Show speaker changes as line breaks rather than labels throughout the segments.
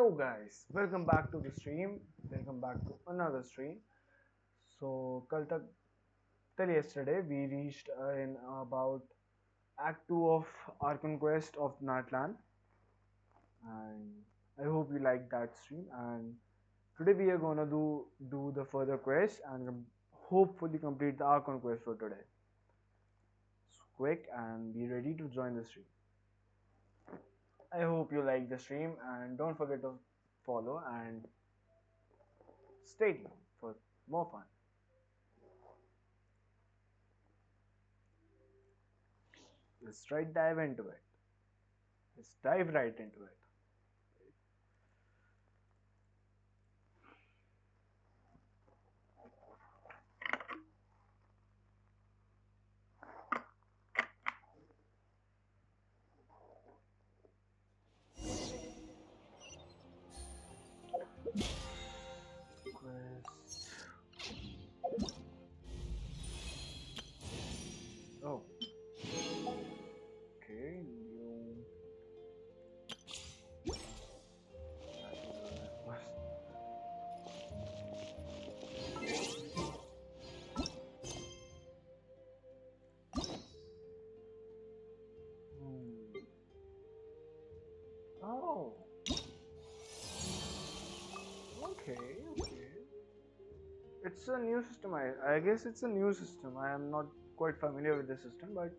Hello guys, welcome back to the stream. Welcome back to another stream. So, till yesterday we reached in about Act 2 of our conquest of Natlan, and I hope you liked that stream. And today we are gonna do the further quest and hopefully complete our conquest for today. So quick and be ready to join the stream. I hope you like the stream and don't forget to follow and stay tuned for more fun. Let's right dive into it. Let's dive right into it. Quest. Oh, okay. New. Hmm. Oh, okay, okay. It's a new system. I guess it's a new system. I am not quite familiar with the system, but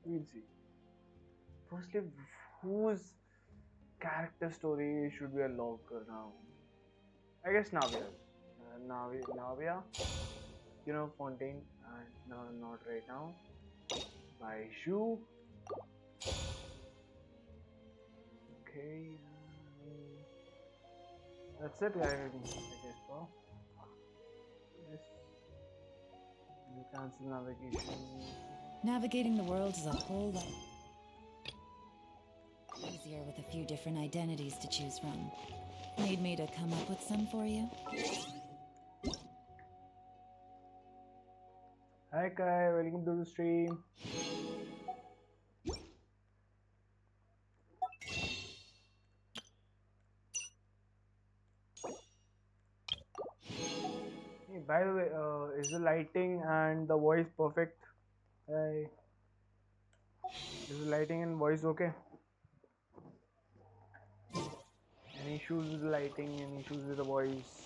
we'll see. Firstly, whose character story should we unlock now? I guess Navia. Navia. You know, Fontaine. No, not right now. By Shu. Okay. That's it, I guess, bro. Yes. You cancel navigation.
Navigating the world is a whole lot easier with a few different identities to choose from. Need me to come up with some for you?
Hi Kai, welcome to the stream. Hey, by the way, is the lighting and the voice perfect? Hi. Is the lighting and voice okay? Any issues with the lighting? Any issues with the voice?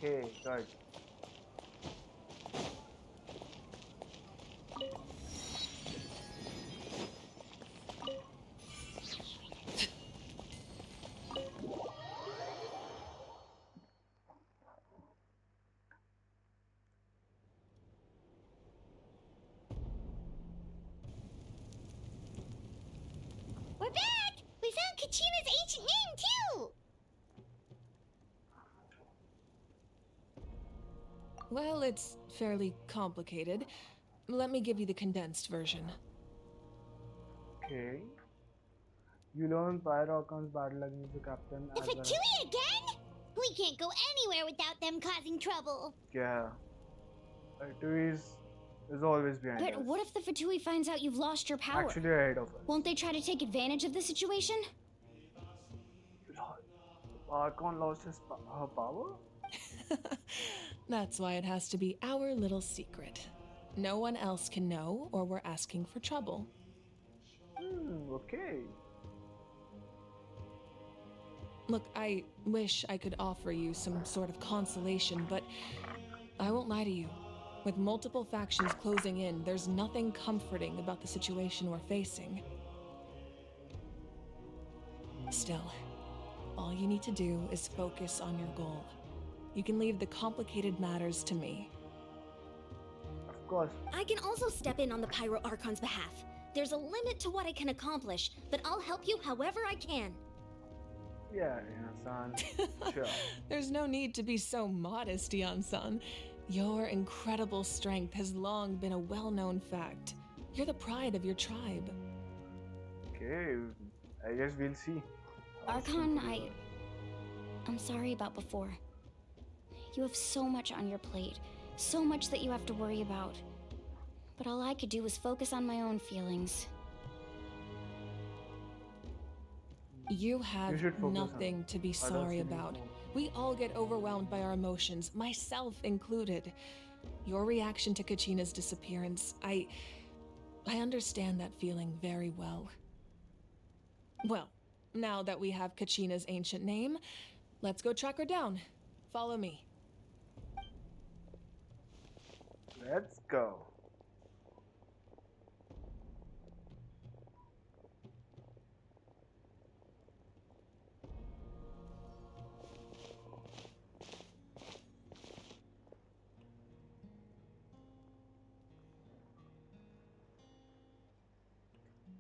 Okay, good.
We're back! We found Kachina's ancient name, too!
Well, it's fairly complicated. Let me give you the condensed version.
Okay. You learn Pyrocon's battle against the captain
The
as well as.
Fatui again? We can't go anywhere without them causing trouble.
Yeah. Is always behind
But
us.
what if the Fatui finds out you've lost your power?
Actually ahead of us.
Won't they try to take advantage of the situation?
Archon lost her power?
That's why it has to be our little secret. No one else can know, or we're asking for trouble.
Okay.
Look, I wish I could offer you some sort of consolation, but I won't lie to you. With multiple factions closing in, there's nothing comforting about the situation we're facing. Still, all you need to do is focus on your goal. You can leave the complicated matters to me.
Of course.
I can also step in on the Pyro Archon's behalf. There's a limit to what I can accomplish, but I'll help you however I can.
Yeah, San. Sure.
There's no need to be so modest, Yan-san. Your incredible strength has long been a well-known fact. You're the pride of your tribe.
Okay, I guess we'll see how
Archon,
simple you are.
I'm sorry about before. You have so much on your plate, so much that you have to worry about. But all I could do was focus on my own feelings.
You
You
have
should focus on
nothing to be
others'
sorry
feelings
about.
more.
We all get overwhelmed by our emotions, myself included. Your reaction to Kachina's disappearance, I understand that feeling very well. Well, now that we have Kachina's ancient name, let's go track her down. Follow me.
Let's go.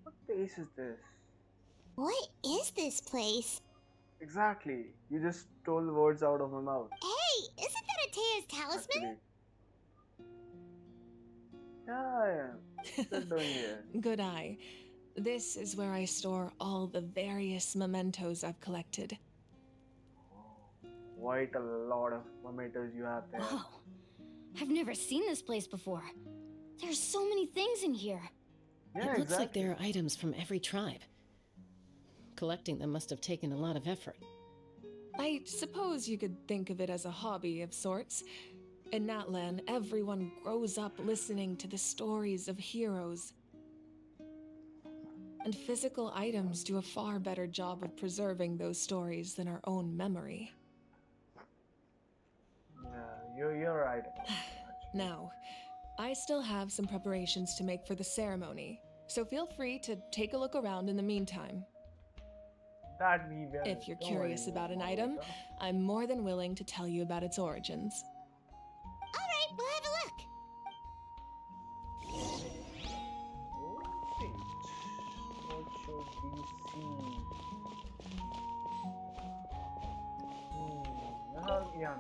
What place is this?
What is this place?
Exactly. You just stole the words out of my mouth.
Hey, isn't that Atea's talisman?
Actually. Yeah, I am. Just doing here.
Good eye. This is where I store all the various mementos I've collected.
Quite a lot of mementos you have there.
Whoa. I've never seen this place before. There's so many things in here.
Yeah,
It looks like
exactly.
there are items from every tribe. Collecting them must have taken a lot of effort.
I suppose you could think of it as a hobby of sorts. In Natlan, everyone grows up listening to the stories of heroes. And physical items do a far better job of preserving those stories than our own memory.
Yeah, you're right about that, actually.
Now, I still have some preparations to make for the ceremony, so feel free to take a look around in the meantime.
That we will.
If you're
Don't
curious
worry,
about an item,
Monica.
I'm more than willing to tell you about its origins.
All right, we'll have a look.
Alright. What should we see? Yeah.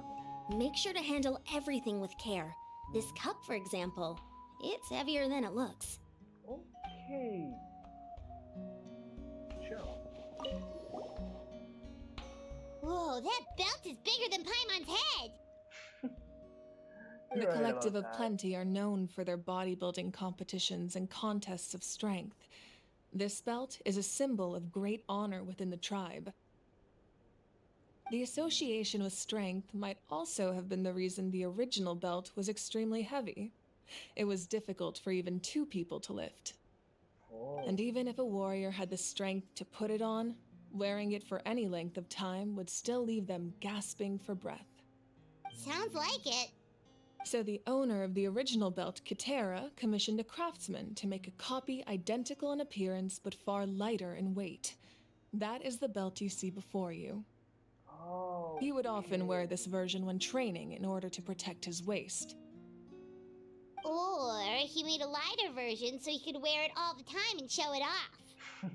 Make sure to handle everything with care. This cup, for example, it's heavier than it looks.
Okay. Sure.
Whoa, that belt is bigger than Paimon's head!
The
You're right
Collective
about
of
that.
Plenty are known for their bodybuilding competitions and contests of strength. This belt is a symbol of great honor within the tribe. The association with strength might also have been the reason the original belt was extremely heavy. It was difficult for even two people to lift.
Oh.
And even if a warrior had the strength to put it on, wearing it for any length of time would still leave them gasping for breath.
Sounds like it.
So the owner of the original belt, Kitera, commissioned a craftsman to make a copy identical in appearance but far lighter in weight. That is the belt you see before you.
Oh.
He would often wear this version when training in order to protect his waist.
Or he made a lighter version so he could wear it all the time and show it off.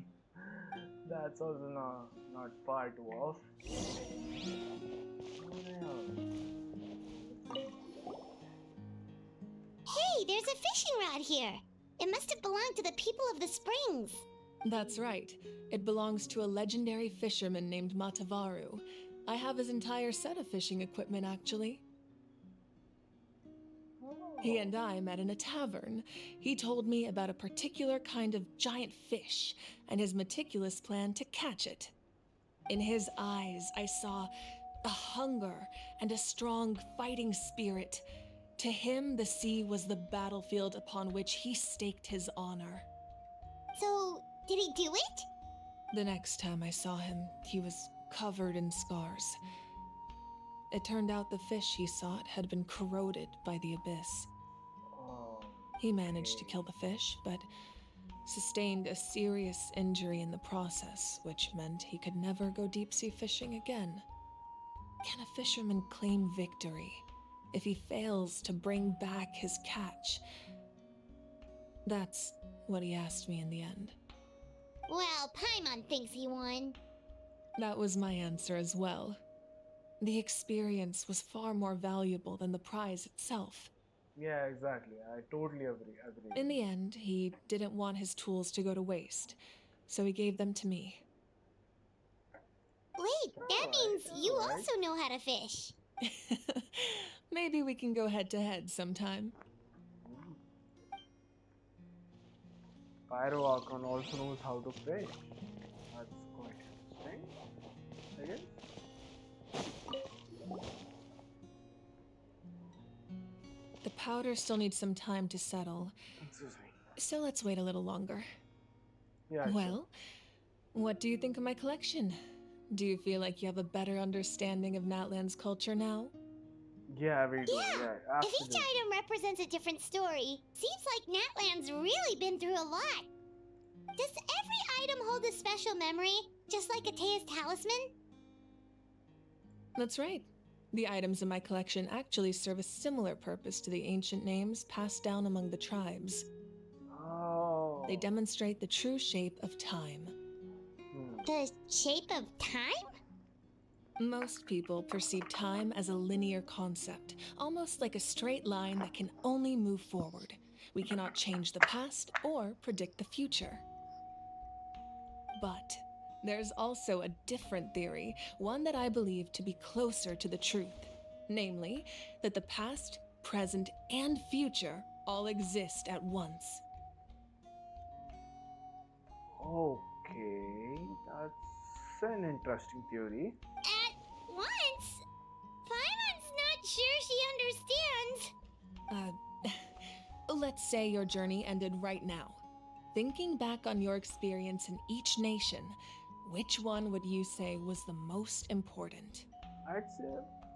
That's also not far too off.
Hey, there's a fishing rod here. It must have belonged to the people of the springs.
That's right. It belongs to a legendary fisherman named Matavaru. I have his entire set of fishing equipment, actually. He and I met in a tavern. He told me about a particular kind of giant fish and his meticulous plan to catch it. In his eyes, I saw a hunger and a strong fighting spirit. To him, the sea was the battlefield upon which he staked his honor.
So, did he do it?
The next time I saw him, he was covered in scars. It turned out the fish he sought had been corroded by the abyss.
Oh.
He managed to kill the fish, but sustained a serious injury in the process, which meant he could never go deep-sea fishing again. Can a fisherman claim victory if he fails to bring back his catch? That's what he asked me in the end.
Well, Paimon thinks he won.
That was my answer as well. The experience was far more valuable than the prize itself.
Yeah, exactly. I totally agree with
In the
you.
end, he didn't want his tools to go to waste, so he gave them to me.
Wait, that
Alright,
means you
alright.
also know how to fish.
Maybe we can go head to head sometime.
Pyro Archon also knows how to fish. That's quite interesting, I guess.
The powder still needs some time to settle,
Excuse me.
so let's wait a little longer.
Yeah, sure.
Well, what do you think of my collection? Do you feel like you have a better understanding of Natlan's culture now?
Yeah, we do.
Yeah,
Yeah,
if each
absolutely.
item represents a different story, seems like Natlan's really been through a lot. Does every item hold a special memory, just like Atea's talisman?
That's right. The items in my collection actually serve a similar purpose to the ancient names passed down among the tribes.
Oh.
They demonstrate the true shape of time.
The shape of time?
Most people perceive time as a linear concept, almost like a straight line that can only move forward. We cannot change the past or predict the future. But there's also a different theory, one that I believe to be closer to the truth. Namely, that the past, present, and future all exist at once.
Okay, that's an interesting theory.
At once? Paimon's not sure she understands.
Let's say your journey ended right now. Thinking back on your experience in each nation, which one would you say was the most important?
I'd say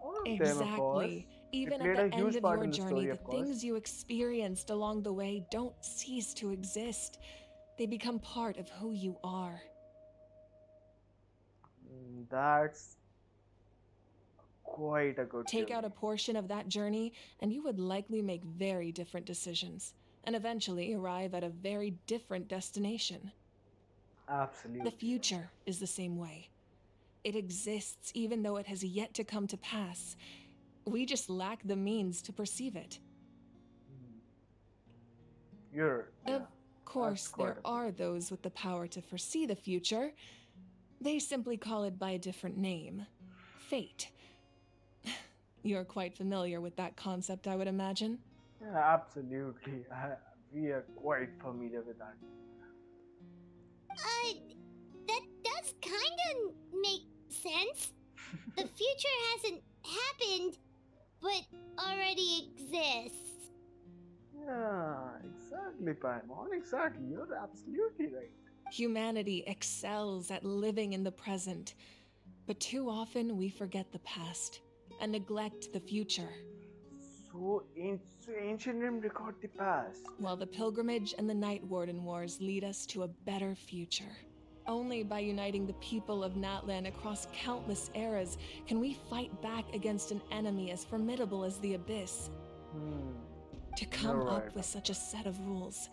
all of them, of course.
Exactly.
They
Even at
played a
the end
huge
of
part
your
in the
journey,
story,
the
of course.
things you experienced along the way don't cease to exist. They become part of who you are.
That's quite a good
Take out a
theory.
portion of that journey, and you would likely make very different decisions, and eventually arrive at a very different destination. The
Absolutely.
future is the same way. It exists even though it has yet to come to pass. We just lack the means to perceive it.
Hmm. Yeah,
Of
that's
course,
quite
there
a good.
are those with the power to foresee the future. They simply call it by a different name. Fate. You're quite familiar with that concept, I would imagine.
Yeah, absolutely. We are quite familiar with that.
That does kinda make sense. The future hasn't happened, but already exists.
Yeah, exactly, Paimon. Exactly. You're absolutely right.
Humanity excels at living in the present, but too often we forget the past and neglect the future.
So ancient Rim record the past.
While the pilgrimage and the Night Warden Wars lead us to a better future. Only by uniting the people of Natlan across countless eras can we fight back against an enemy as formidable as the Abyss.
Hmm.
To
You're
come
right.
up with such a set of rules,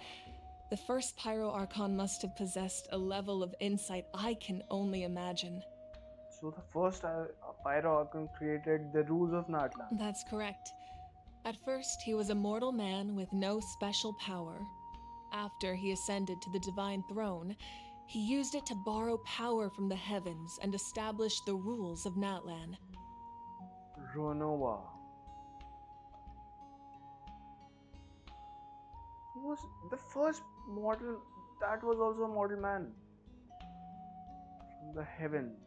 the first Pyro Archon must have possessed a level of insight I can only imagine.
So the first Pyro Archon created the rules of Natlan.
That's correct. At first, he was a mortal man with no special power. After he ascended to the divine throne, he used it to borrow power from the heavens and establish the rules of Natlan.
Ronova. He was the first mortal that was also a mortal man from the heavens.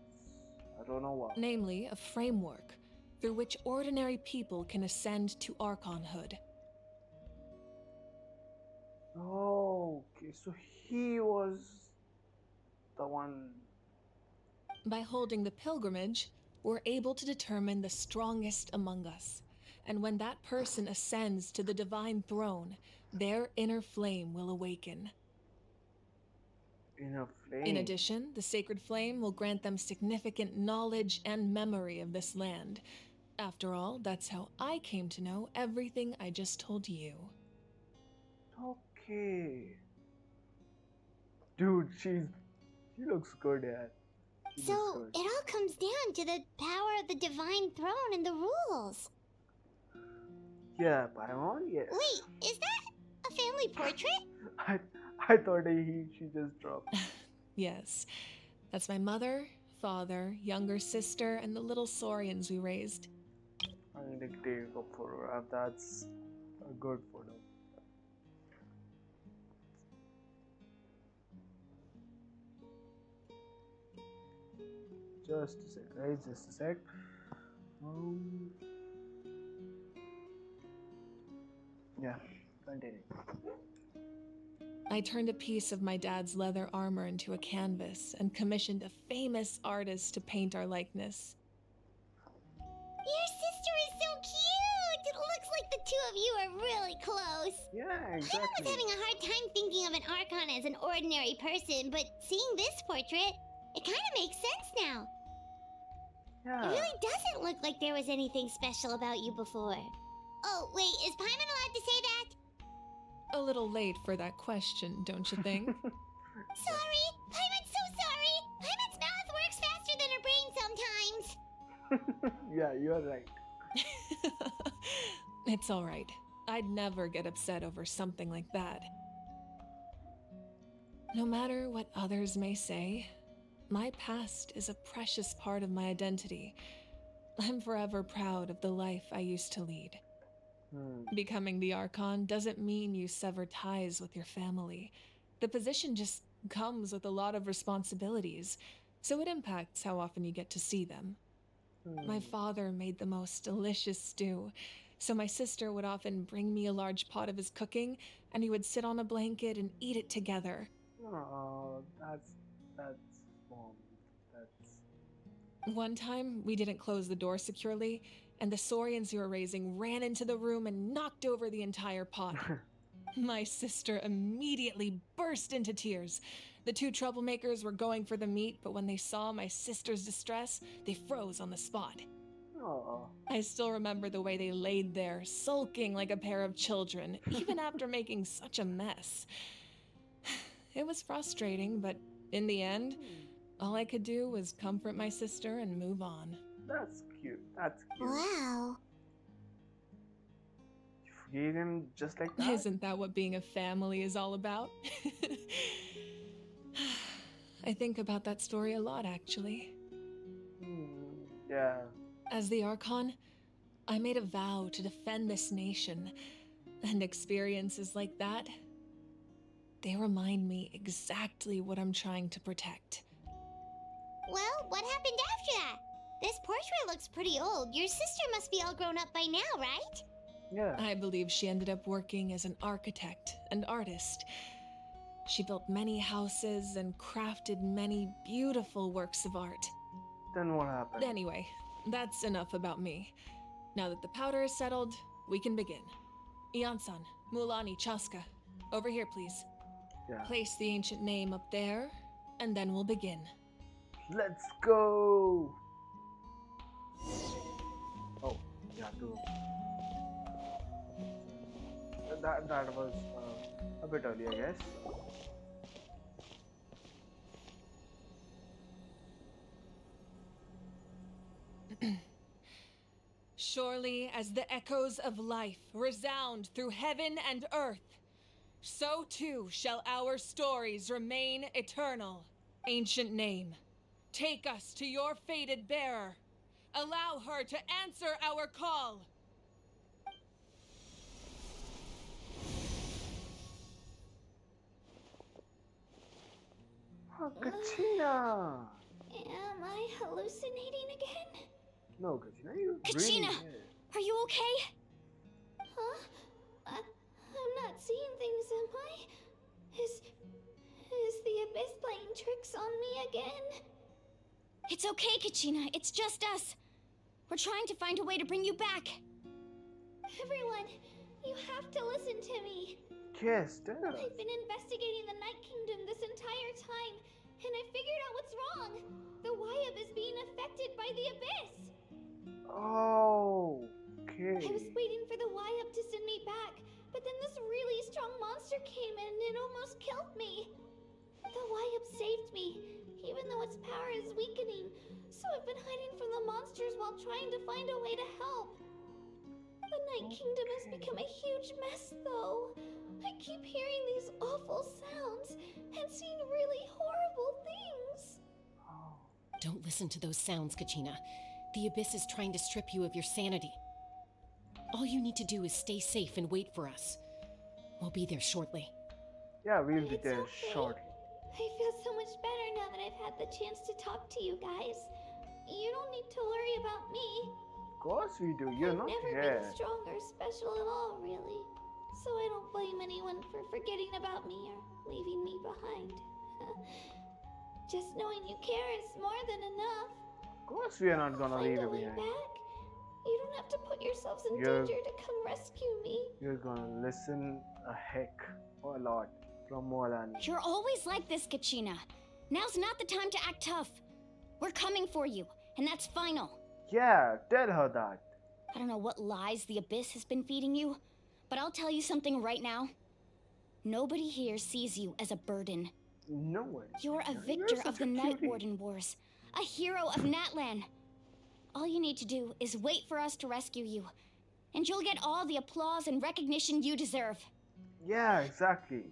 Ronova.
Namely, a framework through which ordinary people can ascend to Archonhood.
Oh, okay. So he was the one.
By holding the pilgrimage, we're able to determine the strongest among us. And when that person ascends to the divine throne, their inner flame will awaken.
In a
In
flame.
addition, the sacred flame will grant them significant knowledge and memory of this land. After all, that's how I came to know everything I just told you.
Okay. Dude, she looks good, yeah.
So,
discuss.
it all comes down to the power of the divine throne and the rules.
Yeah, Paimon, yes.
Wait, is that a family portrait?
I, I thought she just dropped.
Yes, that's my mother, father, younger sister, and the little Saurians we raised.
I need to take a photograph. That's a good photo. Just a sec, guys. Just a sec. Um, yeah, continue.
I turned a piece of my dad's leather armor into a canvas and commissioned a famous artist to paint our likeness.
Your sister is so cute! It looks like the two of you are really close.
Yeah,
Paimon was
exactly.
having a hard time thinking of an Archon as an ordinary person, but seeing this portrait, it kind of makes sense now. It
Yeah.
really doesn't look like there was anything special about you before. Oh, wait, is Paimon allowed to say that?
A little late for that question, don't you think?
Sorry! Paimon's so sorry! Paimon's mouth works faster than her brain sometimes!
Yeah, you're right.
It's all right. I'd never get upset over something like that. No matter what others may say, my past is a precious part of my identity. I'm forever proud of the life I used to lead. Becoming the Archon doesn't mean you sever ties with your family. The position just comes with a lot of responsibilities, so it impacts how often you get to see them. My father made the most delicious stew, so my sister would often bring me a large pot of his cooking, and we would sit on a blanket and eat it together.
Oh, that's warm. That's
One time, we didn't close the door securely, and the Saurians you were raising ran into the room and knocked over the entire pot. My sister immediately burst into tears. The two troublemakers were going for the meat, but when they saw my sister's distress, they froze on the spot.
oh.
I still remember the way they laid there, sulking like a pair of children, even after making such a mess. It was frustrating, but in the end, all I could do was comfort my sister and move on.
That's cute. That's cute.
Wow.
You forgave him just like that?
Isn't that what being a family is all about? I think about that story a lot, actually.
Yeah.
As the Archon, I made a vow to defend this nation, and experiences like that, they remind me exactly what I'm trying to protect.
Well, what happened after that? This portrait looks pretty old. Your sister must be all grown up by now, right?
Yeah.
I believe she ended up working as an architect and artist. She built many houses and crafted many beautiful works of art.
Then what happened?
Anyway, that's enough about me. Now that the powder is settled, we can begin. Ian-san, Mulani, Chaska, over here, please.
Yeah.
Place the ancient name up there, and then we'll begin.
Let's go. Oh, yeah, too. That was a bit early, I guess.
Surely as the echoes of life resound through heaven and earth, so too shall our stories remain eternal. Ancient name, take us to your fated bearer. Allow her to answer our call.
Oh, Katrina!
Am I hallucinating again?
No, Katrina, you
Katrina!
really did.
Are you okay? Huh? I'm not seeing things, am I? Is the Abyss playing tricks on me again? It's okay, Kachina. It's just us. We're trying to find a way to bring you back. Everyone, you have to listen to me.
Yes, tell us.
I've been investigating the Night Kingdom this entire time, and I figured out what's wrong. The Wyab is being affected by the Abyss.
Oh, okay.
I was waiting for the Wyab to send me back, but then this really strong monster came in and it almost killed me. The Wyab saved me, even though know its power is weakening, so I've been hiding from the monsters while trying to find a way to help. The Night Kingdom has become a huge mess, though. I keep hearing these awful sounds and seeing really horrible things.
Don't listen to those sounds, Kachina. The Abyss is trying to strip you of your sanity. All you need to do is stay safe and wait for us. We'll be there shortly.
Yeah, we'll be
It's
there
okay.
shortly.
I feel so much better now that I've had the chance to talk to you guys. You don't need to worry about me.
Of course we do. You're
I've
not
never
here.
been strong or special at all, really. So I don't blame anyone for forgetting about me or leaving me behind. Just knowing you care is more than enough.
Of course we are not gonna
Find
leave
a
you
way
behind.
back. You don't have to put yourselves in
You're-
danger to come rescue me.
You're gonna listen a heck or a lot from Molani.
You're always like this, Kachina. Now's not the time to act tough. We're coming for you, and that's final.
Yeah, tell her that.
I don't know what lies the Abyss has been feeding you, but I'll tell you something right now. Nobody here sees you as a burden.
No one.
You're a
You're
victor
such
of the
a
Night
cutie.
Warden Wars, a hero of Natlan. All you need to do is wait for us to rescue you, and you'll get all the applause and recognition you deserve.
Yeah, exactly.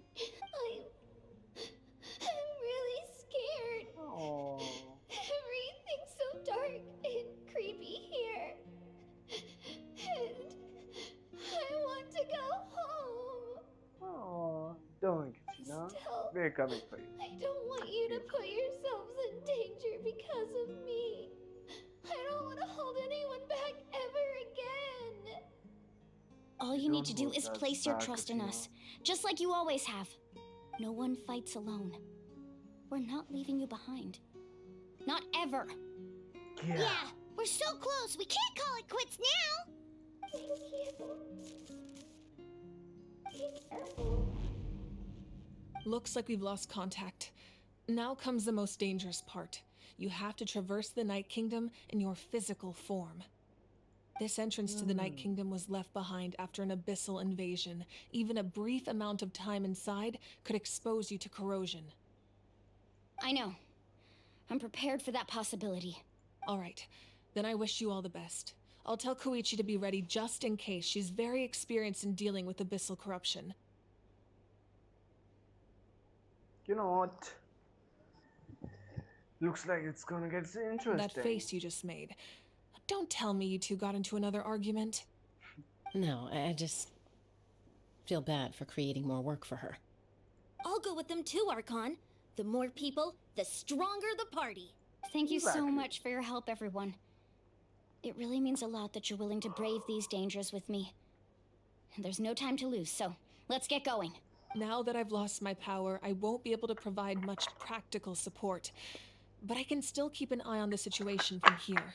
I'm really scared.
Oh.
Everything's so dark and creepy here. And I want to go home.
Oh. Don't, Kachina.
Still,
We're coming for you.
I don't want you to put yourselves in danger because of me. I don't want to hold anyone back ever again. All you need to do
hold
is
us
place your
back,
trust in
Kachina.
us, just like you always have. No one fights alone. We're not leaving you behind. Not ever.
Yeah.
We're so close. We can't call it quits now. Thank you. Be careful.
Looks like we've lost contact. Now comes the most dangerous part. You have to traverse the Night Kingdom in your physical form. This entrance to the Night Kingdom was left behind after an abyssal invasion. Even a brief amount of time inside could expose you to corrosion.
I know. I'm prepared for that possibility.
All right, then I wish you all the best. I'll tell Koichi to be ready just in case. She's very experienced in dealing with abyssal corruption.
You know what? Looks like it's gonna get interesting.
That face you just made. Don't tell me you two got into another argument.
No, I just feel bad for creating more work for her.
I'll go with them too, Archon. The more people, the stronger the party. Thank you so
Exactly.
much for your help, everyone. It really means a lot that you're willing to brave these dangers with me. And there's no time to lose, so let's get going.
Now that I've lost my power, I won't be able to provide much practical support. But I can still keep an eye on the situation from here.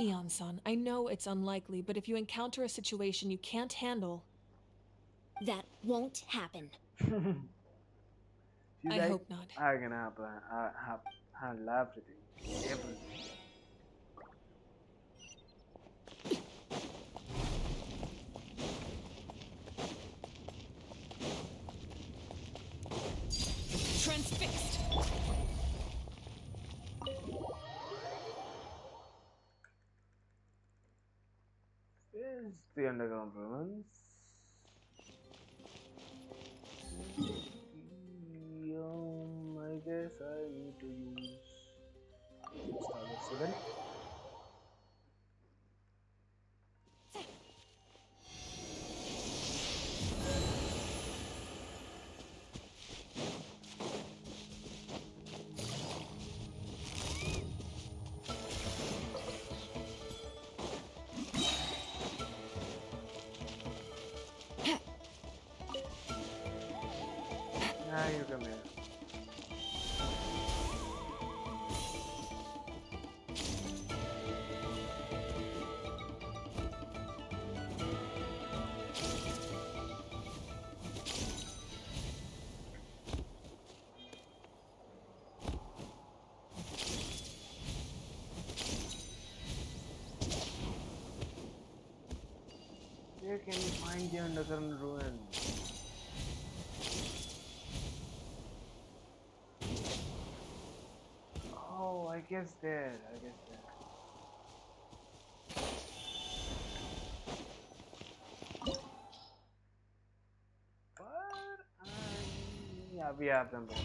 Eon-san, I know it's unlikely, but if you encounter a situation you can't handle...
That won't happen.
She's
I
like,
hope not.
I can handle everything. Everything.
Transfixed!
Is the underground ruins? I guess I need to use Starlight 7. Now you come here. Where can you find the underground ruin? guess there. I guess there. But yeah, we have them both.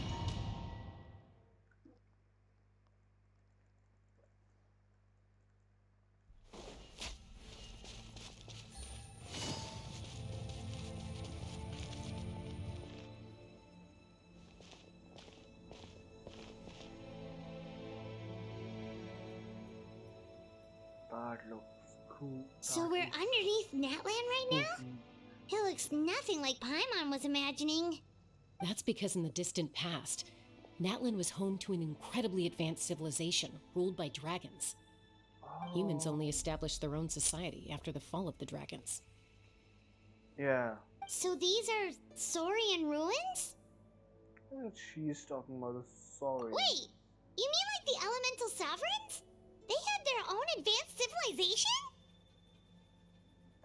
That looks cool.
So
That
we're
looks
underneath Natlan right now?
spooky.
It looks nothing like Paimon was imagining.
That's because in the distant past, Natlan was home to an incredibly advanced civilization ruled by dragons. Humans only
Oh,
established their own society after the fall of the dragons.
yeah.
So these are Saurian ruins?
I think she's talking about the sorry.
Wait, you mean like the elemental sovereigns? They had their own advanced civilization?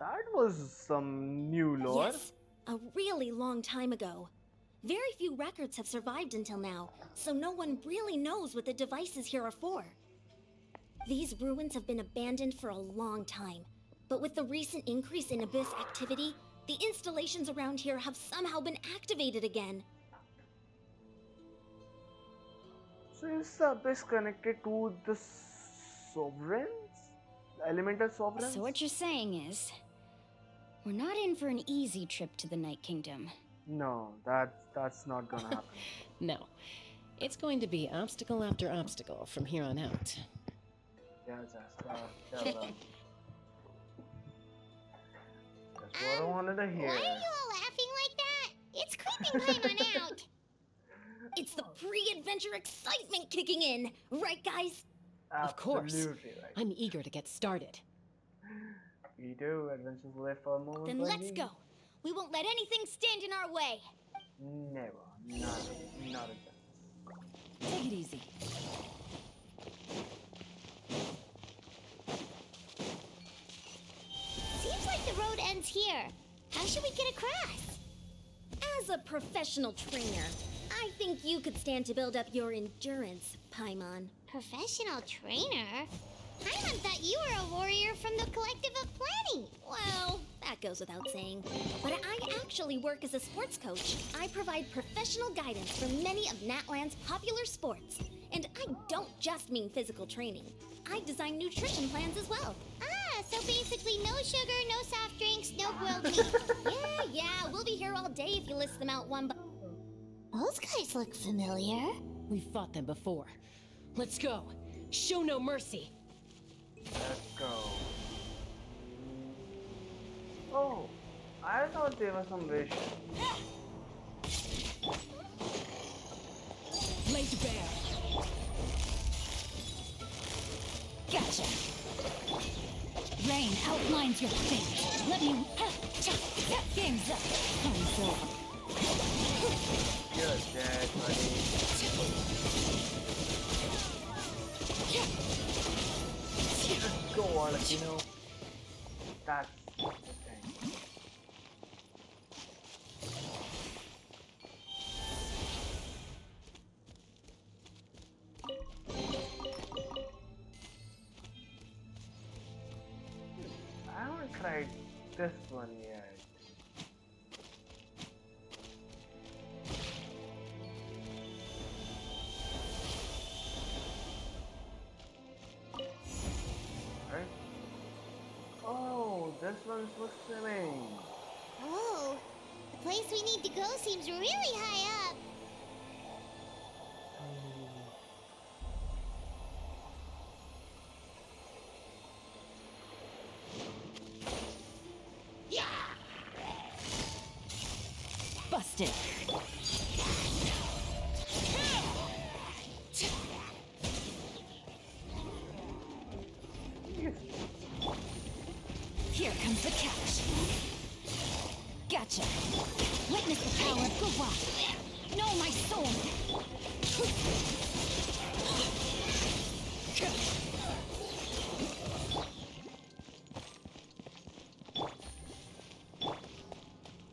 That was some new lore.
Yes, a really long time ago. Very few records have survived until now, so no one really knows what the devices here are for. These ruins have been abandoned for a long time, but with the recent increase in Abyss activity, the installations around here have somehow been activated again.
So is the abyss connected to the sovereigns? The elemental sovereigns?
So what you're saying is, we're not in for an easy trip to the Night Kingdom.
No, that's not gonna happen.
No, it's going to be obstacle after obstacle from here on out.
Yeah, tell them. That's what I wanted to hear.
Why are you all laughing like that? It's creeping Paimon out.
It's the pre-adventure excitement kicking in, right guys?
Of course.
Absolutely right.
I'm eager to get started.
We do. Adventures live for a moment.
Then
like
let's
these.
go. We won't let anything stand in our way.
Never. Not a chance.
Take it easy.
Seems like the road ends here. How should we get across?
As a professional trainer, I think you could stand to build up your endurance, Paimon.
Professional trainer? Paimon thought you were a warrior from the Collective of Planning.
Well, that goes without saying. But I actually work as a sports coach. I provide professional guidance for many of Natlan's popular sports. And I don't just mean physical training. I design nutrition plans as well.
Ah, so basically no sugar, no soft drinks, no grilled meat.
Yeah, we'll be here all day if you list them out one by
Those guys look familiar.
We've fought them before. Let's go. Show no mercy.
Let's go. Oh, I thought there was some wish.
Lay to bear. Gotcha. Rain outlines your fate. Let me. Game's up. Time's over.
You're dead, buddy. Just go on, you know. That's the thing. I haven't tried this one yet. Right? Oh, this one's for swimming.
Oh, the place we need to go seems really high up.
Busted. Here comes the catch. Gotcha. Witness the power of Gua. Know my sword.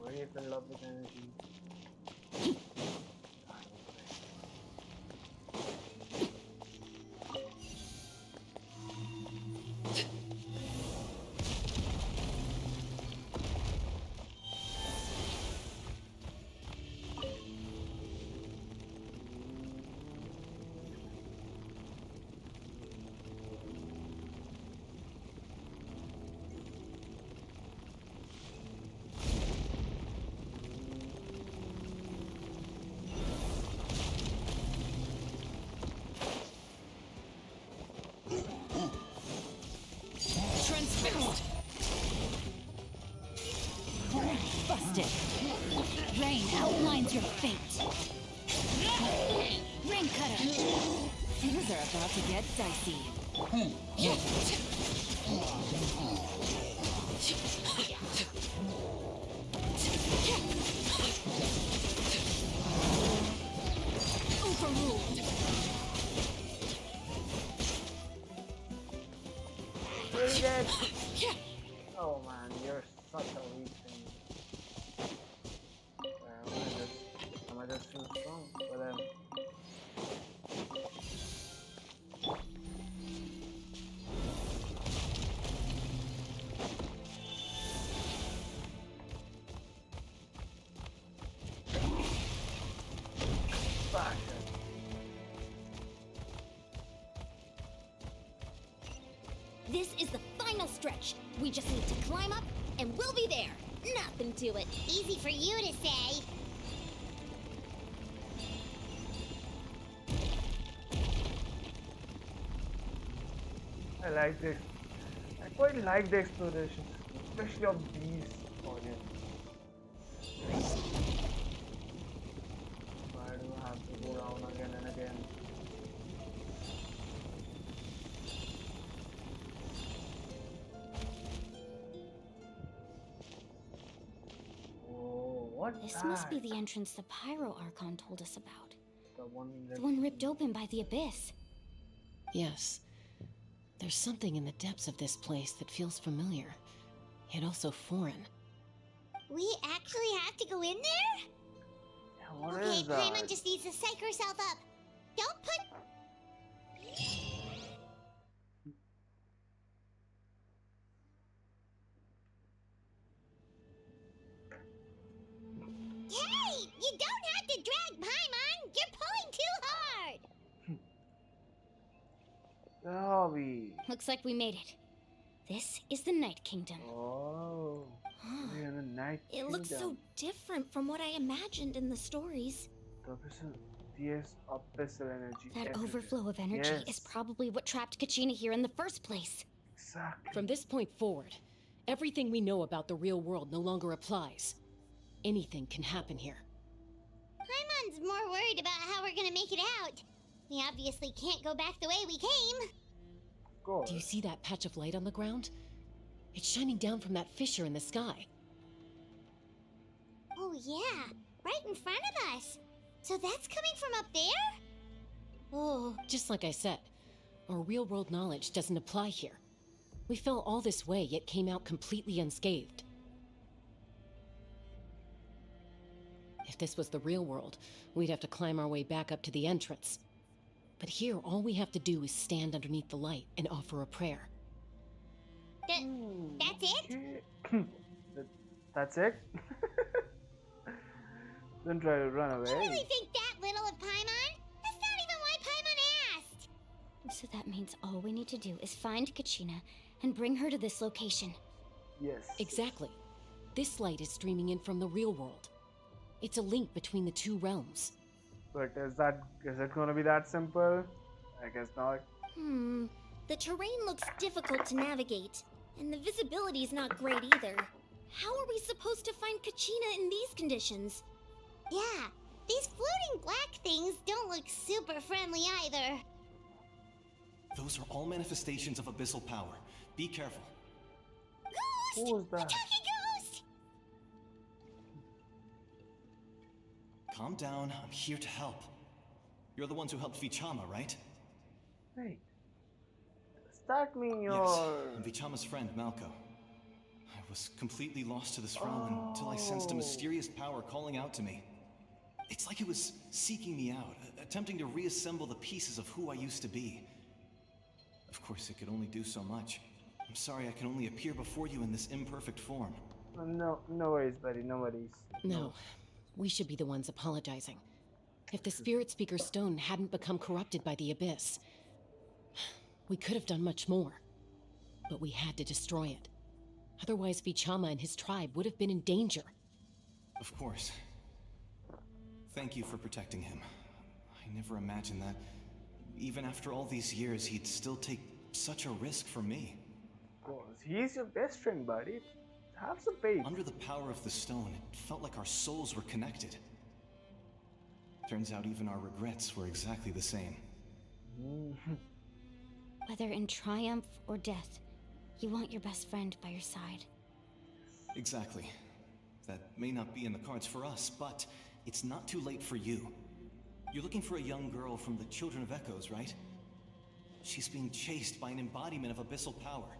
Were you in love with energy?
exhausted. Rain outlines your fate. Ring cutter. Things are about to get dicey. Overruled.
Really dead. Oh man, you're such a weak thing. Am I just too strong for them?
This is the final stretch. We just need to climb up, and we'll be there. Nothing to it.
Easy for you to say.
I like this. I quite like the exploration, especially of these audience. Why do I have to go down again and again? Oh, what's
This
that?
must be the entrance the Pyro Archon told us about.
The
The one ripped open by the Abyss.
Yes. There's something in the depths of this place that feels familiar, yet also foreign.
We actually have to go in there?
Yeah, what
Okay,
is that?
Paimon just needs to psych herself up. Don't put... Hey! You don't have to drag Paimon! You're pulling too hard!
Derby.
Looks like we made it. This is the Night Kingdom.
Oh, we're in the night.
It looks so different from what I imagined in the stories.
Yes, abyssal energy.
That
everything.
overflow of energy
Yes.
is probably what trapped Kachina here in the first place.
Exactly.
From this point forward, everything we know about the real world no longer applies. Anything can happen here.
Paimon's more worried about how we're gonna make it out. We obviously can't go back the way we came.
Of course.
Do you see that patch of light on the ground? It's shining down from that fissure in the sky.
Oh yeah, right in front of us. So that's coming from up there?
Oh, just like I said, our real-world knowledge doesn't apply here. We fell all this way, yet came out completely unscathed. If this was the real world, we'd have to climb our way back up to the entrance. But here, all we have to do is stand underneath the light and offer a prayer.
That's it?
That's it? Don't try to run
You
away.
really think that little of Paimon? That's not even why Paimon asked!
So that means all we need to do is find Kachina and bring her to this location.
Yes.
Exactly. This light is streaming in from the real world. It's a link between the two realms.
But is it gonna be that simple? I guess not.
The terrain looks difficult to navigate, and the visibility's not great either. How are we supposed to find Kachina in these conditions?
Yeah, these floating black things don't look super friendly either.
Those are all manifestations of abyssal power. Be careful.
Ghost!
Who's
A
that?
talking ghost!
Calm down, I'm here to help. You're the ones who helped Vichama, right?
Wait. Does that mean
Yes,
you're...
I'm Vichama's friend, Malco. I was completely lost to this realm until I sensed a mysterious power calling out to me. It's like it was seeking me out, attempting to reassemble the pieces of who I used to be. Of course, it could only do so much. I'm sorry I can only appear before you in this imperfect form.
No worries, buddy. No worries.
No, we should be the ones apologizing. If the Spirit Speaker Stone hadn't become corrupted by the Abyss, we could have done much more. But we had to destroy it. Otherwise, Vichama and his tribe would have been in danger.
Of course. Thank you for protecting him. I never imagined that, even after all these years, he'd still take such a risk for me.
Of course. He's your best friend, buddy. Have some faith.
Under the power of the stone, it felt like our souls were connected. Turns out even our regrets were exactly the same.
Whether in triumph or death, you want your best friend by your side.
Exactly. That may not be in the cards for us, but it's not too late for you. You're looking for a young girl from the Children of Echoes, right? She's being chased by an embodiment of abyssal power.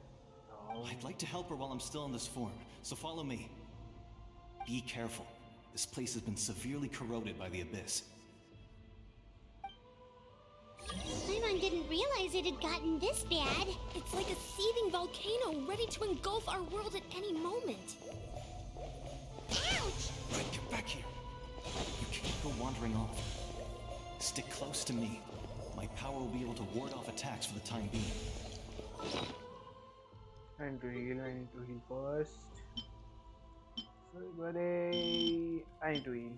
I'd like to help her while I'm still in this form, so follow me. Be careful. This place has been severely corroded by the abyss.
Paimon didn't realize it had gotten this bad.
It's like a seething volcano ready to engulf our world at any moment.
Ouch!
Right, get back here. You can't go wandering off. Stick close to me. My power will be able to ward off attacks for the time being.
I need to heal first. Sorry, buddy. I need to heal.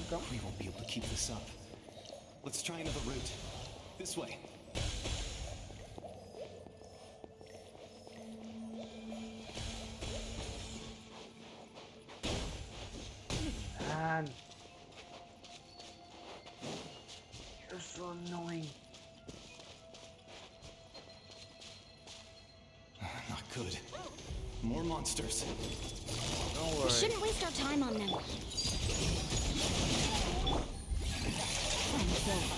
Come.
We won't be able to keep this up. Let's try another route. This way.
Man. You're so annoying.
Not good. More monsters.
Don't
We
worry.
shouldn't waste our time on them. Friends over.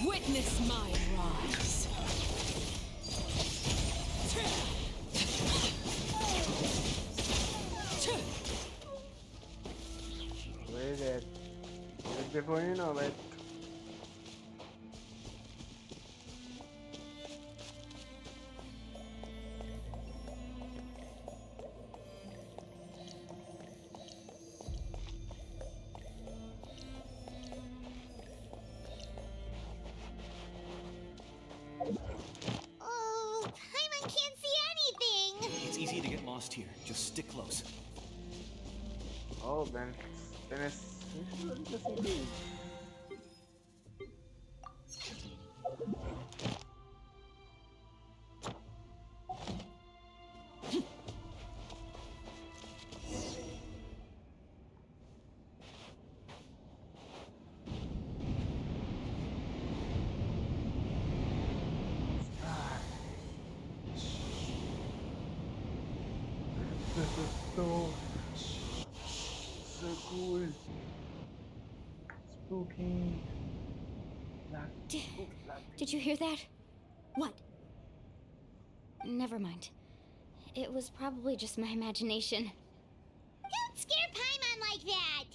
Witness my rise.
Wait it. Wait before you know it.
Oh, Paimon can't see anything.
It's easy to get lost here. Just stick close.
Oh, then it's just easy. This is so cool. Spooky.
Did you hear that?
What?
Never mind. It was probably just my imagination. Don't scare Paimon like that!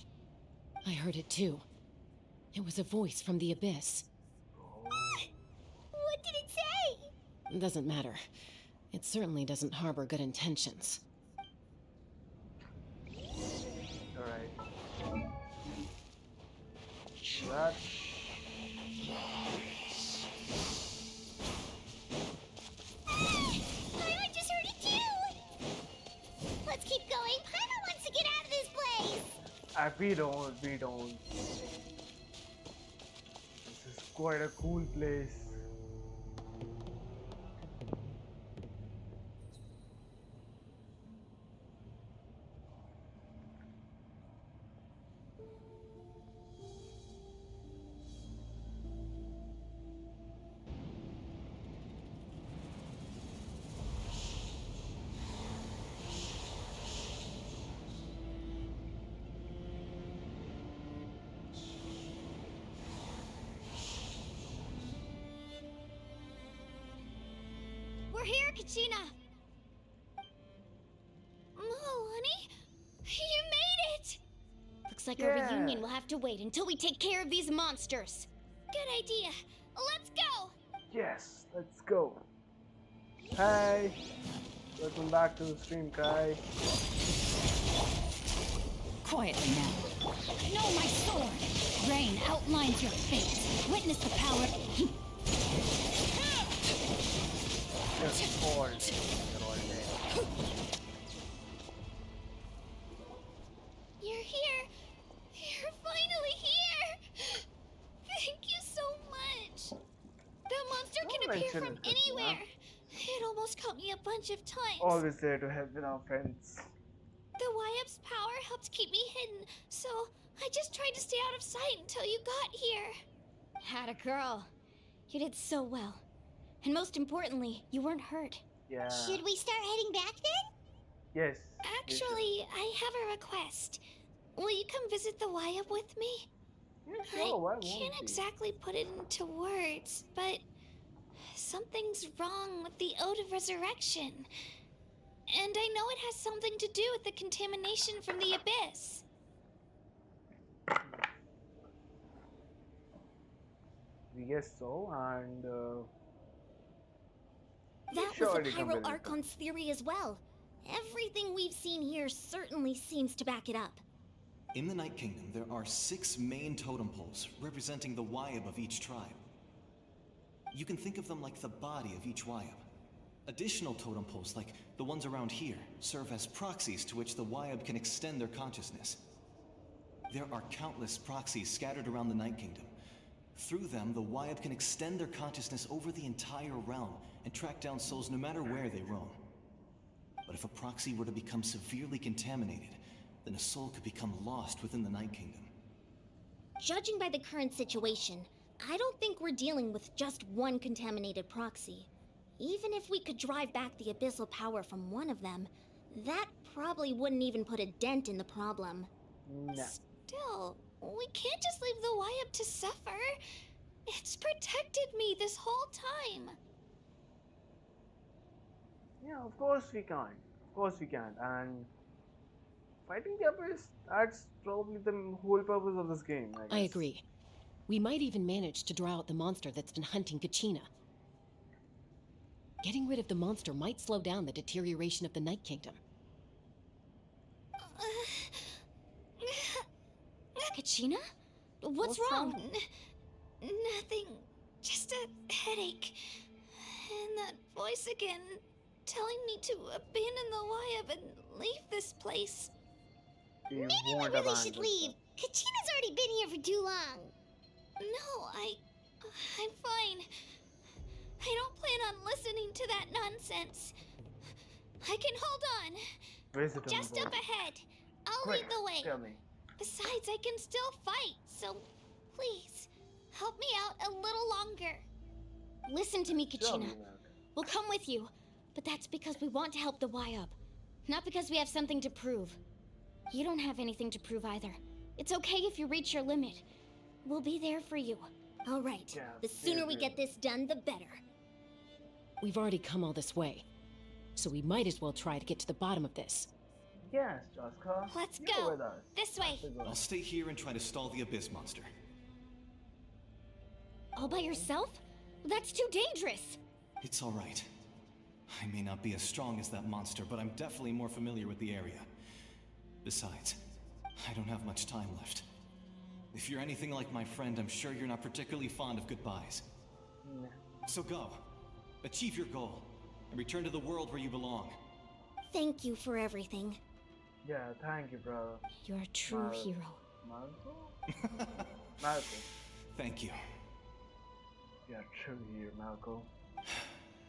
I heard it too. It was a voice from the abyss.
What did it say?
Doesn't matter. It certainly doesn't harbor good intentions.
Alright. That.
Paimon just heard it too! Let's keep going. Paimon wants to get out of this place!
We don't. This is quite a cool place.
We're here, Kachina! Honey? You made it! Looks like our
Yeah.
reunion will have to wait until we take care of these monsters. Good idea. Let's go!
Yes, let's go. Hi. Welcome back to the stream, Kai.
Quietly now. Know my sword! Rain outlines your fate. Witness the power.
Just fall. You're all dead.
appear
mention
from
it, Katrina.
anywhere. It almost caught me a bunch of times.
Always there to help with our friends.
The YF's power helped keep me hidden, so I just tried to stay out of sight until you got here. Had a girl. You did so well. And most importantly, you weren't hurt.
Yeah.
Should we start heading back then?
Yes. we should.
Actually, I have a request. Will you come visit the YF with me?
Yeah, sure. Why
I
won't
can't
we?
exactly put it into words, but something's wrong with the Ode of Resurrection. And I know it has something to do with the contamination from the Abyss.
We guess so, and
That
sure
was
you
the
can
Pyro
visit them.
Archon's theory as well. Everything we've seen here certainly seems to back it up.
In the Night Kingdom, there are 6 main totem poles representing the Wyab of each tribe. You can think of them like the body of each Wyab. Additional totem poles, like the ones around here, serve as proxies to which the Wyab can extend their consciousness. There are countless proxies scattered around the Night Kingdom. Through them, the Wyab can extend their consciousness over the entire realm and track down souls no matter where they roam. But if a proxy were to become severely contaminated, then a soul could become lost within the Night Kingdom.
Judging by the current situation, I don't think we're dealing with just one contaminated proxy. Even if we could drive back the abyssal power from one of them, that probably wouldn't even put a dent in the problem.
No.
Still, we can't just leave the YF to suffer. It's protected me this whole time.
Yeah, of course we can. Of course we can. And fighting the abyss, that's probably the whole purpose of this game, I guess.
I agree. We might even manage to draw out the monster that's been hunting Kachina. Getting rid of the monster might slow down the deterioration of the Night Kingdom.
Kachina? What's
What's
wrong?
wrong?
Nothing. Just a headache. And that voice again, telling me to abandon the YF and leave this place.
We
Maybe we
won't
really should
abandon
leave.
them.
Kachina's already been here for too long.
No, I'm fine. I don't plan on listening to that nonsense. I can hold on.
Where's it on
Just
the
up
board?
ahead. I'll
Quick,
lead the way.
tell me.
Besides, I can still fight, so please, help me out a little longer. Listen to me,
Tell me,
Kachina.
man.
We'll come with you, but that's because we want to help the YUB. Not because we have something to prove. You don't have anything to prove either. It's okay if you reach your limit. We'll be there for you.
All right.
Yeah,
The sooner we
yeah.
get this done, the better.
We've already come all this way, so we might as well try to get to the bottom of this.
Yes, Jaska.
Let's
You're
go.
with us.
This way.
Let's go.
I'll stay here and try to stall the Abyss monster.
All by yourself? That's too dangerous.
It's all right. I may not be as strong as that monster, but I'm definitely more familiar with the area. Besides, I don't have much time left. If you're anything like my friend, I'm sure you're not particularly fond of goodbyes.
Nah.
So go. Achieve your goal, and return to the world where you belong.
Thank you for everything.
Yeah, thank you, bro.
You're a true
Mar-
hero.
Malco? Malco.
Thank you.
You're true here, Malco.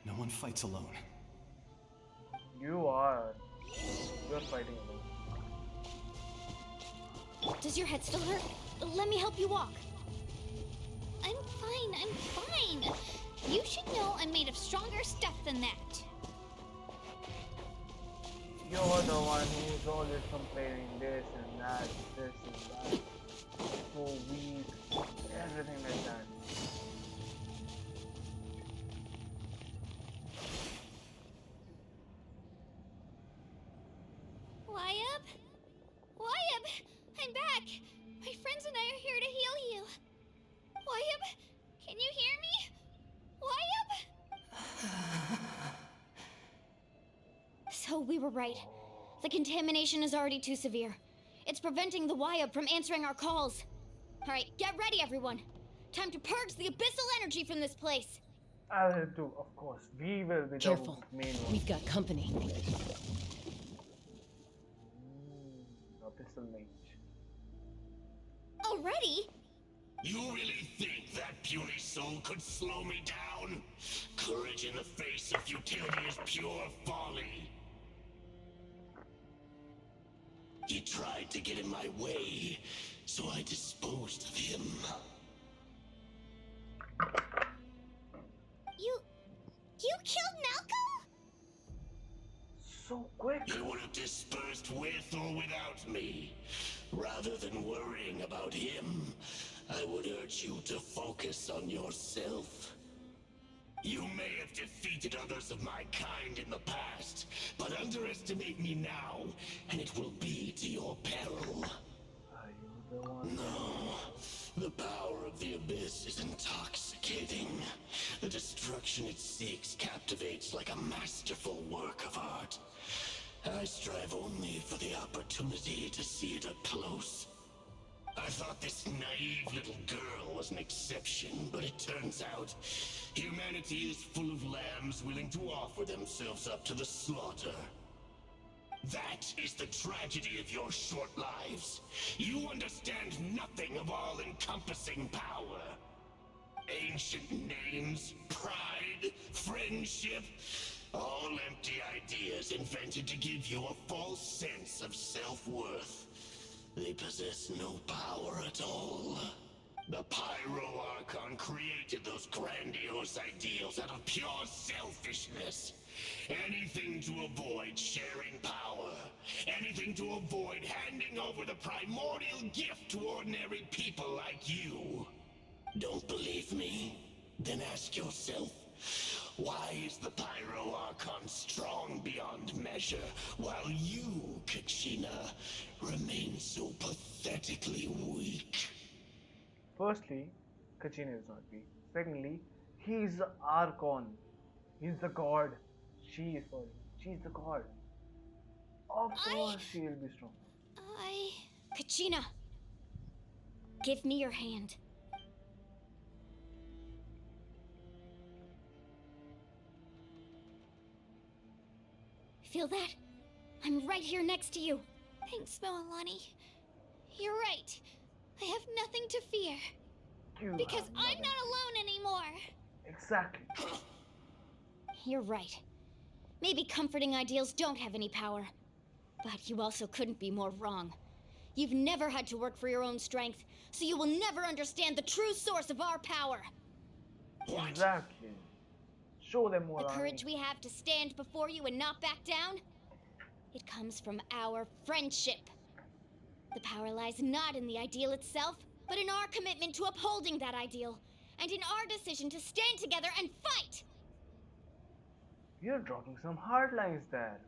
No one fights alone.
You are. You're fighting alone.
Does your head still hurt? Let me help you walk. I'm fine. You should know I'm made of stronger stuff than that.
You're the one who's always complaining this and that, this and that. So weak, everything like that.
YUB? YUB! I'm back! My friends and I are here to heal you. YUB, can you hear me? YUB? So we were right. The contamination is already too severe. It's preventing the YUB from answering our calls. Alright, get ready everyone. Time to purge the abyssal energy from this place.
I'll do, of course. We will be
Careful.
the main one.
We've got company.
Abyssal mage.
Already?
You really think that puny soul could slow me down? Courage in the face of futility is pure folly. He tried to get in my way, so I disposed of him.
You killed Malco?
So quick.
You would have dispersed with or without me. Rather than worrying about him, I would urge you to focus on yourself. You may have defeated others of my kind in the past, but underestimate me now, and it will be to your peril.
Are you the one?
No. The power of the Abyss is intoxicating. The destruction it seeks captivates like a masterful work of art. I strive only for the opportunity to see it up close. I thought this naive little girl was an exception, but it turns out humanity is full of lambs willing to offer themselves up to the slaughter. That is the tragedy of your short lives. You understand nothing of all-encompassing power. Ancient names, pride, friendship, all empty ideas invented to give you a false sense of self-worth. They possess no power at all. The Pyro Archon created those grandiose ideals out of pure selfishness. Anything to avoid sharing power. Anything to avoid handing over the primordial gift to ordinary people like you. Don't believe me? Then ask yourself, why is the Pyro Archon strong beyond measure, while you, Kachina, remain so pathetically weak?
Firstly, Kachin is not weak. Secondly, he's the Archon. He's the god. She's the god. Of course she will be strong.
Kachina, give me your hand. Feel that? I'm right here next to you. Thanks, Moalani. You're right. I have nothing to fear.
You
Because
have
I'm
nothing.
not alone anymore.
Exactly.
You're right. Maybe comforting ideals don't have any power. But you also couldn't be more wrong. You've never had to work for your own strength, so you will never understand the true source of our power.
Exactly. Show them more.
The courage we have to stand before you and not back down, it comes from our friendship. The power lies not in the ideal itself, but in our commitment to upholding that ideal, and in our decision to stand together and fight!
You're dropping some hard lines there.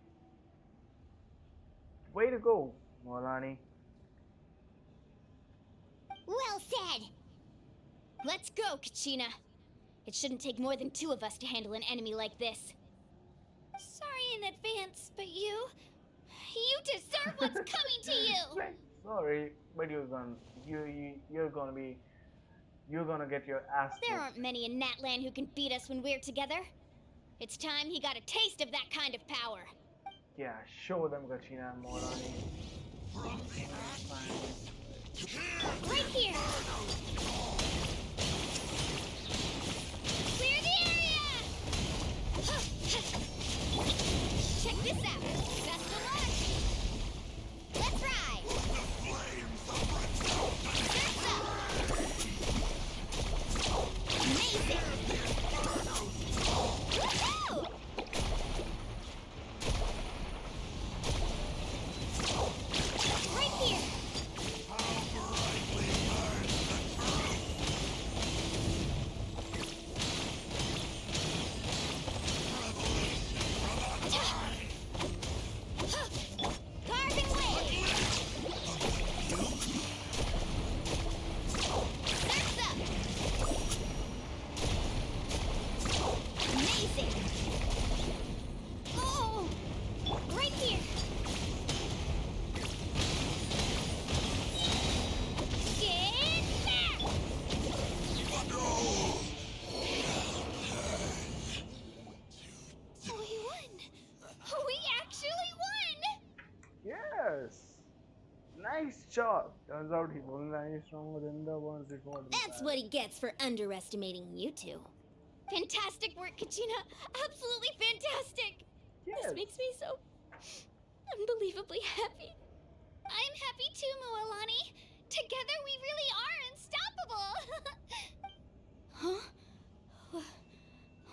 Way to go, Molani.
Well said! Let's go, Kachina. It shouldn't take more than 2 of us to handle an enemy like this. Sorry in advance, but you deserve what's coming to you!
Sorry, but you're gonna get your ass
There
kicked.
aren't many in Natlan who can beat us when we're together. It's time he got a taste of that kind of power.
Yeah, show them, Kachina and Molani.
Right here! Clear the area! Check this out! Best of luck! Let's ride! Surf's up! Amazing! Woohoo! Right
Nice job. Turns out he wasn't any stronger than the ones it fought in the
That's
past.
what he gets for underestimating you two.
Fantastic work, Kachina. Absolutely fantastic. This
Yes.
makes me so unbelievably happy. I'm happy too, Mualani. Together we really are unstoppable.
Huh?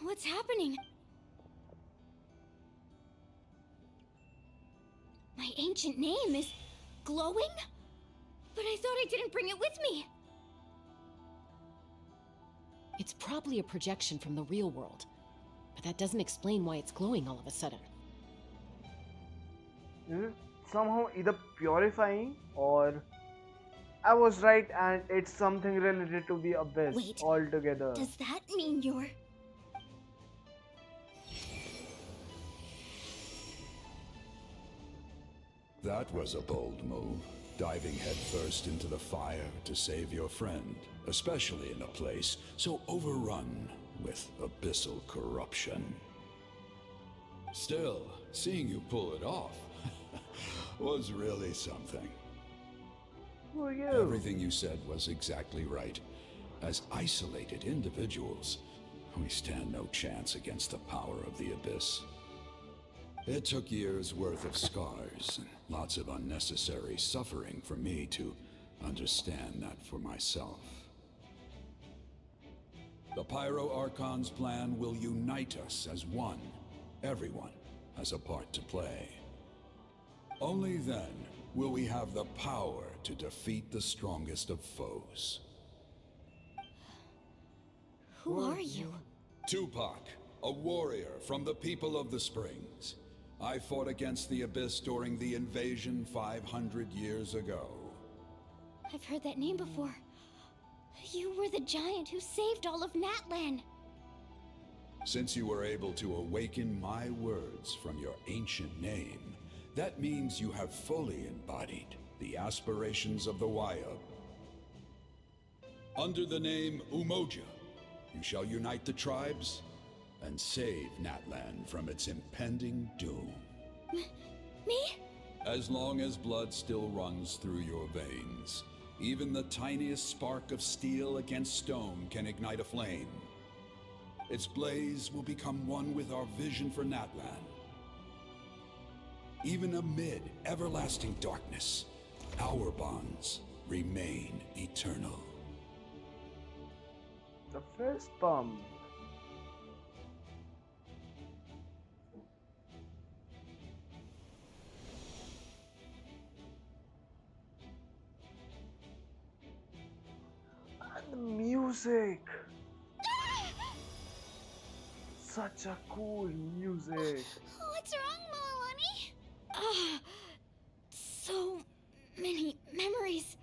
What's happening? My ancient name is glowing? But I thought I didn't bring it with me.
It's probably a projection from the real world, but that doesn't explain why it's glowing all of a sudden.
Is it somehow either purifying or I was right and it's something related to the abyss
Wait,
altogether.
Does that mean you're...
That was a bold move, diving headfirst into the fire to save your friend, especially in a place so overrun with abyssal corruption. Still, seeing you pull it off was really something.
Who are you?
Everything you said was exactly right. As isolated individuals, we stand no chance against the power of the Abyss. It took years' worth of scars and lots of unnecessary suffering for me to understand that for myself. The Pyro Archon's plan will unite us as one. Everyone has a part to play. Only then will we have the power to defeat the strongest of foes.
Who are you?
Tupac, a warrior from the people of the Springs. I fought against the Abyss during the invasion 500 years ago.
I've heard that name before. You were the giant who saved all of Natlan.
Since you were able to awaken my words from your ancient name, that means you have fully embodied the aspirations of the Wayab. Under the name Umoja, you shall unite the tribes and save Natlan from its impending doom.
Me?
As long as blood still runs through your veins, even the tiniest spark of steel against stone can ignite a flame. Its blaze will become one with our vision for Natlan. Even amid everlasting darkness, our bonds remain eternal.
The fist bump. And the music. Such a cool music.
What's wrong, Mualani?
Ah, so many memories.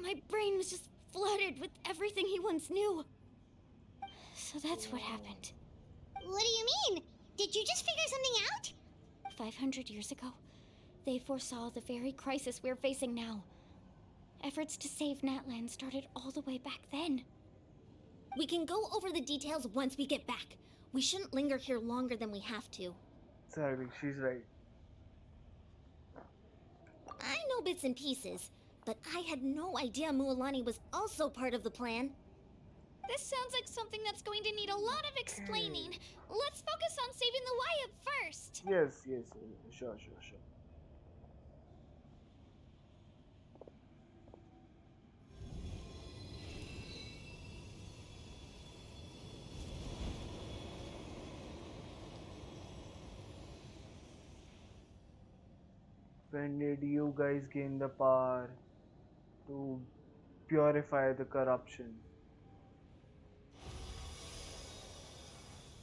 My brain was just flooded with everything he once knew. So that's what happened.
What do you mean? Did you just figure something out?
500 years ago, they foresaw the very crisis we're facing now. Efforts to save Natlan started all the way back then.
We can go over the details once we get back. We shouldn't linger here longer than we have to.
Exactly, she's right.
I know bits and pieces, but I had no idea Mualani was also part of the plan.
This sounds like something that's going to need a lot of explaining. Let's focus on saving the Wayab first.
Yes, sure. When did you guys gain the power to purify the corruption?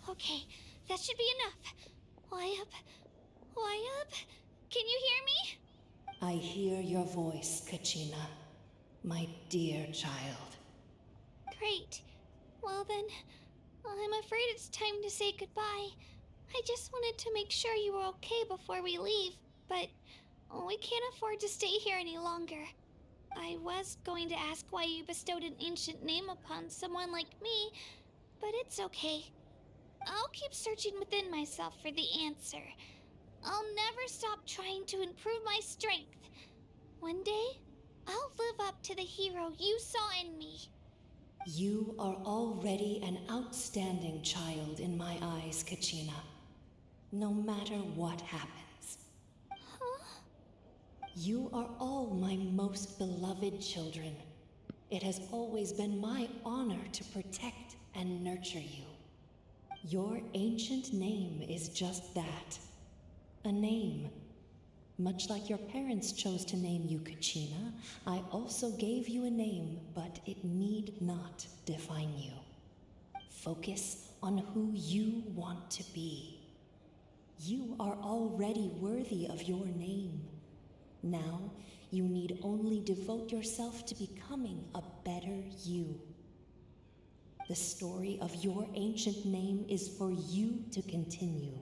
Okay, that should be enough. Wayab? Can you hear me?
I hear your voice, Kachina, my dear child.
Great. Well then, I'm afraid it's time to say goodbye. I just wanted to make sure you were okay before we leave, but we can't afford to stay here any longer. I was going to ask why you bestowed an ancient name upon someone like me, but it's okay. I'll keep searching within myself for the answer. I'll never stop trying to improve my strength, One day, I'll live up to the hero you saw in me.
You are already an outstanding child in my eyes, Kachina. No matter what happens.
Huh?
You are all my most beloved children. It has always been my honor to protect and nurture you. Your ancient name is just that. A name. Much like your parents chose to name you Kachina, I also gave you a name, but it need not define you. Focus on who you want to be. You are already worthy of your name. Now, you need only devote yourself to becoming a better you. The story of your ancient name is for you to continue.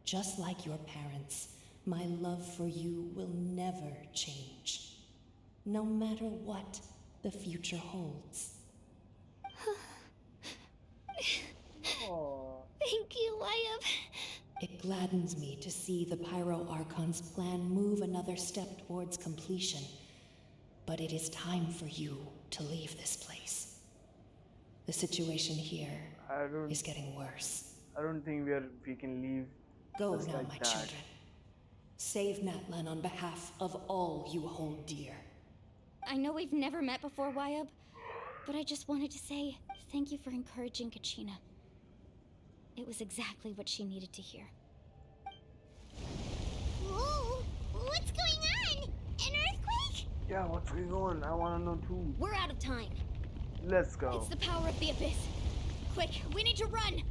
Just like your parents, my love for you will never change. No matter what the future holds.
Oh,
Thank you, Wyatt.
It gladdens me to see the Pyro Archon's plan move another step towards completion. But it is time for you to leave this place. The situation here is getting worse.
I don't think we can leave
Go
just
now,
like
my
that.
children. Save Natlan on behalf of all you hold dear.
I know we've never met before, Wyatt, but I just wanted to say thank you for encouraging Kachina. It was exactly what she needed to hear.
Whoa! What's going on? An earthquake?
Yeah, what's going on? I wanna know too.
We're out of time.
Let's go.
It's the power of the Abyss. Quick, we need to run!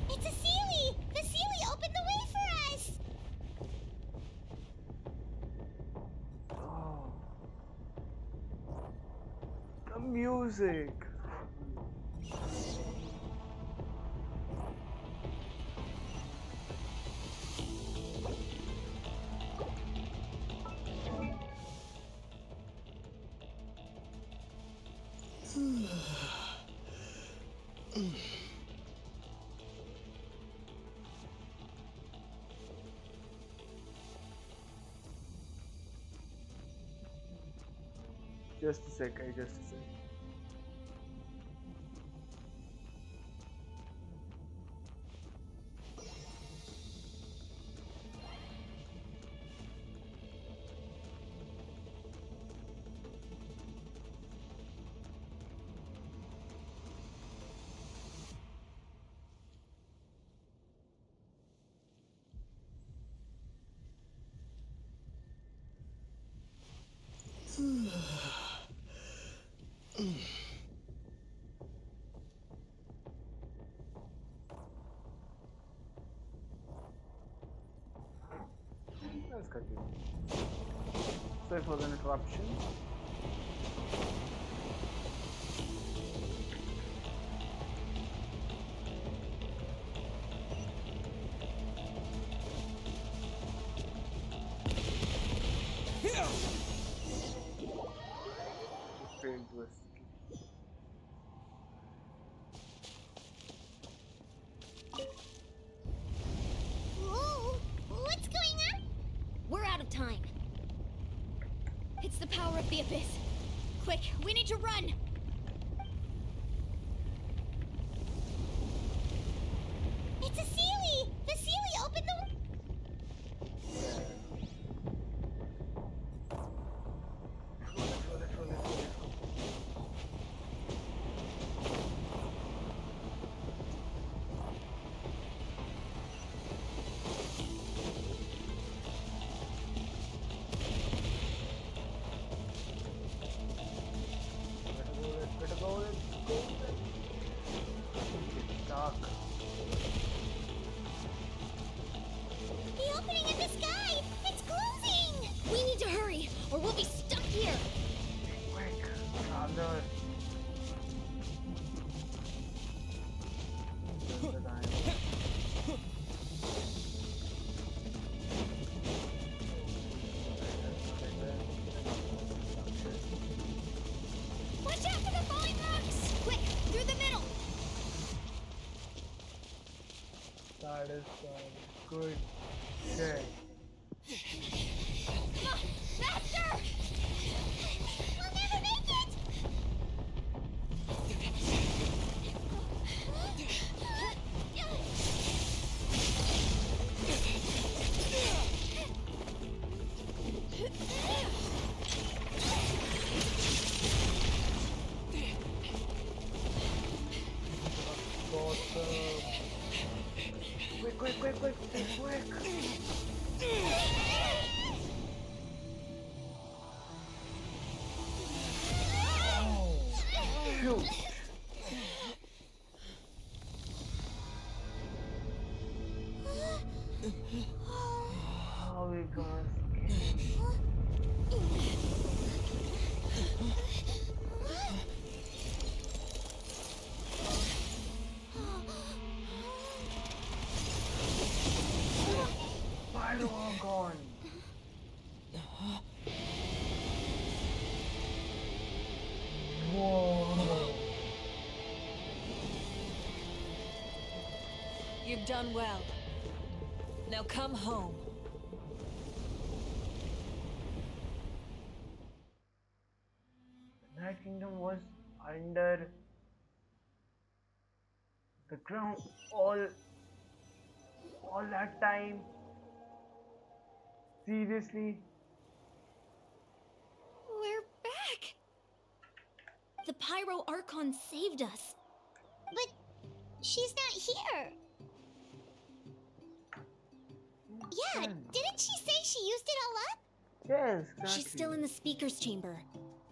It's a Sealy! The Sealy opened the way for us!
Oh. The music. Just a sec, just a sec. Let's continue. Sorry for the interruption. Failed to escape.
Whoa! What's going on?
We're out of time. It's the power of the Abyss. Quick, we need to run!
It's a Sealy! The Sealy opened the...
Let's go. good day.
Come on, faster! We'll never make it!
Awesome. Quick, quick, quick, quick, quick, quick. Oh, shoot. How we gonna escape? Pyro gone. Whoa.
You've done well. Now come home.
The Night Kingdom was under the ground all that time. Seriously?
We're back! The Pyro Archon saved us.
But she's not here. Yeah, didn't she say she used it all up?
Yes, exactly.
She's still in the Speaker's Chamber.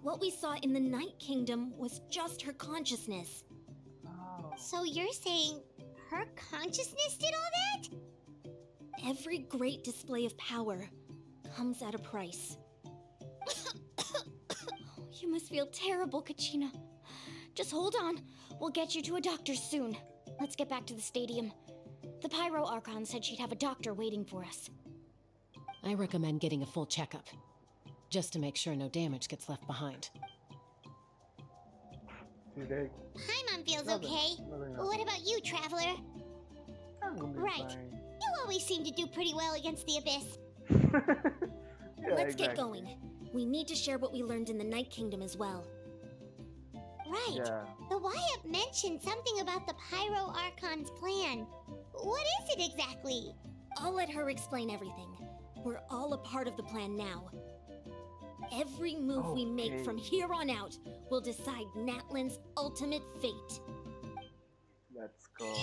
What we saw in the Night Kingdom was just her consciousness.
Oh.
So you're saying her consciousness did all that?
Every great display of power comes at a price.
You must feel terrible, Kachina. Just hold on. We'll get you to a doctor soon. Let's get back to the stadium. The Pyro Archon said she'd have a doctor waiting for us.
I recommend getting a full checkup, just to make sure no damage gets left behind.
Today,
Paimon feels
Nothing.
okay.
Nothing
What about you, Traveler?
I'm gonna be
Right.
fine.
You always seem to do pretty well against the Abyss.
Yeah,
Let's get
exactly.
going. We need to share what we learned in the Night Kingdom as well.
Right.
Yeah.
The Wyatt mentioned something about the Pyro Archon's plan. What is it exactly?
I'll let her explain everything. We're all a part of the plan now. Every move we make
Okay.
from here on out will decide Natlan's ultimate fate.
Let's go.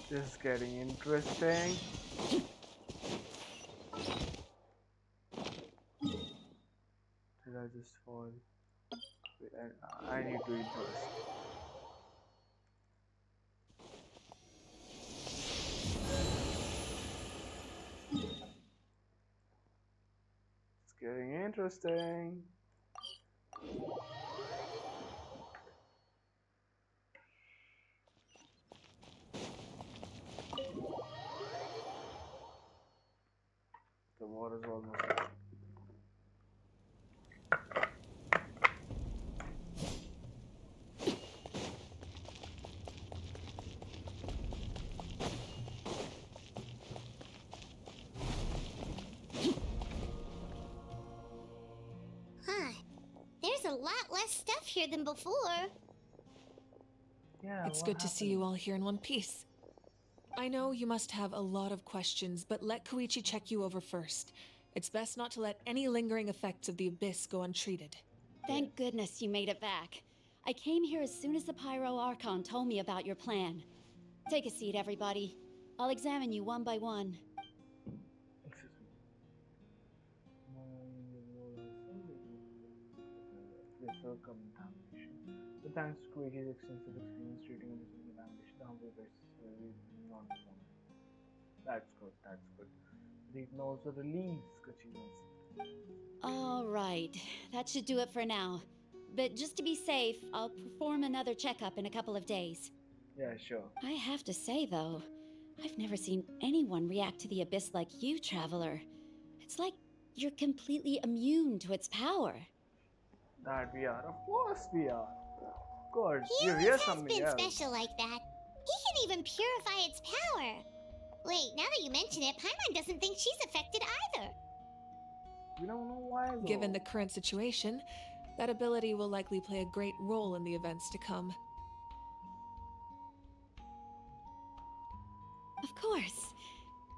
This is getting interesting. Did I just fall? Wait, I need to eat first. It's getting interesting. The water's almost out.
Huh. There's a lot less stuff here than before.
Yeah,
It's
what
good to see you
happened?
all here in one piece. I know you must have a lot of questions, but let Koichi check you over first. It's best not to let any lingering effects of the Abyss go untreated.
Thank goodness you made it back. I came here as soon as the Pyro Archon told me about your plan. Take a seat, everybody. I'll examine you one by one.
Excuse me. Contamination. But thanks to Koichi's extensive experience treating abyssal contamination, the harmful effects will not be known. That's good, that's good. They can also release Kachina's.
All right, that should do it for now. But just to be safe, I'll perform another checkup in a couple of days.
Yeah, sure.
I have to say, though, I've never seen anyone react to the Abyss like you, Traveler. It's like you're completely immune to its power.
That we are. Of course we are. Of course.
He
You
always
hear
has
something
been
else.
special like that. He can even purify its power. Wait, now that you mention it, Paimon doesn't think she's affected either.
We don't know why though.
Given the current situation, that ability will likely play a great role in the events to come.
Of course.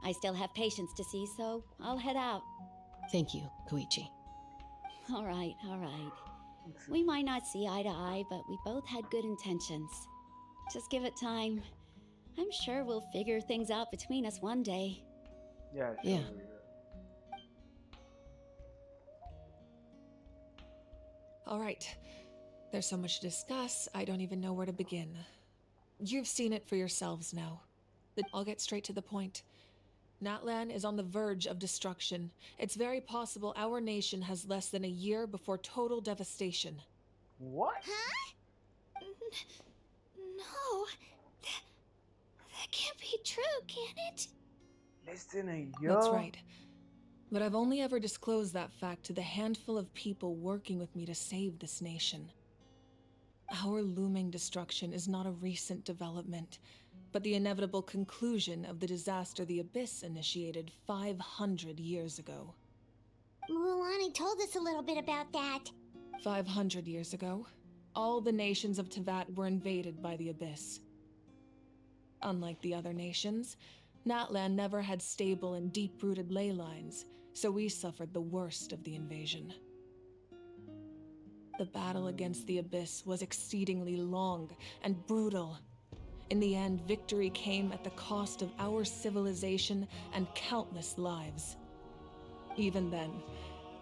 I still have patients to see, so I'll head out.
Thank you, Koichi.
All right, all right. We might not see eye to eye, but we both had good intentions. Just give it time. I'm sure we'll figure things out between us one day.
Yeah, sure.
Yeah.
All right. There's so much to discuss, I don't even know where to begin. You've seen it for yourselves now. I'll get straight to the point. Natlan is on the verge of destruction. It's very possible our nation has less than a year before total devastation.
What?
Huh? No. That can't be true, can it?
Less than a year?
That's right. But I've only ever disclosed that fact to the handful of people working with me to save this nation. Our looming destruction is not a recent development, but the inevitable conclusion of the disaster the Abyss initiated 500 years ago.
Mulan told us a little bit about that.
500 years ago, all the nations of Teyvat were invaded by the Abyss. Unlike the other nations, Natlan never had stable and deep-rooted ley lines, so we suffered the worst of the invasion. The battle against the Abyss was exceedingly long and brutal. In the end, victory came at the cost of our civilization and countless lives. Even then,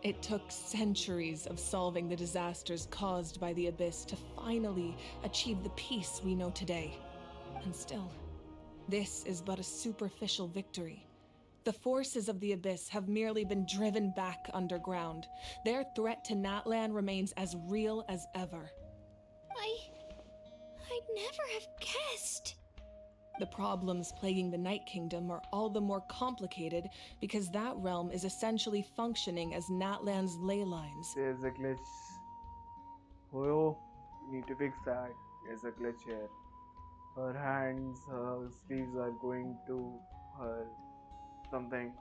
it took centuries of solving the disasters caused by the Abyss to finally achieve the peace we know today. And still, this is but a superficial victory. The forces of the Abyss have merely been driven back underground. Their threat to Natlan remains as real as ever.
I'd never have guessed.
The problems plaguing the Night Kingdom are all the more complicated because that realm is essentially functioning as Natlan's ley lines.
There's a glitch. Oh, we need to fix that. There's a glitch here. Her hands, her sleeves are going to her something,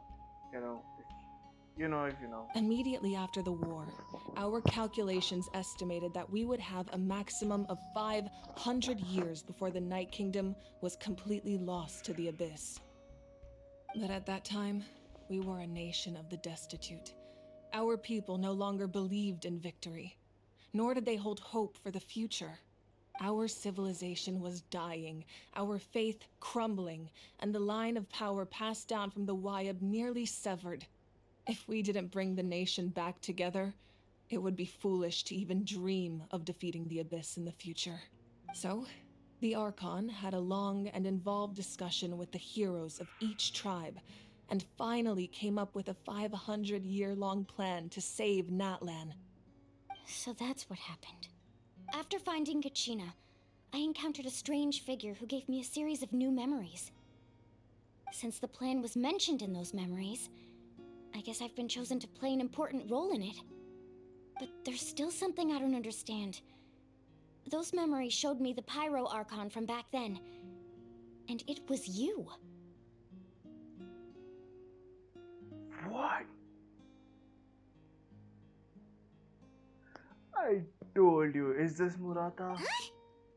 you know. If you know.
Immediately after the war, our calculations estimated that we would have a maximum of 500 years before the Night Kingdom was completely lost to the Abyss. But at that time, we were a nation of the destitute. Our people no longer believed in victory, nor did they hold hope for the future. Our civilization was dying, our faith crumbling, and the line of power passed down from the Wayab nearly severed. If we didn't bring the nation back together, it would be foolish to even dream of defeating the Abyss in the future. So, the Archon had a long and involved discussion with the heroes of each tribe, and finally came up with a 500-year-long plan to save Natlan.
So that's what happened. After finding Kachina, I encountered a strange figure who gave me a series of new memories. Since the plan was mentioned in those memories, I guess I've been chosen to play an important role in it. But there's still something I don't understand. Those memories showed me the Pyro Archon from back then. And it was you.
What? I told you, is this Murata?
Huh?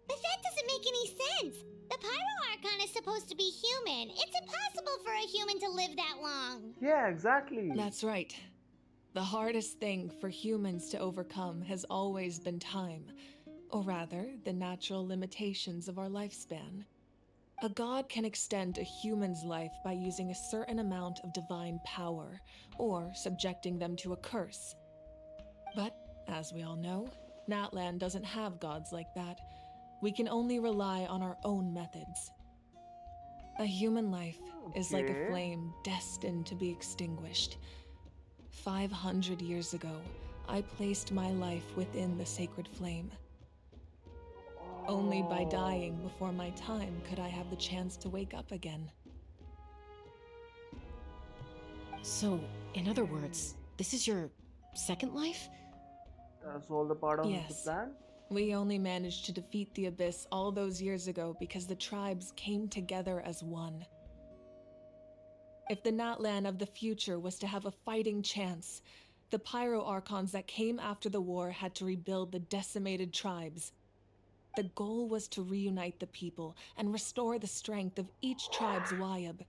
But that doesn't make any sense. The Pyro Archon is supposed to be human. It's impossible for a human to live that long.
Yeah, exactly.
That's right. The hardest thing for humans to overcome has always been time, or rather, the natural limitations of our lifespan. A god can extend a human's life by using a certain amount of divine power, or subjecting them to a curse. But, as we all know, Natlan doesn't have gods like that. We can only rely on our own methods. A human life is like a
Okay.
flame destined to be extinguished. 500 years ago, I placed my life within the sacred flame. Only by dying before my time could I have the chance to wake up again.
So, in other words, this is your second life?
That's all the part of the
Yes.
plan?
We only managed to defeat the Abyss all those years ago because the tribes came together as one. If the Natlan of the future was to have a fighting chance, the Pyro Archons that came after the war had to rebuild the decimated tribes. The goal was to reunite the people and restore the strength of each tribe's Wayab.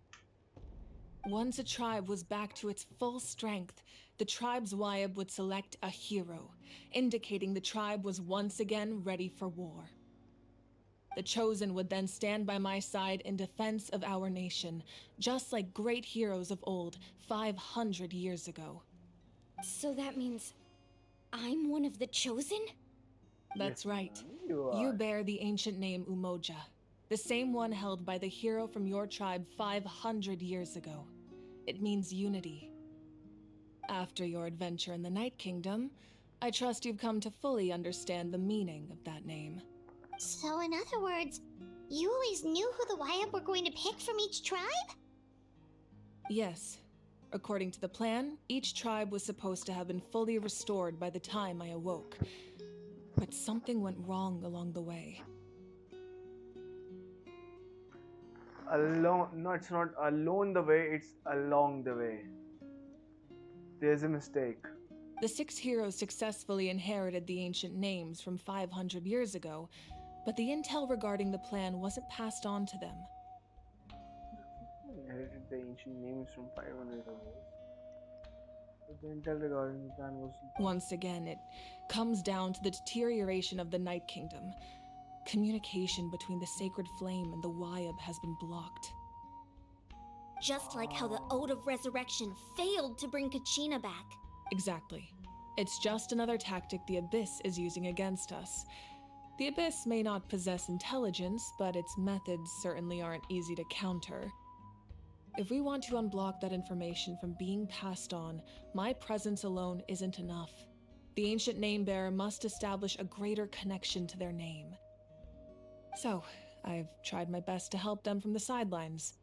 Once a tribe was back to its full strength, the tribe's Wayab would select a hero, indicating the tribe was once again ready for war. The Chosen would then stand by my side in defense of our nation, just like great heroes of old 500 years ago.
So that means I'm one of the chosen?
That's
Yes,
right.
ma'am, you
You
are.
bear the ancient name Umoja, the same one held by the hero from your tribe 500 years ago. It means unity. After your adventure in the Night Kingdom, I trust you've come to fully understand the meaning of that name.
So in other words, you always knew who the Wyatt were going to pick from each tribe?
Yes. According to the plan, each tribe was supposed to have been fully restored by the time I awoke. But something went wrong along the way.
Along, no, it's not along the way, it's along the way. There's a mistake.
The 6 heroes successfully inherited the ancient names from 500 years ago, but the intel regarding the plan wasn't passed on to them.
Inherited the ancient names from 500 ago. But the intel regarding the plan was.
Once again, it comes down to the deterioration of the Night Kingdom. Communication between the Sacred Flame and the Wayab has been blocked.
Just like how the Ode of Resurrection failed to bring Kachina back.
Exactly. It's just another tactic the Abyss is using against us. The Abyss may not possess intelligence, but its methods certainly aren't easy to counter. If we want to unblock that information from being passed on, my presence alone isn't enough. The ancient name-bearer must establish a greater connection to their name. So, I've tried my best to help them from the sidelines.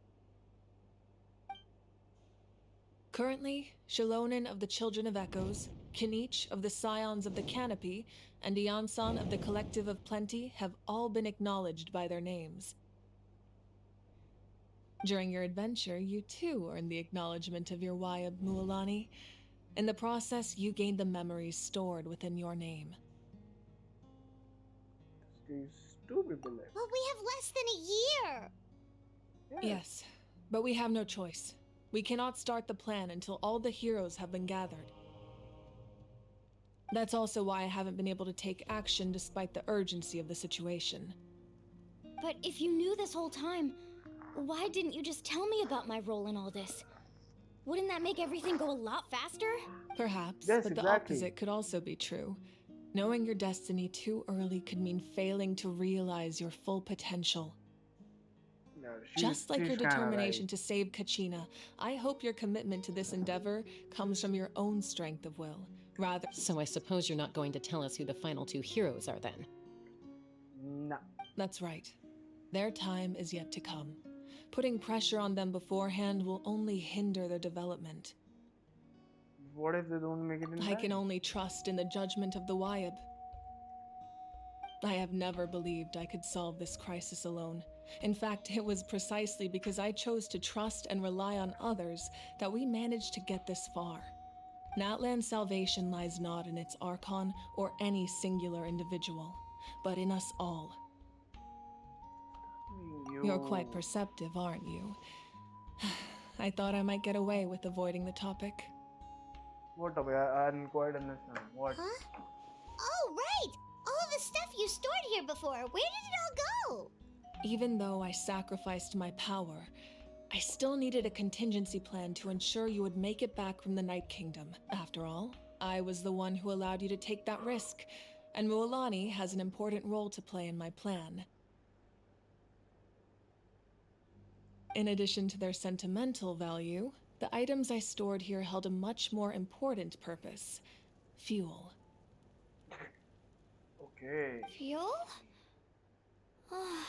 Currently, Shalonen of the Children of Echoes, Kinich of the Scions of the Canopy, and Iansan of the Collective of Plenty have all been acknowledged by their names. During your adventure, you too earned the acknowledgement of your Wayab Mualani. In the process, you gained the memories stored within your name.
There's 2 people left.
But we have less than a year!
Yes, but we have no choice. We cannot start the plan until all the heroes have been gathered. That's also why I haven't been able to take action despite the urgency of the situation.
But if you knew this whole time, why didn't you just tell me about my role in all this? Wouldn't that make everything go a lot faster?
Perhaps,
Yes,
but the
exactly.
opposite could also be true. Knowing your destiny too early could mean failing to realize your full potential.
No,
Just like
she's
your
kinda
determination
right.
to save Kachina, I hope your commitment to this endeavor comes from your own strength of will, rather.
So I suppose you're not going to tell us who the final 2 heroes are then?
Nah.
That's right. Their time is yet to come. Putting pressure on them beforehand will only hinder their development.
What if they don't make it in
I
time?
can only trust in the judgment of the Wayab. I have never believed I could solve this crisis alone. In fact, it was precisely because I chose to trust and rely on others that we managed to get this far. Natlan's salvation lies not in its Archon or any singular individual, but in us all. You're quite perceptive, aren't you? I thought I might get away with avoiding the topic.
What topic? I didn't quite understand. What?
Huh? Oh, right! All of the stuff you stored here before, where did it all go?
Even though I sacrificed my power, I still needed a contingency plan to ensure you would make it back from the Night Kingdom. After all, I was the one who allowed you to take that risk, and Mualani has an important role to play in my plan. In addition to their sentimental value, the items I stored here held a much more important purpose: fuel.
Okay.
Fuel? Ah,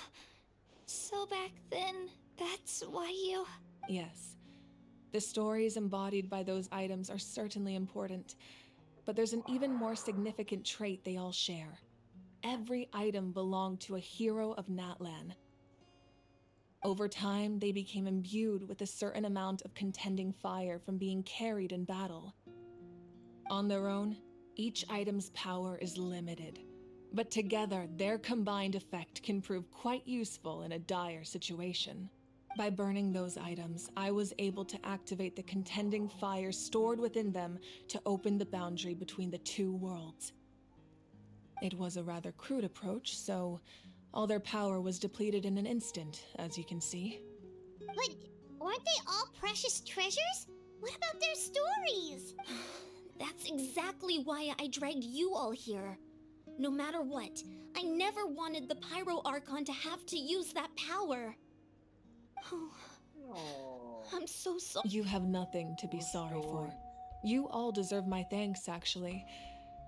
so back then, that's why you...
Yes, the stories embodied by those items are certainly important, but there's an even more significant trait they all share. Every item belonged to a hero of Natlan. Over time, they became imbued with a certain amount of contending fire from being carried in battle. On their own, each item's power is limited, but together, their combined effect can prove quite useful in a dire situation. By burning those items, I was able to activate the contending fire stored within them to open the boundary between the two worlds. It was a rather crude approach, so all their power was depleted in an instant, as you can see.
But weren't they all precious treasures? What about their stories?
That's exactly why I dragged you all here. No matter what, I never wanted the Pyro Archon to have to use that power. Oh,
Oh,
I'm so sorry.
You have nothing to be
good
sorry for.
stories.
You all deserve my thanks, actually.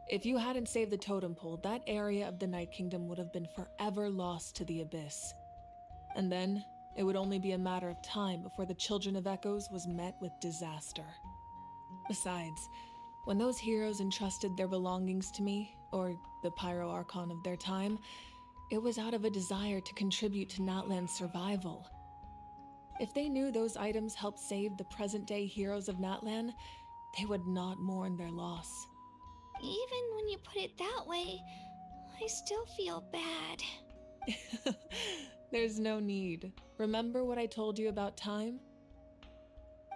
If you hadn't saved the totem pole, that area of the Night Kingdom would have been forever lost to the Abyss. And then, it would only be a matter of time before the Children of Echoes was met with disaster. Besides, when those heroes entrusted their belongings to me, or the Pyro Archon of their time, it was out of a desire to contribute to Natlan's survival. If they knew those items helped save the present-day heroes of Natlan, they would not mourn their loss.
Even when you put it that way, I still feel bad.
There's no need. Remember what I told you about time?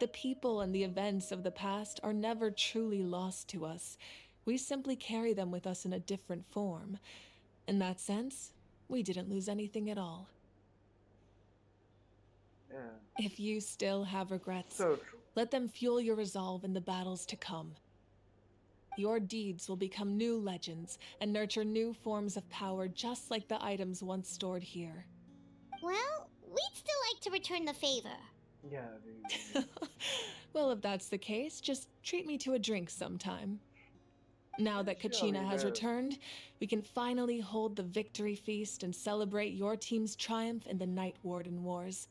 The people and the events of the past are never truly lost to us. We simply carry them with us in a different form. In that sense, we didn't lose anything at all.
Yeah,
If you still have regrets,
so true.
let them fuel your resolve in the battles to come. Your deeds will become new legends and nurture new forms of power just like the items once stored here.
Well, we'd still like to return the favor.
Yeah, really.
Well, if that's the case, just treat me to a drink sometime. Now that
Sure,
Kachina
we
has
will.
returned, we can finally hold the victory feast and celebrate your team's triumph in the Night Warden Wars.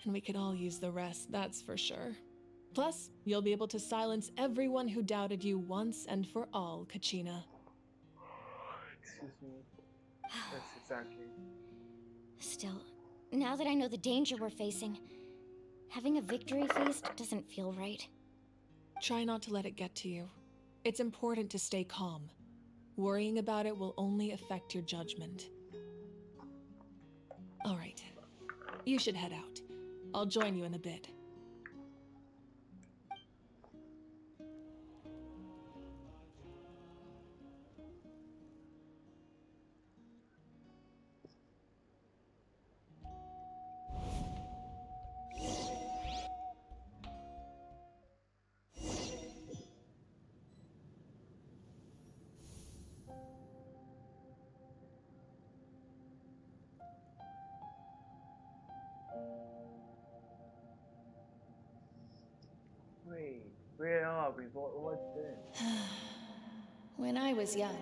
And we could all use the rest, that's for sure. Plus, you'll be able to silence everyone who doubted you once and for all, Kachina.
Excuse me. Yes, exactly.
Still, now that I know the danger we're facing, having a victory feast doesn't feel right.
Try not to let it get to you. It's important to stay calm. Worrying about it will only affect your judgment. All right. You should head out. I'll join you in a bit.
Wait, where are we? What's this?
When I was young,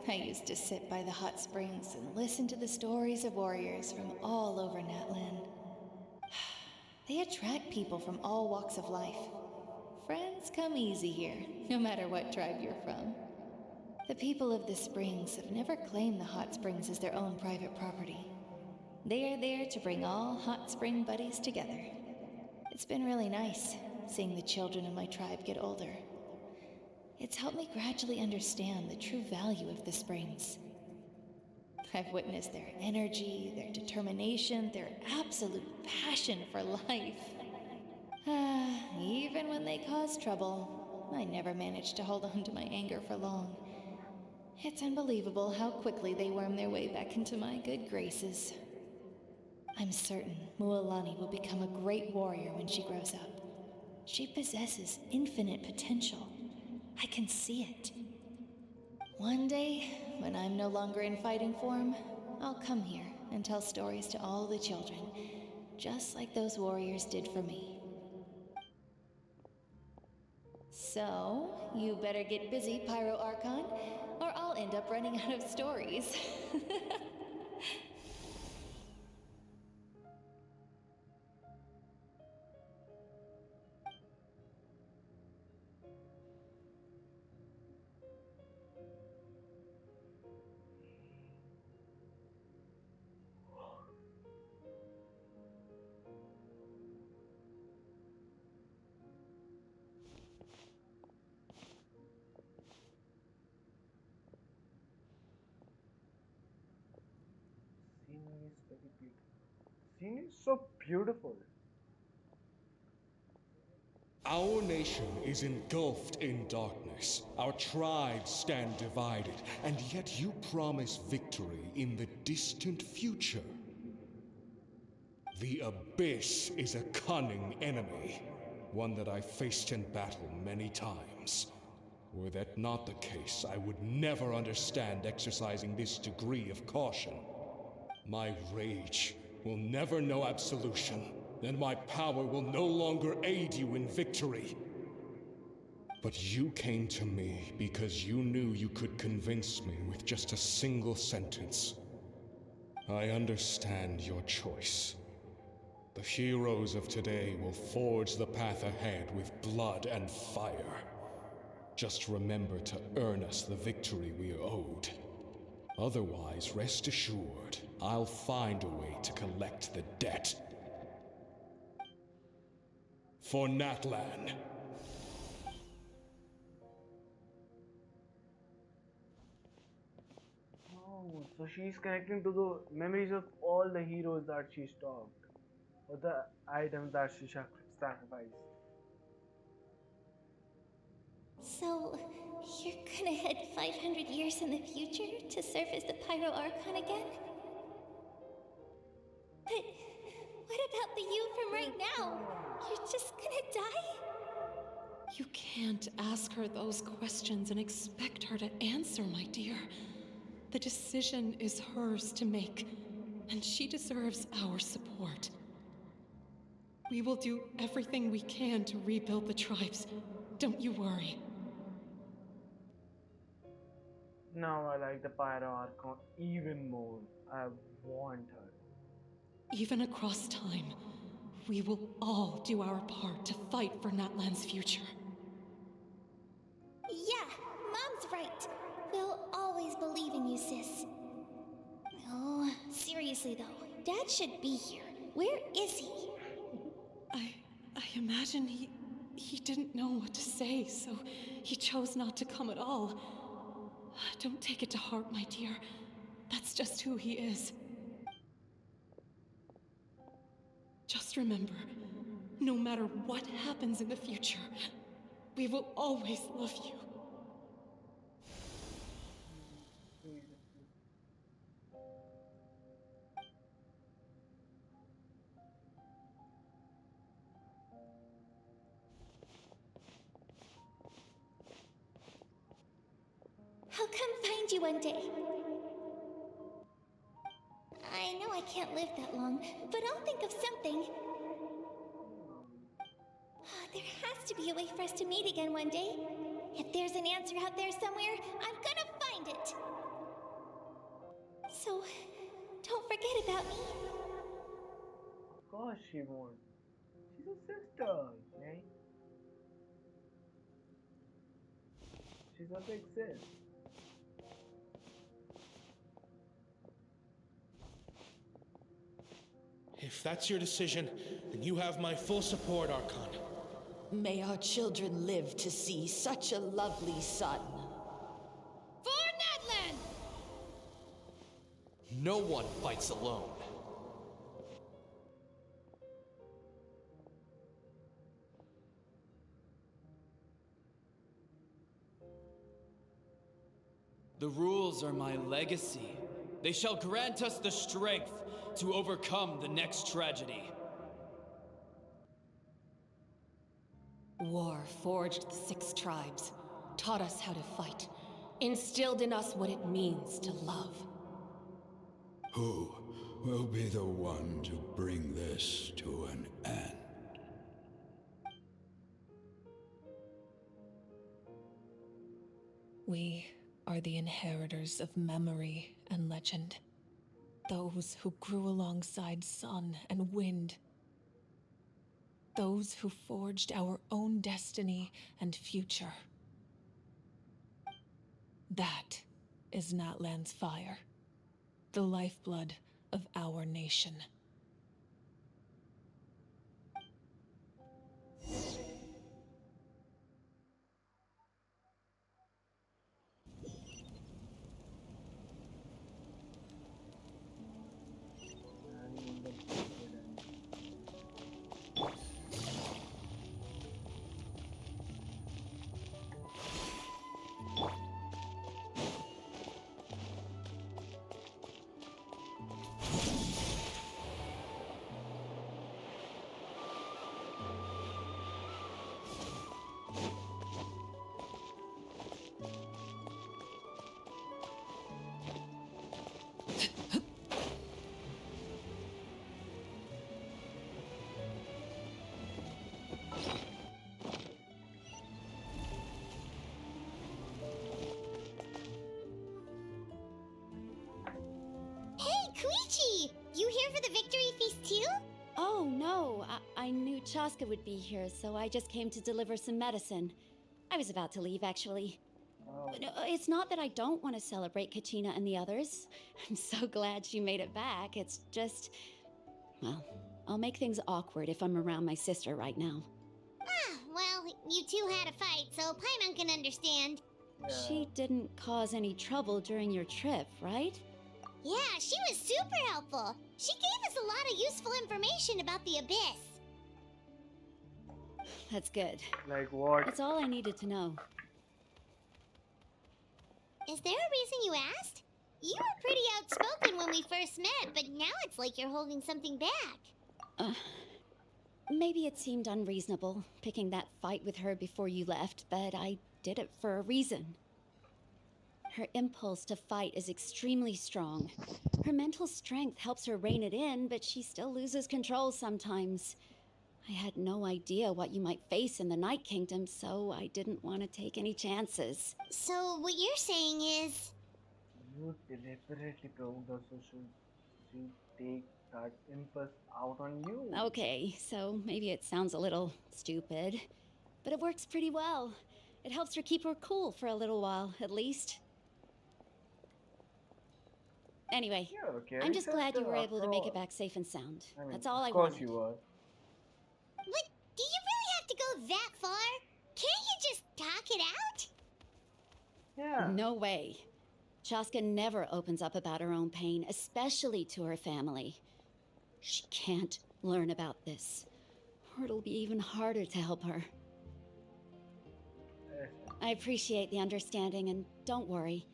I used to sit by the hot springs and listen to the stories of warriors from all over Natlan. They attract people from all walks of life. Friends come easy here, no matter what tribe you're from. The people of the springs have never claimed the hot springs as their own private property. They are there to bring all hot spring buddies together. It's been really nice, seeing the children of my tribe get older. It's helped me gradually understand the true value of the springs. I've witnessed their energy, their determination, their absolute passion for life. Even when they cause trouble, I never managed to hold on to my anger for long. It's unbelievable how quickly they worm their way back into my good graces. I'm certain Mualani will become a great warrior when she grows up. She possesses infinite potential. I can see it. One day, when I'm no longer in fighting form, I'll come here and tell stories to all the children, just like those warriors did for me. So, you better get busy, Pyro Archon, or I'll end up running out of stories.
beautiful. The scene is so beautiful.
Our nation is engulfed in darkness. Our tribes stand divided, and yet you promise victory in the distant future. The Abyss is a cunning enemy, one that I faced in battle many times. Were that not the case, I would never understand exercising this degree of caution. My rage will never know absolution, and my power will no longer aid you in victory. But you came to me because you knew you could convince me with just a single sentence. I understand your choice. The heroes of today will forge the path ahead with blood and fire. Just remember to earn us the victory we are owed. Otherwise, rest assured, I'll find a way to collect the debt. For Natlan.
Oh, so she's connecting to the memories of all the heroes that she stalked, or the items that she sacrificed.
So, you're gonna head 500 years in the future to surface the Pyro Archon again? But what about the you from right now? You're just gonna die?
You can't ask her those questions and expect her to answer, my dear. The decision is hers to make, and she deserves our support. We will do everything we can to rebuild the tribes. Don't you worry.
Now I like the Pyro Archon even more. I want her.
Even across time, we will all do our part to fight for Natlan's future.
Yeah, Mom's right. We'll always believe in you, sis. Oh, seriously though, Dad should be here. Where is he?
I imagine he didn't know what to say, so he chose not to come at all. Don't take it to heart, my dear. That's just who he is. Just remember, no matter what happens in the future, we will always love you.
I'll come find you one day. I know I can't live that long, but I'll think of something. There has to be a way for us to meet again one day. If there's an answer out there somewhere, I'm gonna find it. So, don't forget about me.
Of course she won't. She's a sister, right? She's a big sis.
If that's your decision, then you have my full support, Archon.
May our children live to see such a lovely son.
For Natlan!
No one fights alone. The rules are my legacy. They shall grant us the strength to overcome the next tragedy.
War forged the 6 tribes, taught us how to fight, instilled in us what it means to love.
Who will be the one to bring this to an end?
We are the inheritors of memory and legend. Those who grew alongside sun and wind. Those who forged our own destiny and future. That is Natlan's fire, the lifeblood of our nation.
Chaska would be here, so I just came to deliver some medicine. I was about to leave, actually.
Oh.
No, it's not that I don't want to celebrate Kachina and the others. I'm so glad she made it back. It's just... well, I'll make things awkward if I'm around my sister right now.
Ah, well, you two had a fight, so Paimon can understand.
She didn't cause any trouble during your trip, right?
Yeah, she was super helpful. She gave us a lot of useful information about the Abyss.
That's good.
Like what?
That's all I needed to know.
Is there a reason you asked? You were pretty outspoken when we first met, but now it's like you're holding something back.
Maybe it seemed unreasonable, picking that fight with her before you left, but I did it for a reason. Her impulse to fight is extremely strong. Her mental strength helps her rein it in, but she still loses control sometimes. I had no idea what you might face in the Night Kingdom, so I didn't want to take any chances.
So what you're saying is...
You deliberately provoked her so she take that impulse out on you.
Okay, so maybe it sounds a little stupid, but it works pretty well. It helps her keep her cool for a little while, at least. Anyway, I'm just glad you were able to make it back safe and sound. That's all I wanted.
Of course you were.
But do you really have to go that far? Can't you just talk it out?
Yeah.
No way. Chaska never opens up about her own pain, especially to her family. She can't learn about this, or it'll be even harder to help her. I appreciate the understanding, and don't worry.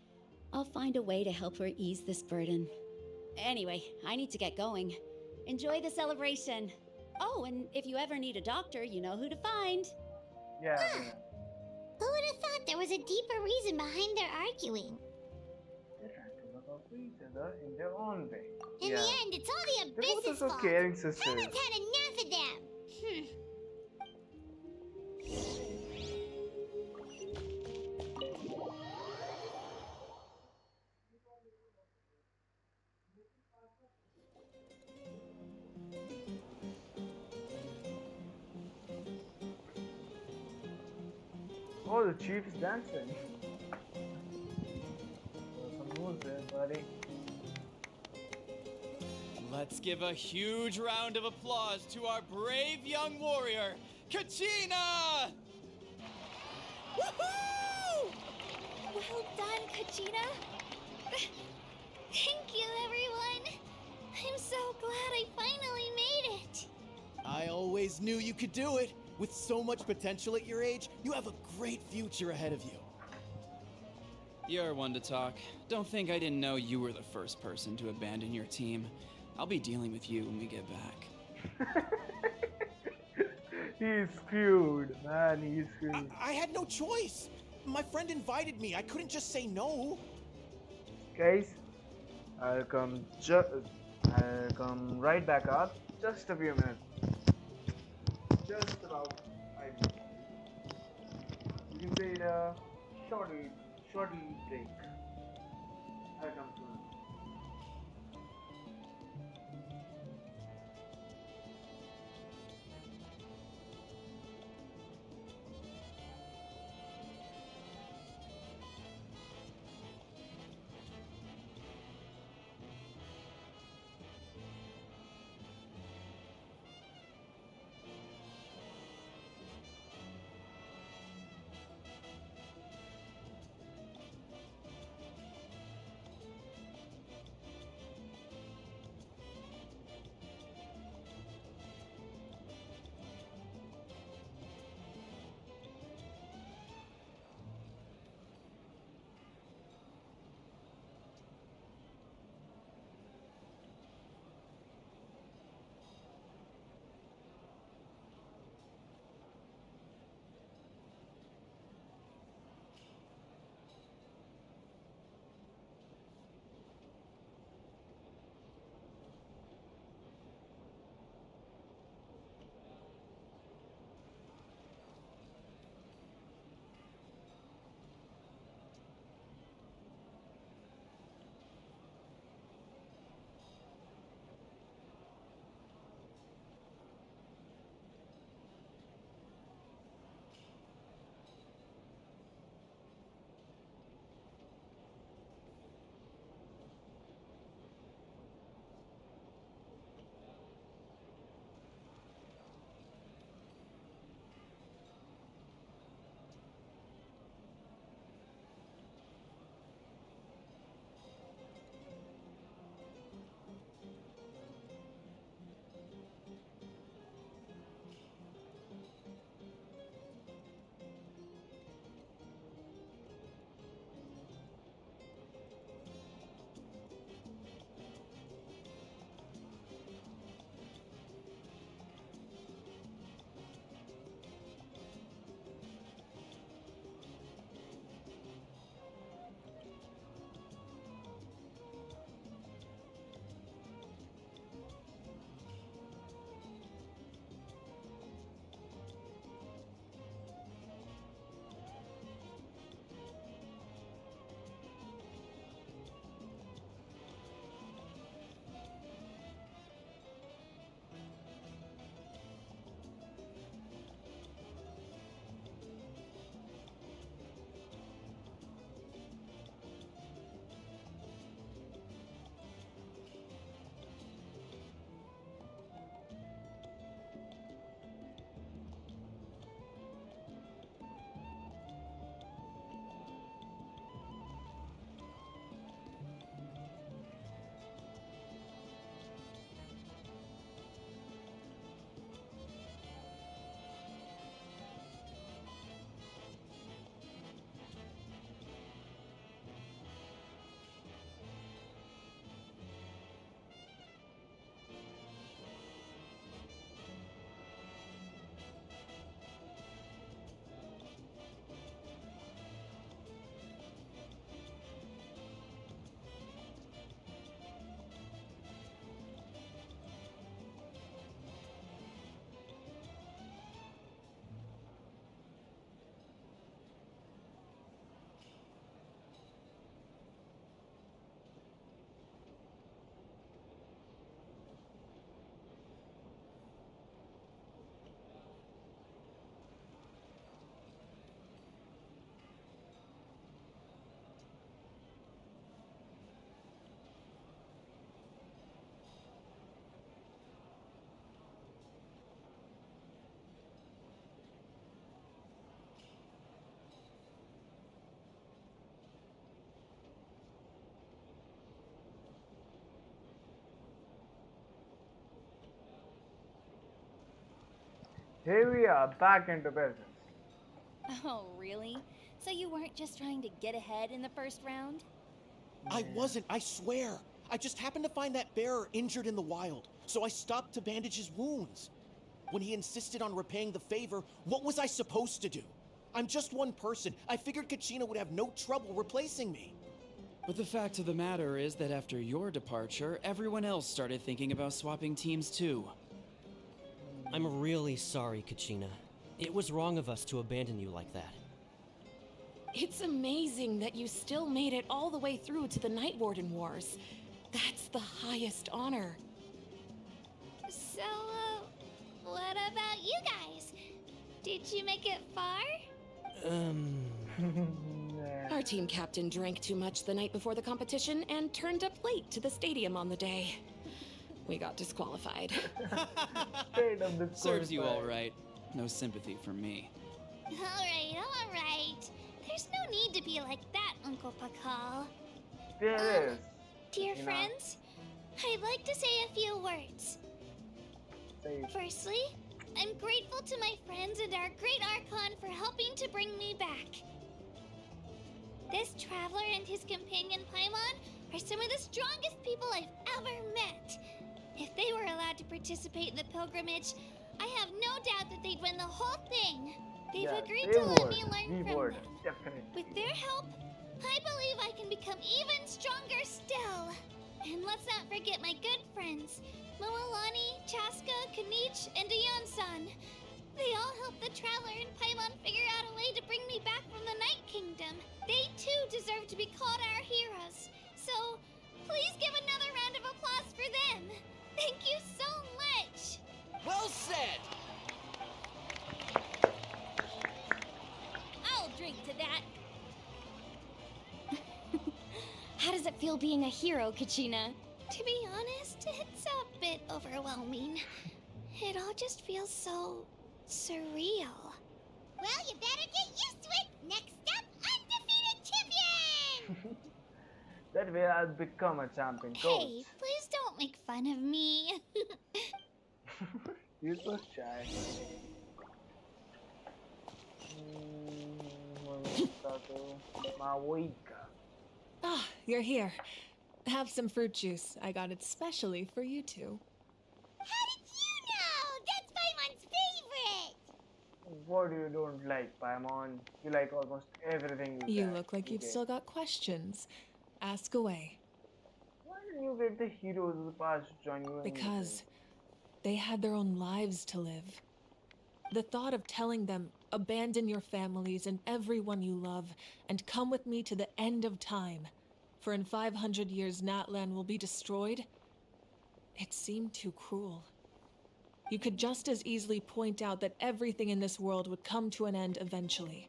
I'll find a way to help her ease this burden. Anyway, I need to get going. Enjoy the celebration. Oh, and if you ever need a doctor, you know who to find.
Yeah.
Who would have thought there was a deeper reason behind their arguing?
They're trying to look out for each other in their own way.
In the end, it's all the
They're
Abyss's
both
fault.
caring sisters.
Paimon's had enough of them.
Oh, the chief is dancing. Some moves there, buddy.
Let's give a huge round of applause to our brave young warrior, Kachina!
Woohoo!
Well done, Kachina. Thank you, everyone. I'm so glad I finally made it.
I always knew you could do it. With so much potential at your age, you have a great future ahead of you.
You're one to talk. Don't think I didn't know you were the first person to abandon your team. I'll be dealing with you when we get back.
He's screwed, man. He's screwed.
I had no choice. My friend invited me. I couldn't just say no.
Guys, I'll come right back up. Just a few minutes. Just about 5 minutes. You can say it a shorty break. I'll come soon. Here we are, back into business.
Oh, really? So you weren't just trying to get ahead in the first round?
I wasn't, I swear. I just happened to find that bearer injured in the wild, so I stopped to bandage his wounds. When he insisted on repaying the favor, what was I supposed to do? I'm just one person. I figured Kachina would have no trouble replacing me.
But the fact of the matter is that after your departure, everyone else started thinking about swapping teams too.
I'm really sorry, Kachina. It was wrong of us to abandon you like that.
It's amazing that you still made it all the way through to the Night Warden Wars. That's the highest honor.
So, what about you guys? Did you make it far?
Our team captain drank too much the night before the competition and turned up late to the stadium on the day. We got disqualified.
Serves you all right. No sympathy for me.
Alright. There's no need to be like that, Uncle Pakal.
There is.
Dear friends, I'd like to say a few words. Firstly, I'm grateful to my friends and our great Archon for helping to bring me back. This traveler and his companion Paimon are some of the strongest people I've ever met. If they were allowed to participate in the pilgrimage, I have no doubt that they'd win the whole thing. They've agreed to let me learn from them.
Definitely.
With their help, I believe I can become even stronger still. And let's not forget my good friends, Moalani, Chaska, Kanich, and Ayan-san. They all helped the Traveler and Paimon figure out a way to bring me back from the Night Kingdom. They too deserve to be called our heroes. So, please give another round of applause for them. Thank you so much.
Well said!
I'll drink to that. How does it feel being a hero, Kachina? To be honest, it's a bit overwhelming. It all just feels so surreal. Well, you better get used to it. Next up, undefeated champion!
That way I'll become a champion coach.
Hey, please don't make fun of me.
You're so shy.
Ah, you're here. Have some fruit juice. I got it specially for you two.
How did you know? That's Paimon's favorite!
What do you don't like, Paimon? You like almost everything
You look like you've still got questions. Ask away.
Why didn't you get the heroes of the past to join you?
Because they had their own lives to live. The thought of telling them, abandon your families and everyone you love, and come with me to the end of time, for in 500 years Natlan will be destroyed, it seemed too cruel. You could just as easily point out that everything in this world would come to an end eventually.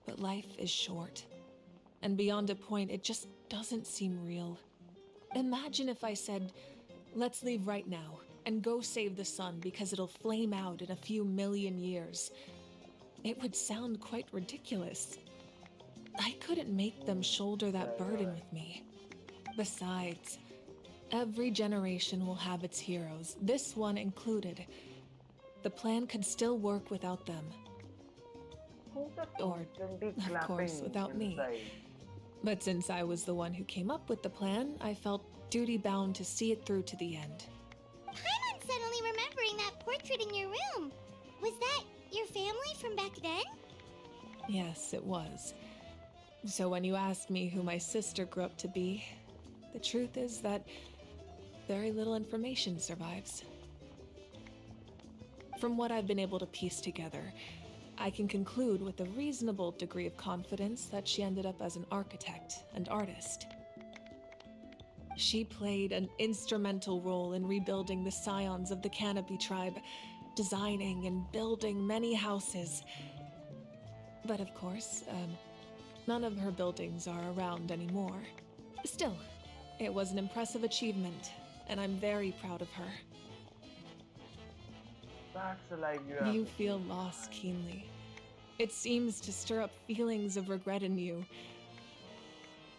But life is short, and beyond a point, it just doesn't seem real. Imagine if I said, let's leave right now, and go save the sun because it'll flame out in a few million years. It would sound quite ridiculous. I couldn't make them shoulder that burden with me. Besides, every generation will have its heroes, this one included. The plan could still work without them. Or, of course, without me. But since I was the one who came up with the plan, I felt duty-bound to see it through to the end.
Paimon's suddenly remembering that portrait in your room. Was that your family from back then?
Yes, it was. So when you asked me who my sister grew up to be, the truth is that very little information survives. From what I've been able to piece together, I can conclude with a reasonable degree of confidence that she ended up as an architect and artist. She played an instrumental role in rebuilding the scions of the Canopy tribe, designing and building many houses. But of course, none of her buildings are around anymore. Still, it was an impressive achievement, and I'm very proud of her.
That's the life you have.
You feel loss keenly. It seems to stir up feelings of regret in you.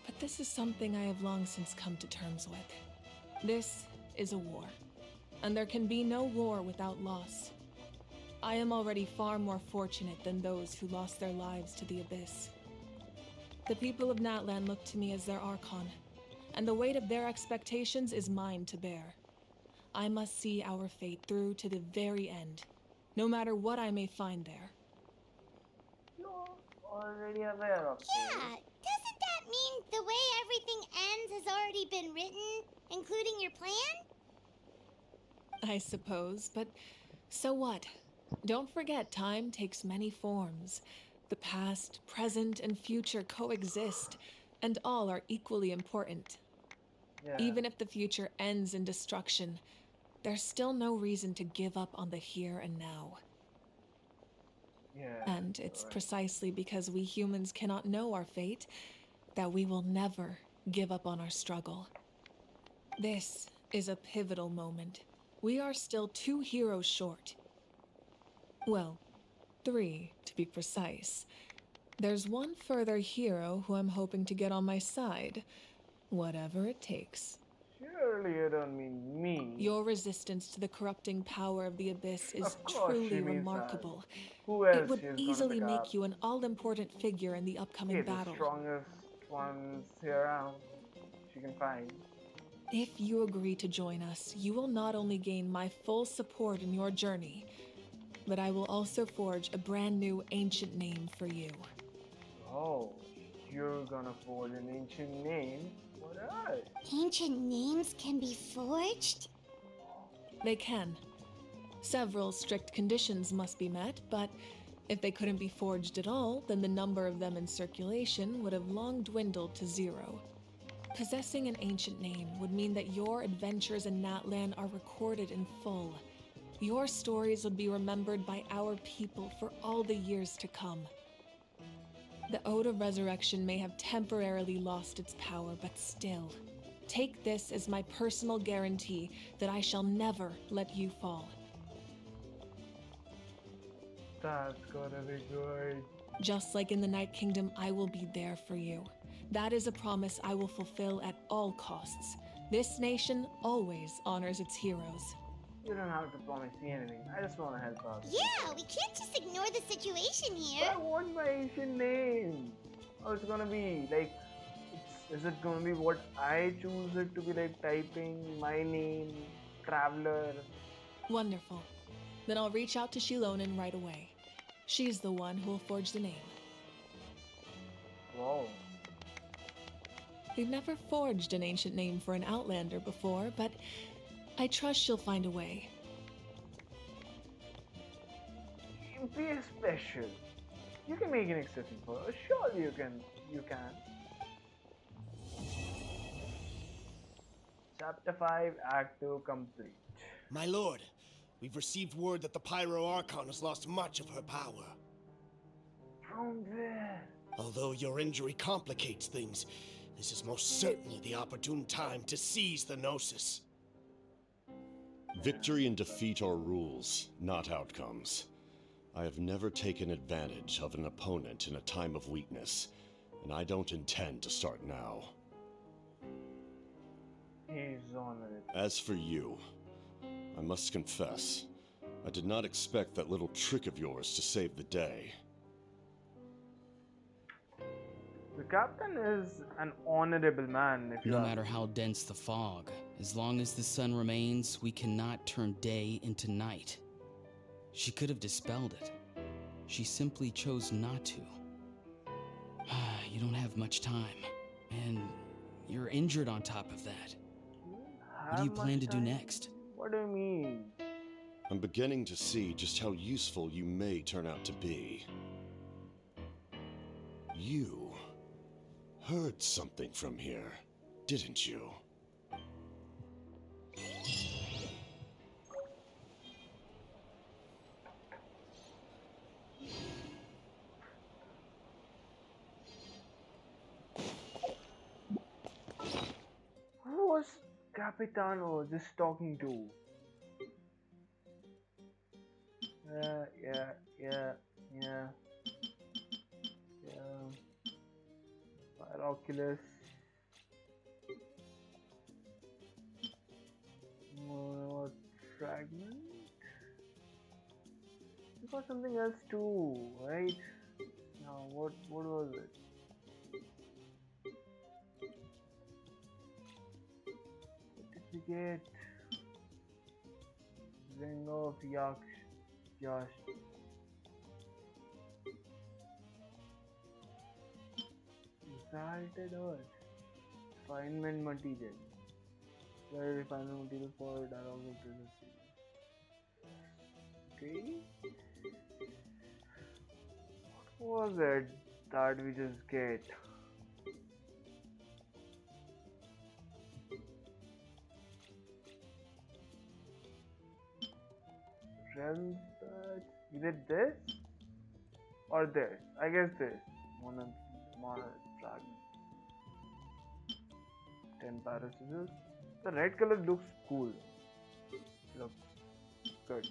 But this is something I have long since come to terms with. This is a war, and there can be no war without loss. I am already far more fortunate than those who lost their lives to the Abyss. The people of Natlan look to me as their Archon, and the weight of their expectations is mine to bear. I must see our fate through to the very end, no matter what I may find there.
You're already aware of
Yeah,
this.
doesn't that mean the way everything ends has already been written, including your plan?
I suppose, but so what? Don't forget, time takes many forms. The past, present, and future coexist, and all are equally important.
Yeah.
Even if the future ends in destruction, there's still no reason to give up on the here and now.
Yeah.
And it's precisely because we humans cannot know our fate that we will never give up on our struggle. This is a pivotal moment. We are still 2 heroes short. Well, 3 to be precise. There's one further hero who I'm hoping to get on my side, whatever it takes.
Surely you don't mean me.
Your resistance to the corrupting power of the Abyss is
Of course she
truly
means
remarkable.
Who
It
else
would
she's gonna
easily
pick up?
make you an all-important figure in the upcoming
Okay, the
battle.
strongest ones here around she can find.
If you agree to join us, you will not only gain my full support in your journey, but I will also forge a brand new ancient name for you.
Oh, you're gonna forge an ancient name? What else?
Ancient names can be forged?
They can. Several strict conditions must be met, but if they couldn't be forged at all, then the number of them in circulation would have long dwindled to 0. Possessing an ancient name would mean that your adventures in Natlan are recorded in full. Your stories would be remembered by our people for all the years to come. The Ode of Resurrection may have temporarily lost its power, but still, take this as my personal guarantee that I shall never let you fall.
That's gonna be good.
Just like in the Night Kingdom, I will be there for you. That is a promise I will fulfill at all costs. This nation always honors its heroes.
You don't have to promise me anything. I just want to help out.
Yeah, we can't just ignore the situation here.
But I want my ancient name. How it's gonna be? Like, is it gonna be what I choose it to be? Like typing my name, Traveler.
Wonderful. Then I'll reach out to Shilonen right away. She's the one who will forge the name.
Wow.
We've never forged an ancient name for an Outlander before, but I trust she'll find a way.
Be special. You can make an exception for her. Surely you can. You can. Chapter 5, Act 2 complete.
My lord, we've received word that the Pyro Archon has lost much of her power.
From where?
Although your injury complicates things, this is most certainly the opportune time to seize the Gnosis.
Victory and defeat are rules, not outcomes. I have never taken advantage of an opponent in a time of weakness, and I don't intend to start now.
He's on it.
As for you, I must confess, I did not expect that little trick of yours to save the day.
The captain is an honorable man, if you
No
ask
matter
me.
how dense the fog, as long as the sun remains, we cannot turn day into night. She could have dispelled it. She simply chose not to. You don't have much time, and you're injured on top of that. What do you plan to do next?
What do you mean?
I'm beginning to see just how useful you may turn out to be. You heard something from here, didn't you?
Who was Capitano just talking to? Yeah. Oculus. What fragment? We got something else too, right? Now, what was it? What did we get? Ring of Yash. Exalted Earth. Refinement material. Very refinement material for dialogue of the series. Okay. What was it that we just get? Realms that is it this or this? I guess this. Mono fragment. 10 paracels. The red color looks cool. Look good.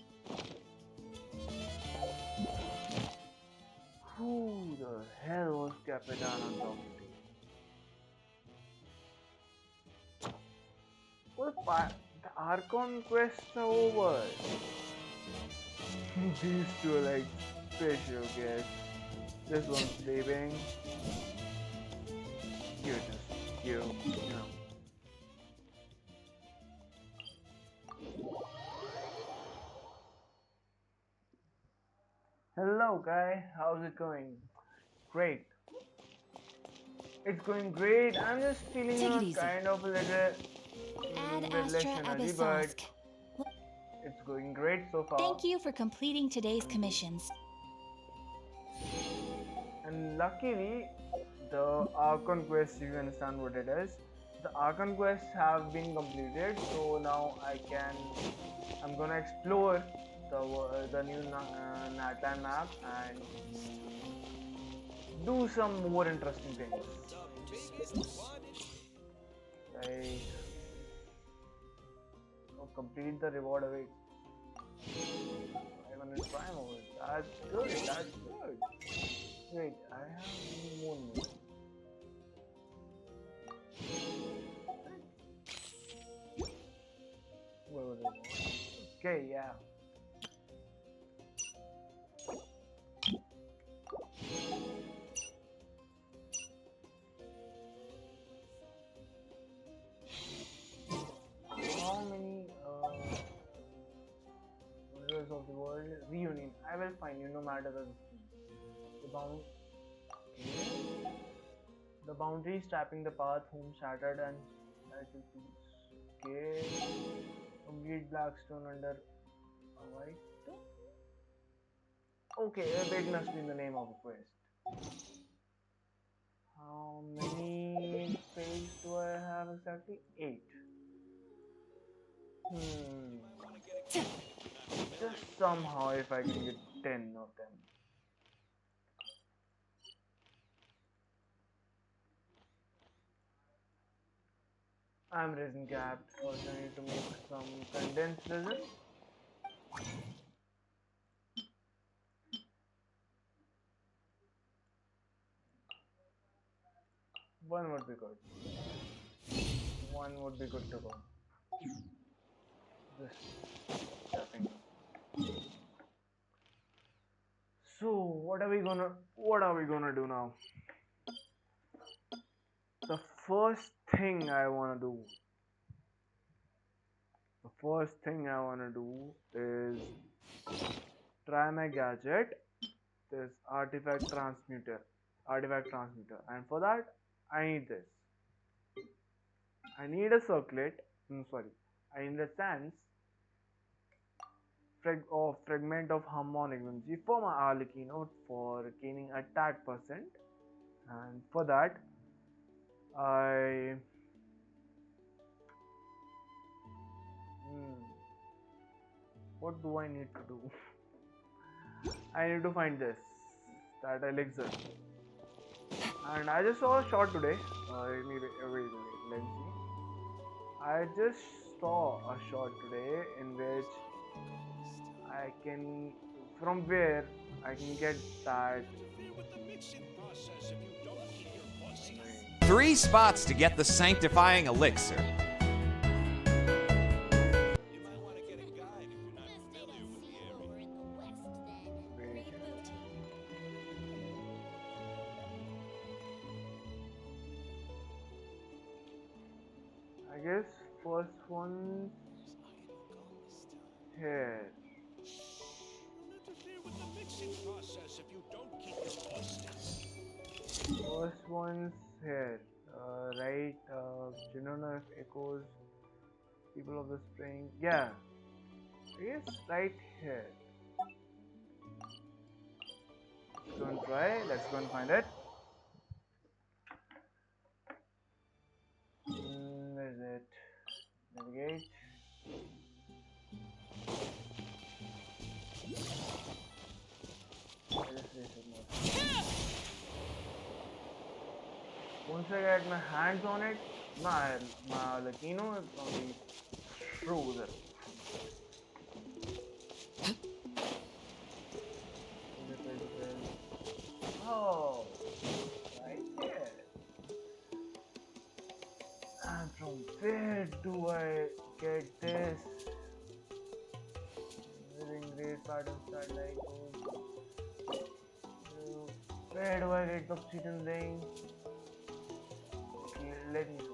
Who the hell was Capitana talking to? What the Archon quests are over. These two are like special guests. This one's sleeping. You know. Hello, guy. How's it going? Great. It's going great. I'm just feeling kind of a little relationally, but it's going great so far.
Thank you for completing today's commissions.
And luckily, the Archon quests, you understand what it is. The Archon quests have been completed, so now I'm gonna explore the new Natlan map and do some more interesting things. Like, complete the reward away. 500 prime over. That's good. Wait, I have one more. Where was it? Okay, yeah. How many wonders of the world reunion? I will find you no matter the distance. The boundaries trapping the path, home shattered and okay. Complete Blackstone under a white. Okay, that must be the name of the quest. How many pages do I have exactly? 8. Just somehow if I can get 10 of them. I'm resin capped. First I need to make some condensed resin. One would be good. One would be good to go. Just tapping. So what are we gonna do now? The first thing I wanna do is try my gadget, this artifact transmuter, and for that I need this. I need a circlet. I need a sense fragment of harmonic energy for my Arle keynote for gaining attack percent, and for that what do I need to do? I need to find that elixir, and I just saw a shot today. Wait, let's see. I just saw a shot today in which from where I can get that.
3 spots to get the sanctifying elixir.
guess first one's here.
Interfere with the mixing process if you don't keep your distance.
First one's here. Right. Do you know if echoes people of the spring? Yeah. I guess right here. Let's go and try. Let's go and find it. Where is it? Navigate. Once I get my hands on it, my Latino is gonna be frozen. Oh, right there. And from where do I get this? Living great pattern start like those. Where do I get the obsidian ring? Let me search.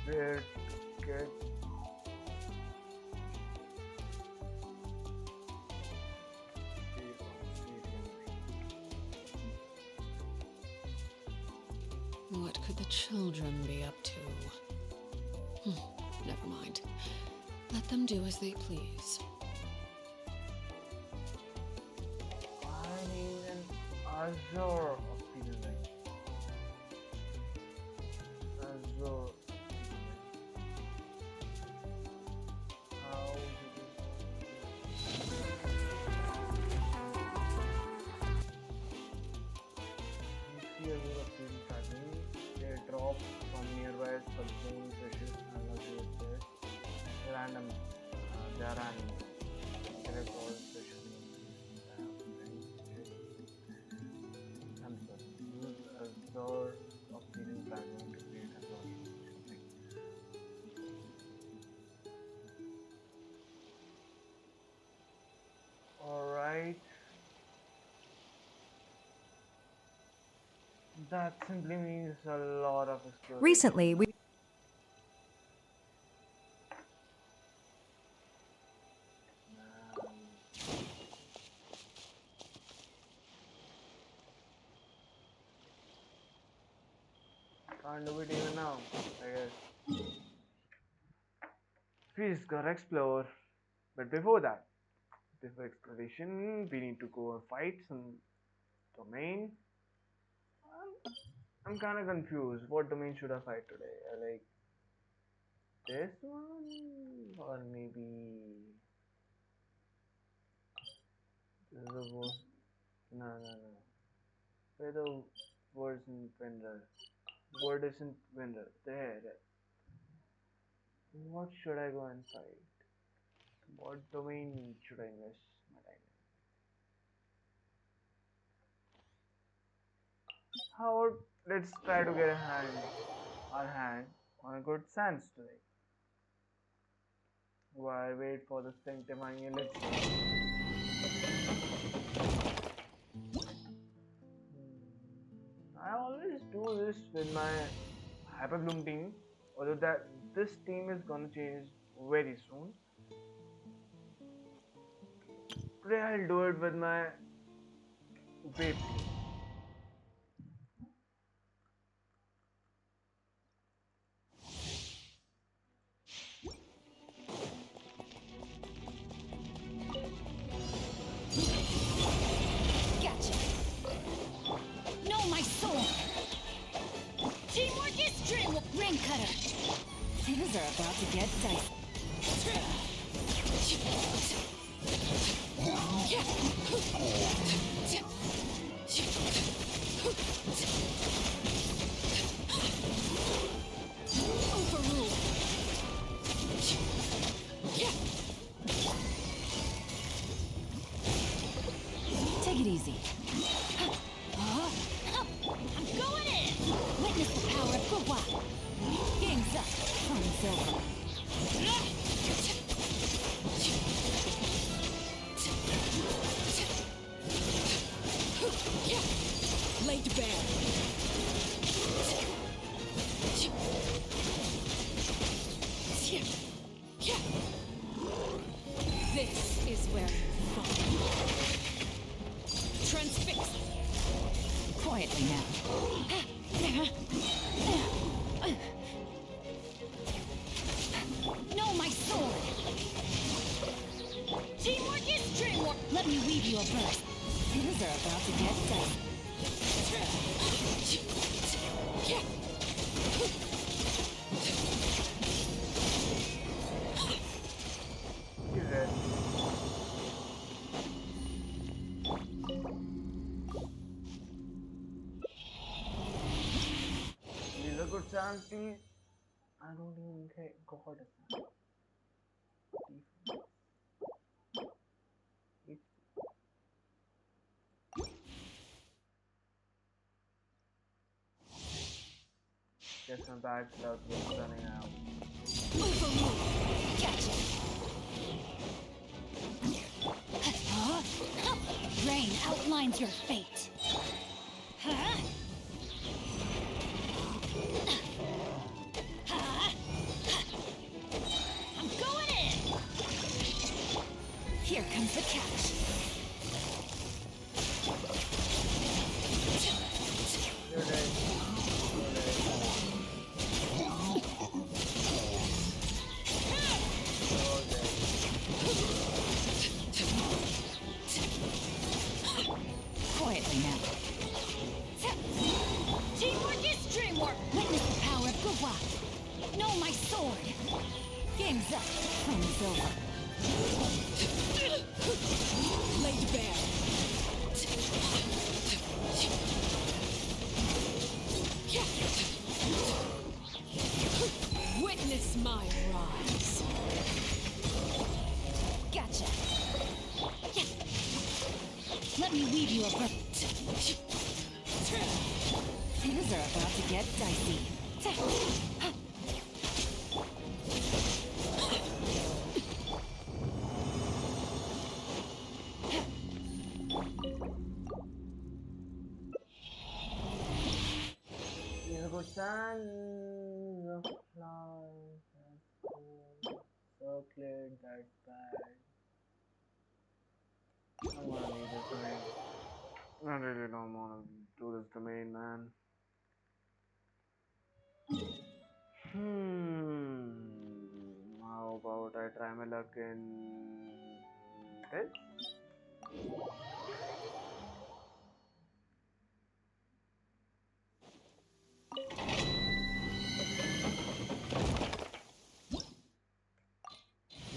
Where to get
What could the children be up to? Never mind. Let them do as they please.
I need an azure obsidian ring. Azure. How see azure obsidian fragments. They drop from nearby subzone fishes and luxurious fish. Random. They are random. They are called fish. I'm sorry. Use azure obsidian fragment to create a lot. Alright. That simply means a lot of exploration.
Recently, we
Can't do it even now, I guess. We just gotta explore. But before that, before exploration, we need to go and fight some domain. I'm kind of confused. What domain should I fight today? I like this one, or maybe this is the worst. No. Where the word isn't vendor? Word isn't vendor. There. What should I go and fight? What domain should I invest my time in? How about let's try to get our hand on a good sands today. While I wait for the sanctifying elixir. I always do this with my Hyperbloom team, although that this team is gonna change very soon. Today I'll do it with my Vape team.
Gotcha. No, my soul. Teamwork is drill. Ring cutter. Things are about to get dicey. Overruled. Take it easy. I'm going in. Witness the power of Gugwa.
Laid bare. This is where you fall. Transfix.
Quietly now.
No, my sword! Teamwork is dreamwork!
Let me weave you a burst. Things are about to get dicey.
He's dead. He's a good chance, please. I don't even think God is that. Guess my bad luck was running out.
Gotcha.
Rain outlines your fate. Huh? I'm going in!
Here comes the catch.
You're dead.
Quietly now.
Teamwork is dreamwork!
Witness the power of Gawat.
No, my sword!
Game's up. Fun is over.
Laid bare. Witness my rise.
Gotcha. Let me weave you a burst. Things are about to get dicey.
He's a good chance of flowers and circlet that bag. I wanna leave this domain. I really don't wanna do this domain, man. How about I try my luck in this?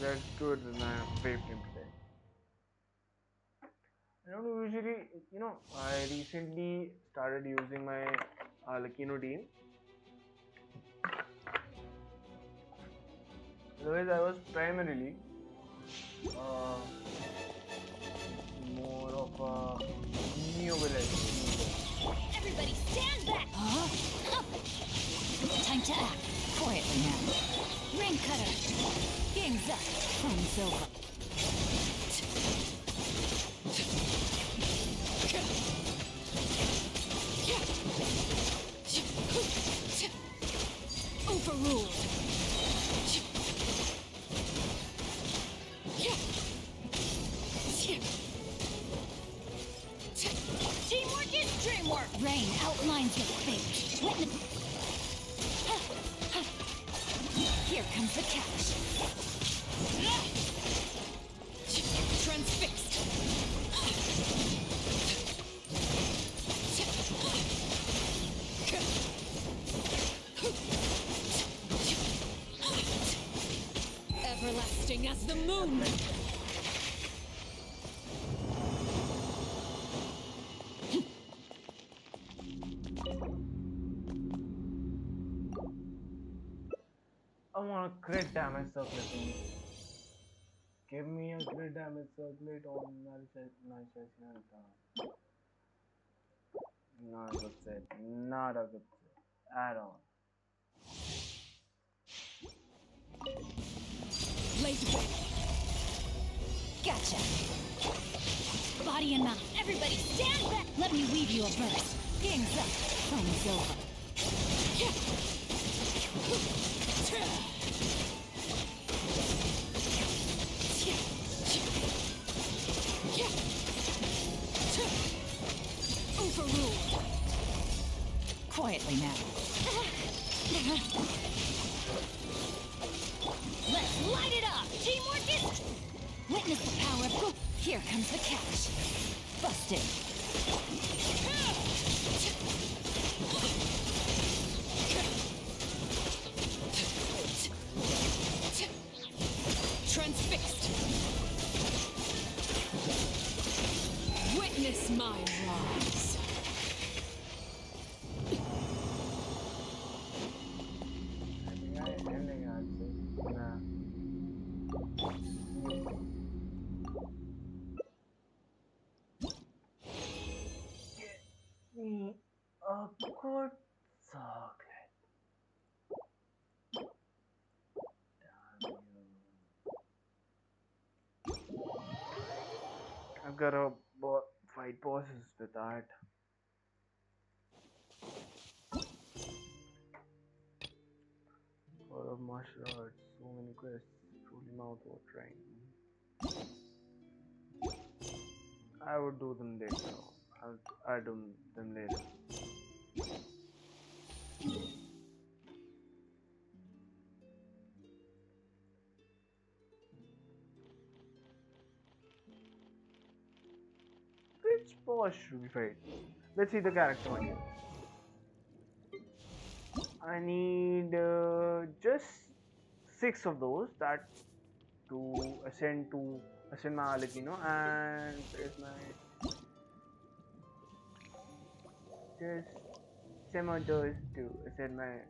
That's good that I have saved him today. I don't usually, I recently started using my Lakino team. Otherwise, I was primarily more of a neo village.
Everybody stand back!
Time to act. Quietly now.
Ring cutter!
Game's up. Fun's over.
Overruled.
Teamwork is dreamwork!
Rain outlines your fate. Witness. Here comes the catch.
Transfixed. Everlasting as the moon.
I want a crit damage circlet, please. Give me a crit damage circlet on Narishashinanta. Not a good set. Not a good set at all.
Laid bare.
Gotcha.
Body and mouth, everybody stand back!
Let me weave you a burst.
Game's up. Fun over. Overruled. Quietly now. Let's light it up! Teamwork is... Witness the power of... Here comes the catch. Busted. Transfixed. Witness my rise.
Me a good chocolate. I've got to fight bosses with that. lot of martial arts, so many quests, truly mouth-watering. I would do them later. I'll do them later. Which boss should we fight? Let's see the character again. I need just 6 of those that to ascend my Aletino, and there's my just 7 of those to ascend my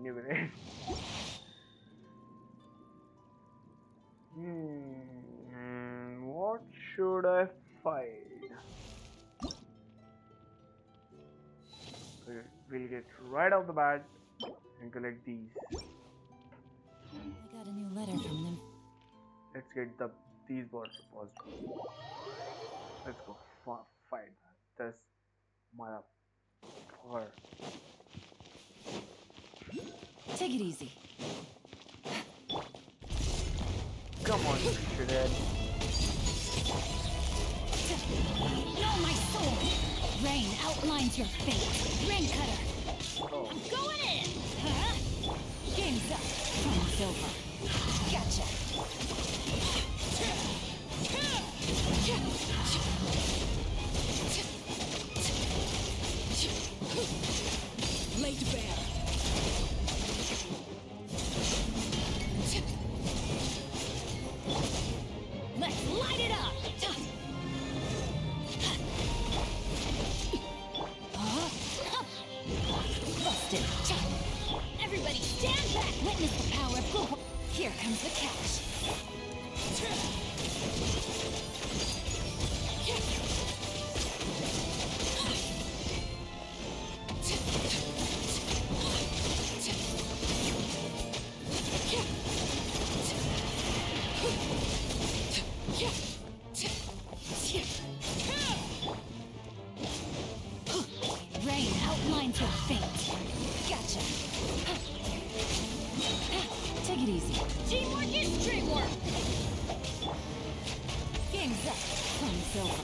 new village. What should I fight? We'll get right off the bat and collect these.
I got a new letter from them.
Let's get these bots first. Let's go fight this mother.
Take it easy.
Come on, you shithead.
No, my sword! Rain outlines your fate. Rain cutter.
Oh.
I'm going in! Huh? Game's up. Time's over. Gotcha. Laid bare. Let's light it up! Busted. Everybody stand back! Witness the power of Google. Here comes the catch. Rain outlines your fate. Gotcha. Take it easy. Teamwork is dreamwork. Game's up. Time's over.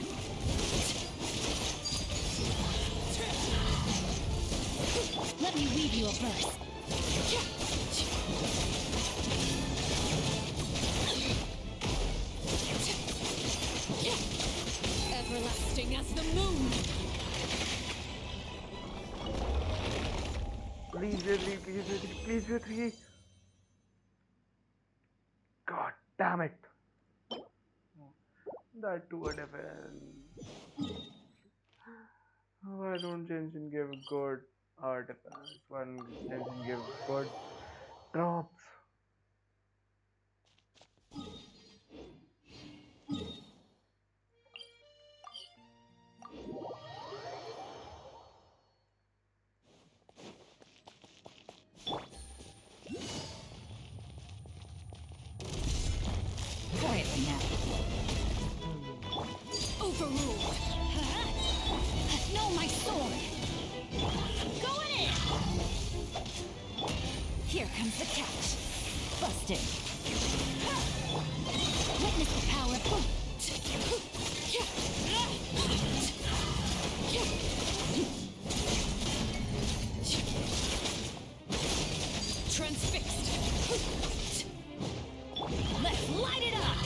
Let me weave you a verse. Everlasting as the moon.
Please be a 3, please be a 3, please be a 3. God damn it. That too a defense. Why don't Genshin give good defense? Why don't Genshin give good drops?
Quietly now. Overruled. Huh? No, my sword.
Here comes the catch. Busted. Witness the power of... Transfixed. Let's light it up.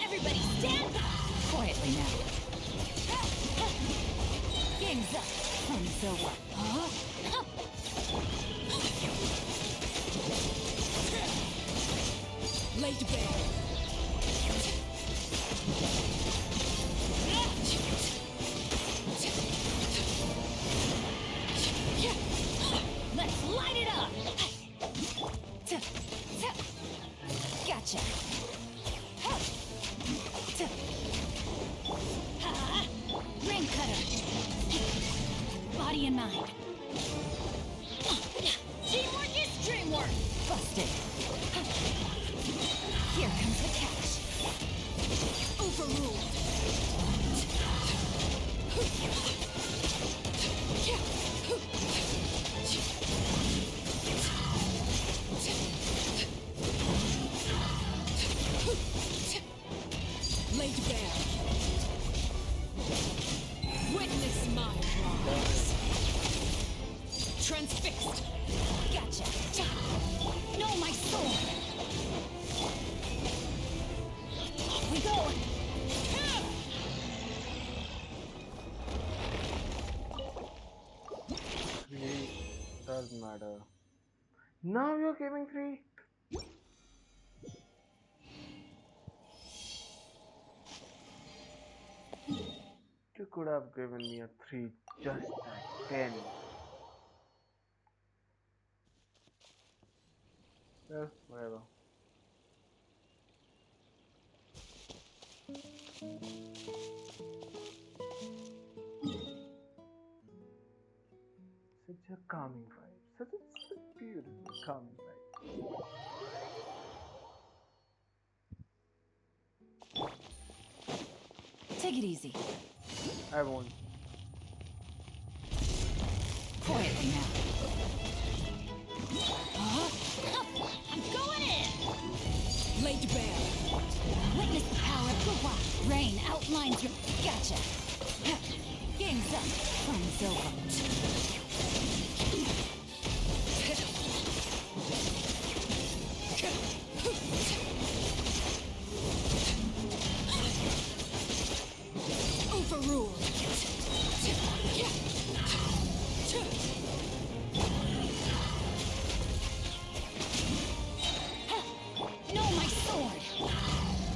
Everybody stand quietly now. Game's up. Fun's over. Laid bare. Let's light it up. Gotcha. Ring cutter. Body and mind. Teamwork is dreamwork. Busted. Here comes the catch. Overruled. Laid bare. Witness my rise. Transfixed. Gotcha. Know my sword. Off we go.
Three doesn't matter. Now you're giving 3? You could have given me a 3 just like 10. Well, whatever. Such a calming vibe. Such a beautiful calming vibe.
Take it easy.
I won't.
Quietly now. I'm going in! Laid bare. Witness the power of Kuwa. Rain outlines your... Gotcha. Game's up. Fun's over. Overruled. Know my sword.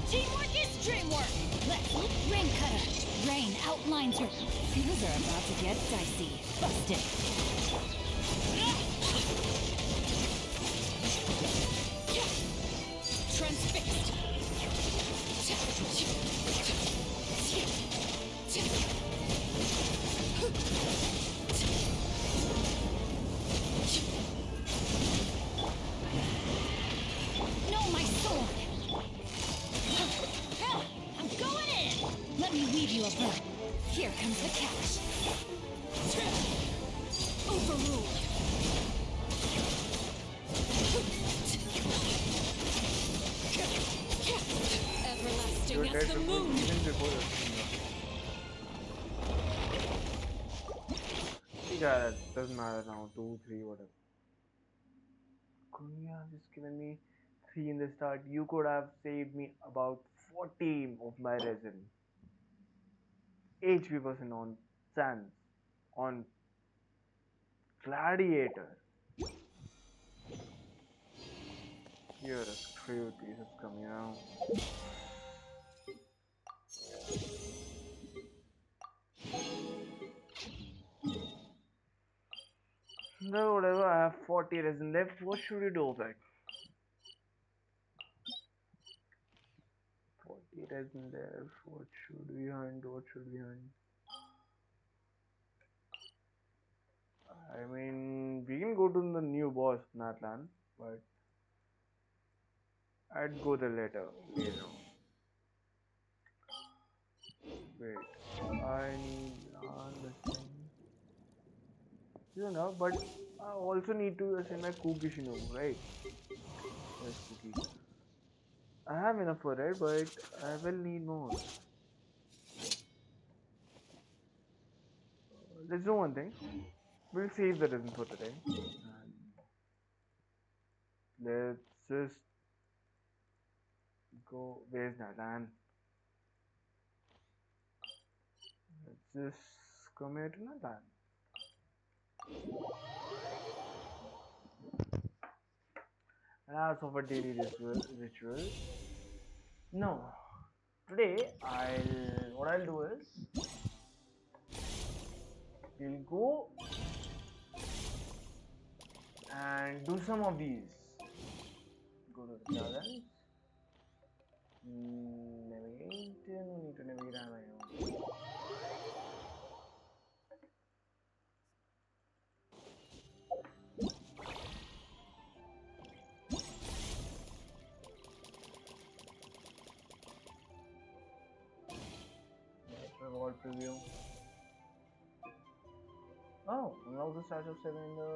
Teamwork is dreamwork. Let's ring cutter. Rain outlines your... Things are about to get dicey. Busted. Transfixed. Know my sword. I'm going in. Let me weave you a bird. Here comes the catch. Overruled. Everlasting as the moon.
Even before the yeah, that doesn't matter now. 2, 3, whatever. Couldn't you have just given me 3 in the start? You could have saved me about 40 of my resin. HP% on Sans. On Gladiator. You're a screwed piece of scum, you know. No, whatever, I have 40 resin left. What should we do, like? 40 resin left. What should we hunt? What should we hunt? I mean, we can go to the new boss, Natlan, but I'd go there later. Wait, I need listen. is enough, but I also need to send my Cookie Shinobu, right? Where's Cookie? I have enough for it, but I will need more. Let's do one thing. We'll save the rhythm for today. And let's just go. Where's Natlan? Let's just come here to Natlan. And ask of a daily ritual. No. Today, what I'll do is we'll go and do some of these. Go to the challenge. Navigate. We need to navigate on my own. Reward preview. Oh, unlock the statue of 7 in the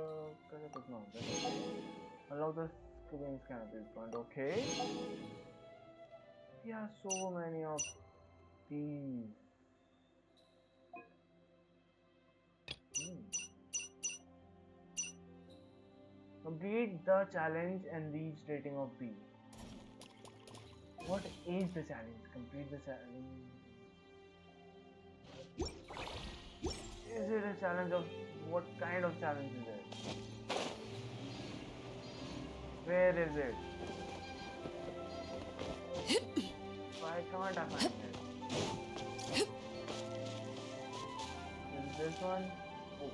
Kazakhstan. No, that's okay. Unlock the Scooby's canopy front. Okay. There are so many of these. Complete the challenge and reach rating of B. What is the challenge? Complete the challenge. Is it a challenge of what kind of challenge is it? Where is it? Why can't I find it? Is this one? Oh.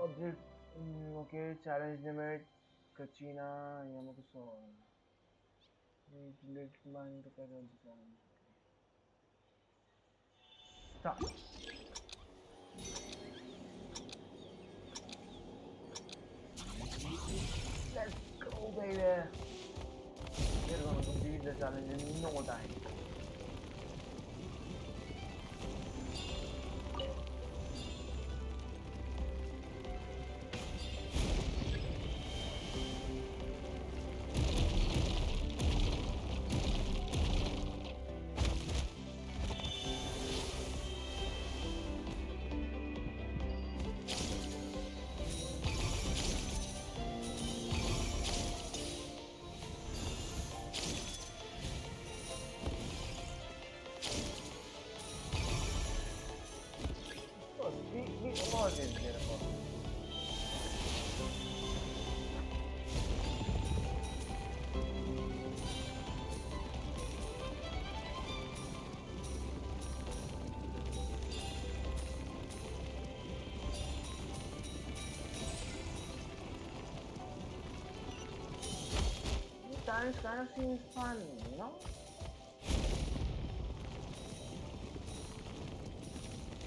Object. Okay, challenge limit. Kachina, Yamakuso. Let mine to carry out the challenge. Stop. Let's go, baby. We're gonna complete the challenge in no time. What is there about? The challenge kind of seems fun, you know?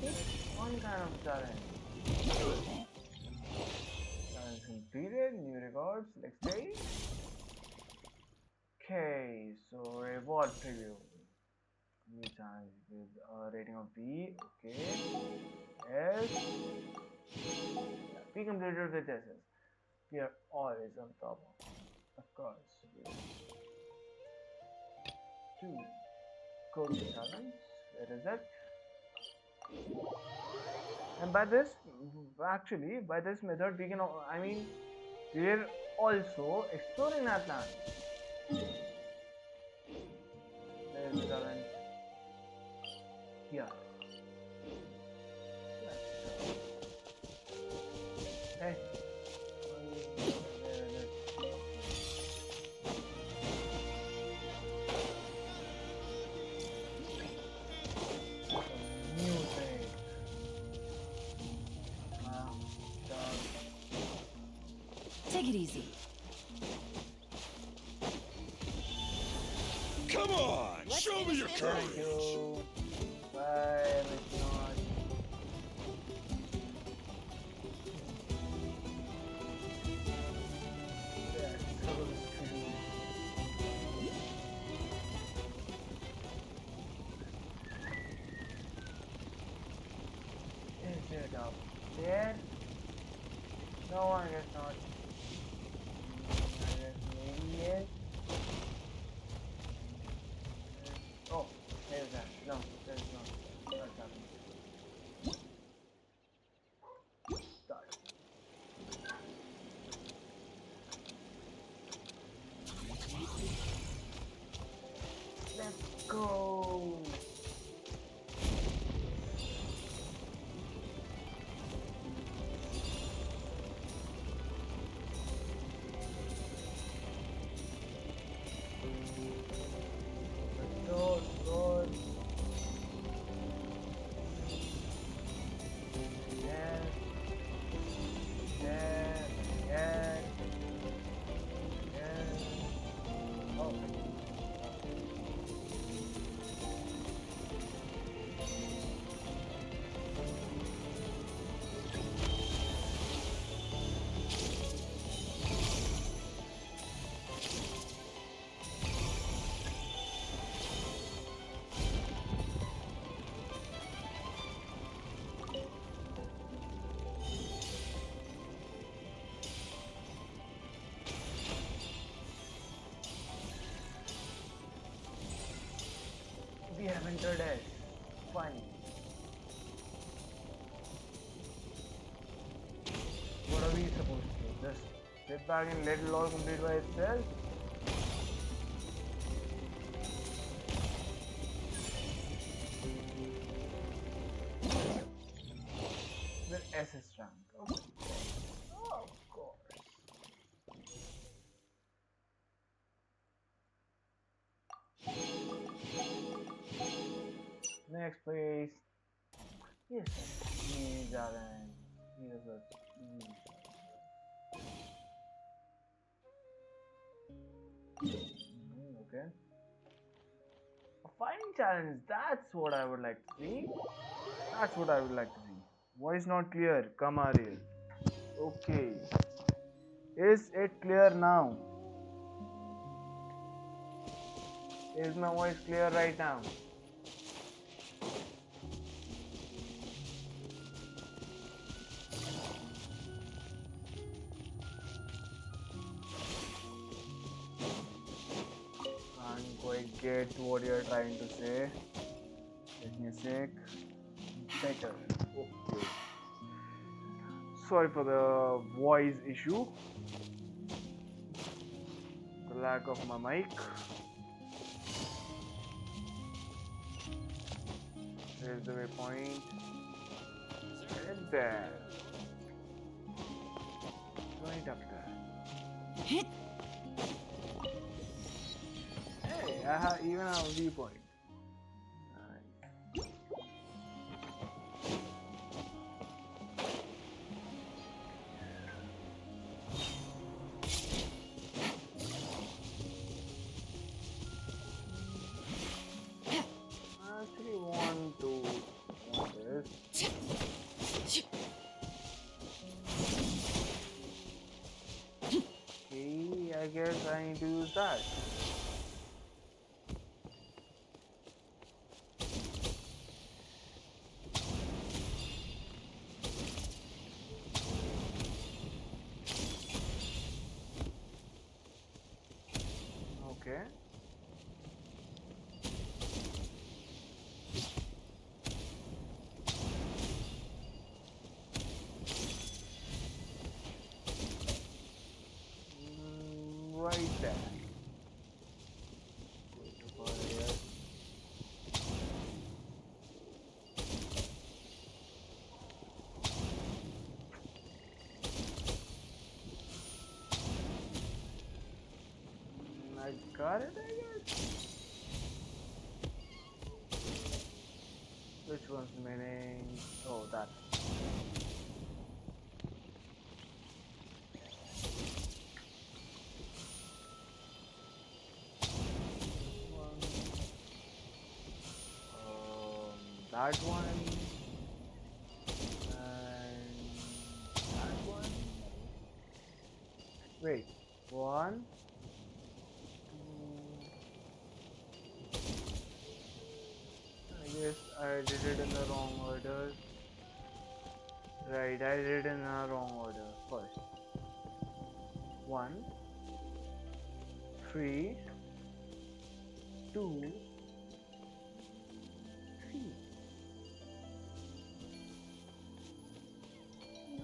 It's one kind of challenge. Challenge completed, new records, next day. Okay, so reward preview. New challenge with a rating of B. Okay. Yes. B completed with SS. We are always on top of course. Two. Code challenge. Where is it? And by this, actually, by this method, we can, we're also exploring Natlan. There is the challenge. Here. Hey.
Take it easy.
Come on, show me your courage.
Thank you. Bye, Mr. there? No, I guess not. I guess maybe yes. Oh, there's that. No, there's not. That's happening. Start. Let's go. Good. Yes. Yes. Yes. Yes. Oh. We have entered S. Fine. What are we supposed to do? Just sit back and let it all complete by itself? With SS rank. Okay. Oh, of course. Next place. Yes, he's Alan. He is a okay. A fighting challenge. That's what I would like to see. That's what I would like to see. Voice not clear. Come Ariel. Okay. Is it clear now? Is my voice clear right now? Can't quite get what you're trying to say. Let me a sec. Better. Okay. Sorry for the voice issue. The lack of my mic. Here's the waypoint. Right there. Right up there. Hey, I even have a viewpoint. Nice. I actually want this. Okay, I guess I need to use that. Okay. Right there. I got it, I guess. Which one's remaining? Oh, that. That one and that one. Wait, one, two. I guess I did it in the wrong order. Right, I did it in a wrong order. First, 1, 3, 2, 3.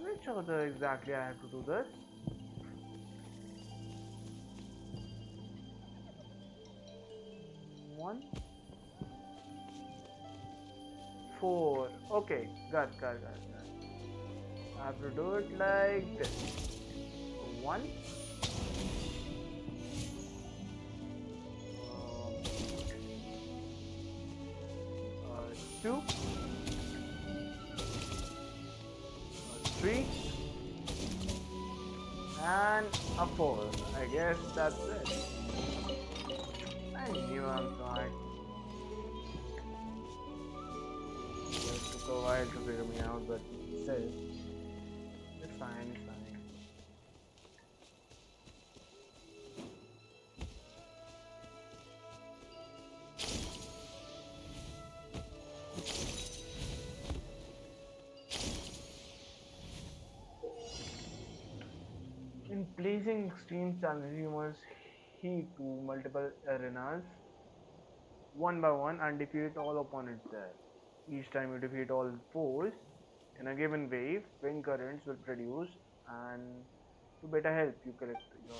Which order exactly I have to do this? One, 4. Okay, got. I have to do it like this. 1, 2, 3, and a 4. I guess that's it. I knew I'm smart. It took a while to figure me out, but still, it's fine, it's fine. In placing extreme challengers heat to multiple arenas, one by one, and defeat all opponents there. Each time you defeat all foes in a given wave, wind currents will produce, and to better help you collect your.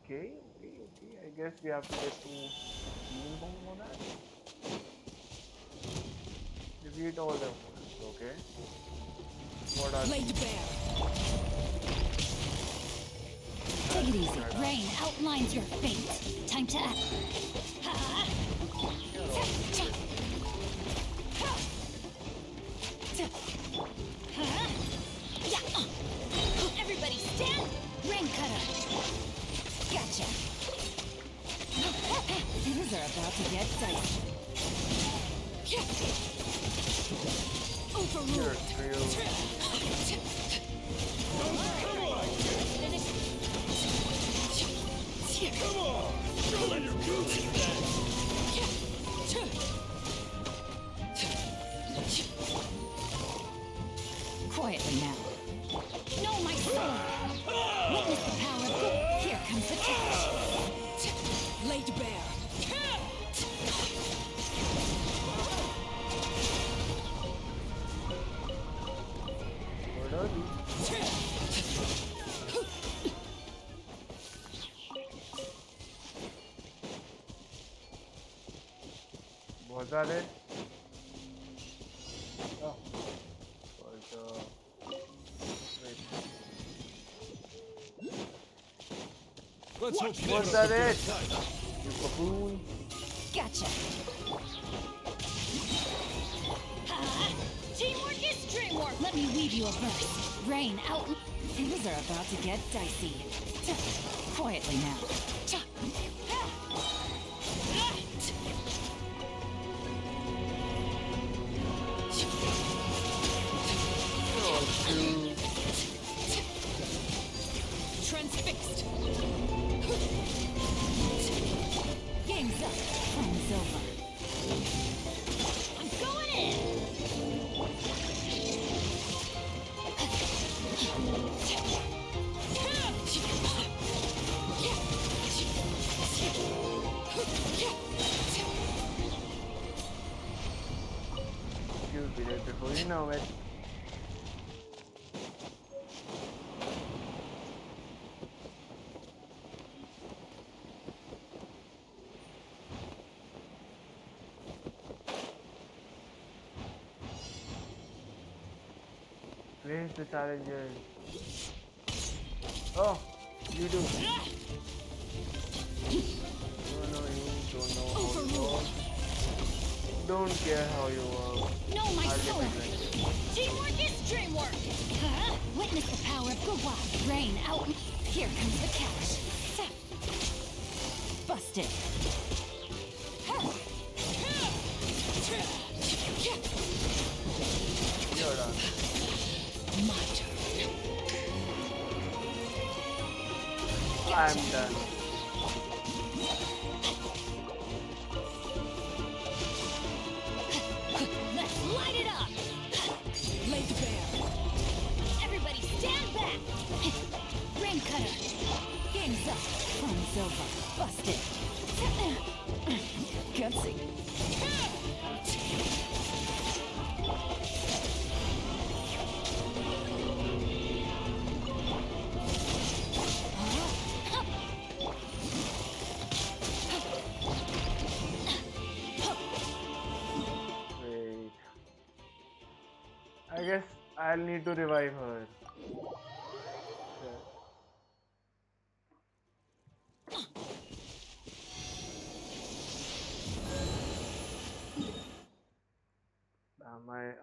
Okay. I guess we have to get to demon form for that. Defeat all the opponents. Okay. What are
Laid bare. Take it easy. Rain outlines your fate. Time to act. Everybody stand! Rain cutter! Gotcha! Things are about to get dicey. Overruled!
Come on! Show them your goodies then!
Quietly now. Know my sword! Witness the power of good. Here comes the catch. Laid bare.
Was that it? Oh. Wait.
Let's hope you
Was that it? You baboon.
Gotcha. Teamwork is dreamwork. Let me weave you a verse. Rain out. Things are about to get dicey. Quietly now. Transfixed. Game's up. Time's over. I'm going in.
You'll be there before you know it. Where's the challenger? Oh, you do. Don't know you, don't know how you walk. Don't care how you walk.
Know my
I'll
sword.
get it.
Teamwork is dreamwork. Witness the power of Gawad. Rain out. Here comes the catch. Busted.
You're done.
My turn.
I'm done.
Let's light it up.
Laid bare. over. Busted. Gutsy.
Wait. I guess I'll need to revive her. Shit.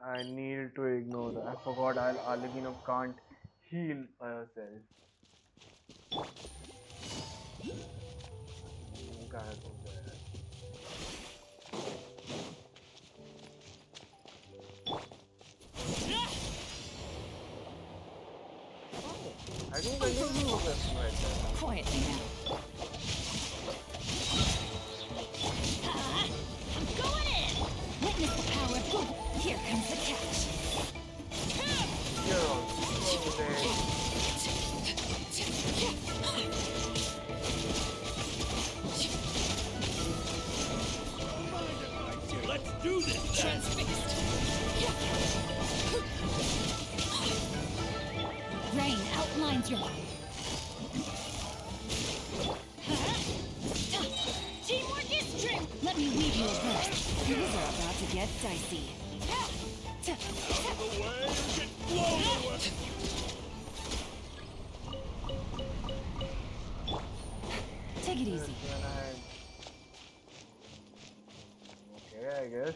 I need to ignore that. I forgot Alagina can't heal by herself. Gotta go there. I can continue with this right there.
Quietly now.
I'm going in!
Witness the power of good. Here comes the catch.
You're on slow day.
Let's do this!
Transfixed. Rain outlines your...
Teamwork is true!
Let me weave you a verse. Things are about to get dicey.
Out of the way or get blown away!
Take it easy.
Okay, I guess.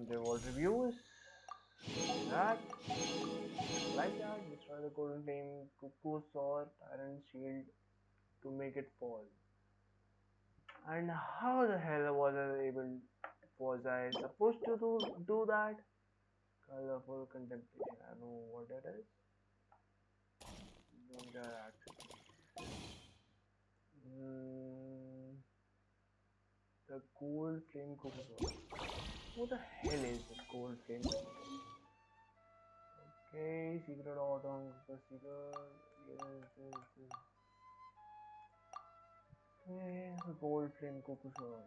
Reward reviews. That. Like that. Destroy the golden flame, cuckoo sword, iron shield to make it fall. And how the hell was I supposed to do that? Colorful contemplation. I don't know what it is. Don't get actually. The gold flame cuckoo. What the hell is the gold flame cuckoo? Okay, secret autumn, the secret. Yes. Okay, the gold flame cuckoo sword.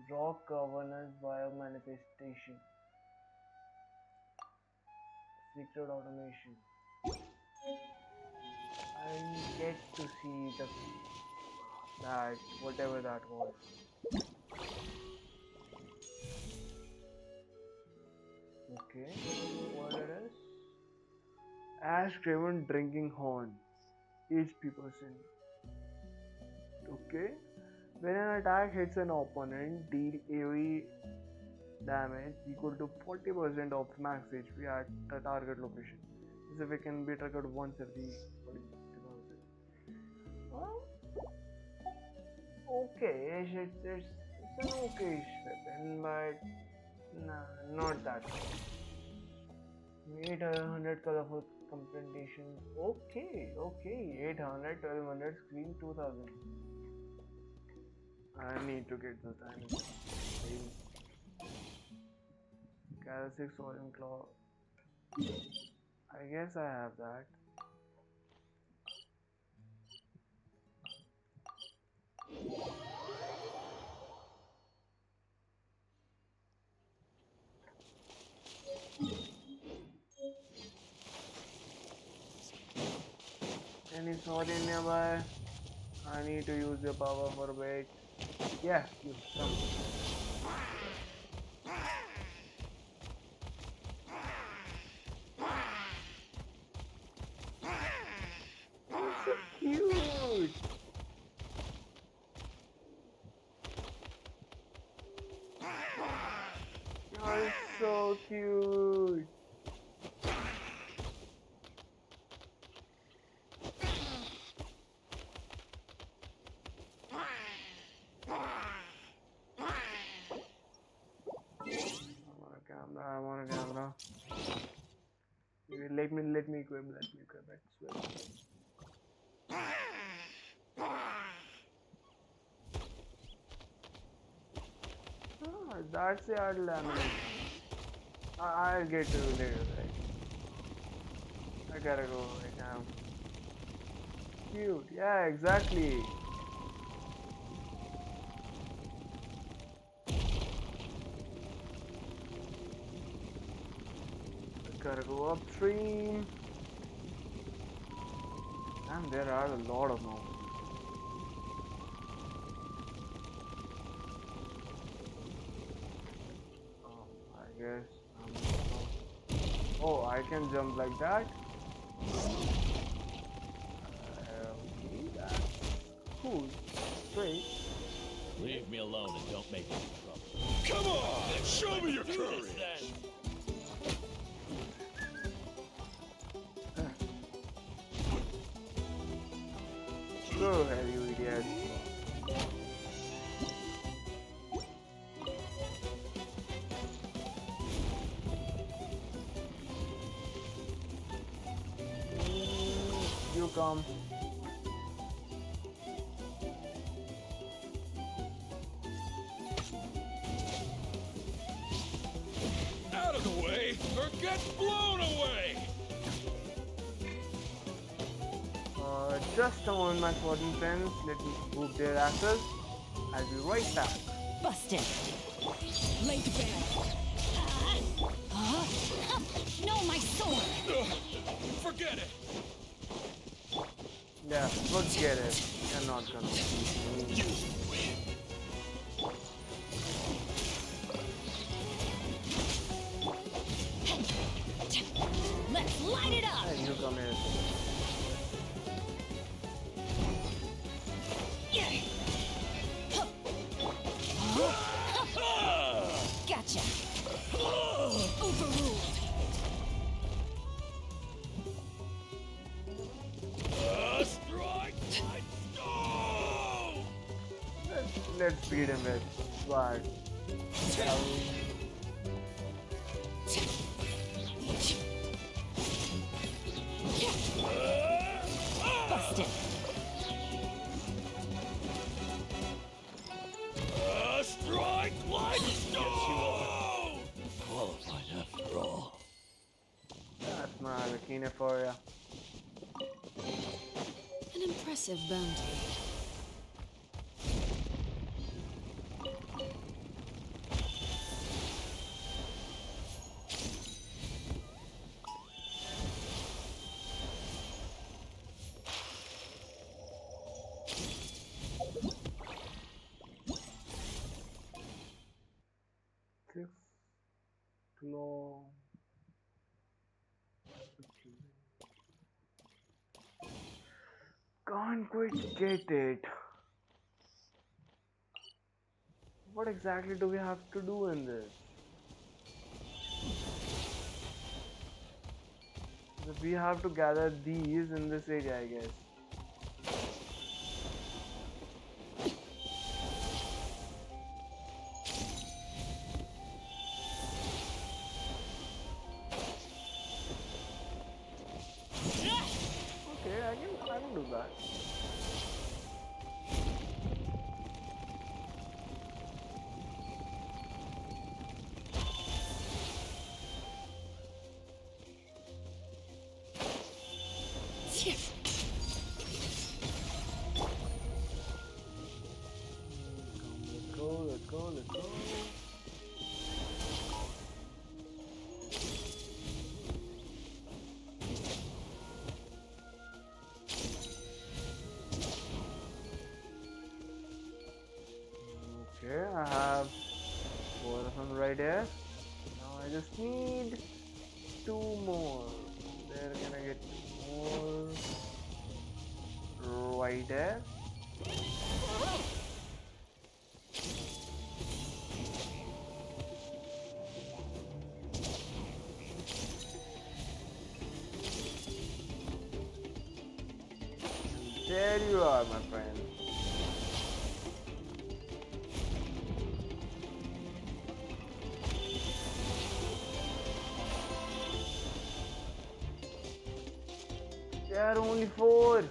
Rock governance biomanifestation. Secret automation. I get to see that whatever that was. Okay, what it is? Ash Craven drinking horn. HP percent. Okay. When an attack hits an opponent, deal AoE damage equal to 40% of max HP at the target location. This effect can be triggered once every 40 seconds. Okay, it's an okay weapon, but nah, not that good. 800 colorful complementation. Okay. 800, 1200, screen 2000. I need to get this time. Galactic Soaring Claw. I guess I have that. Any sword in nearby? I need to use your power for a bit. Yeah, you come. So cute. You're so cute. I want a camera. Let me equip it. That's the art laminate. I'll get to you later, right? I gotta go right now. Cute. Yeah, exactly. I gotta go upstream. And there are a lot of them. I guess oh, I can jump like that. Okay, that's cool. Great.
Leave me alone and don't make any trouble.
Come on! Show me your courage!
Go ahead, you idiot. You come.
Out of the way, or get blown away!
Just a moment, my sporting friends. Let me move their asses. I'll be right back.
Busted. Lay to bear.
No, my sword!
Forget it!
Yeah, forget it. You're not gonna beat me.
Let's light it up!
Hey, you come here.
Gotcha! Overruled!
Strike my stone!
Let's beat him with sword.
Busted.
Strike like stone!
Qualified after all.
That's my bikini for ya.
An impressive bounty.
Six claw. Can't quite get it. What exactly do we have to do in this? We have to gather these in this area, I guess. Okay, I can do that. Let's go, let's go. Okay, I have 4 of them right there. Now I just need 2 more. They're gonna get 2 more right there. There you are, my friend. There are only 4.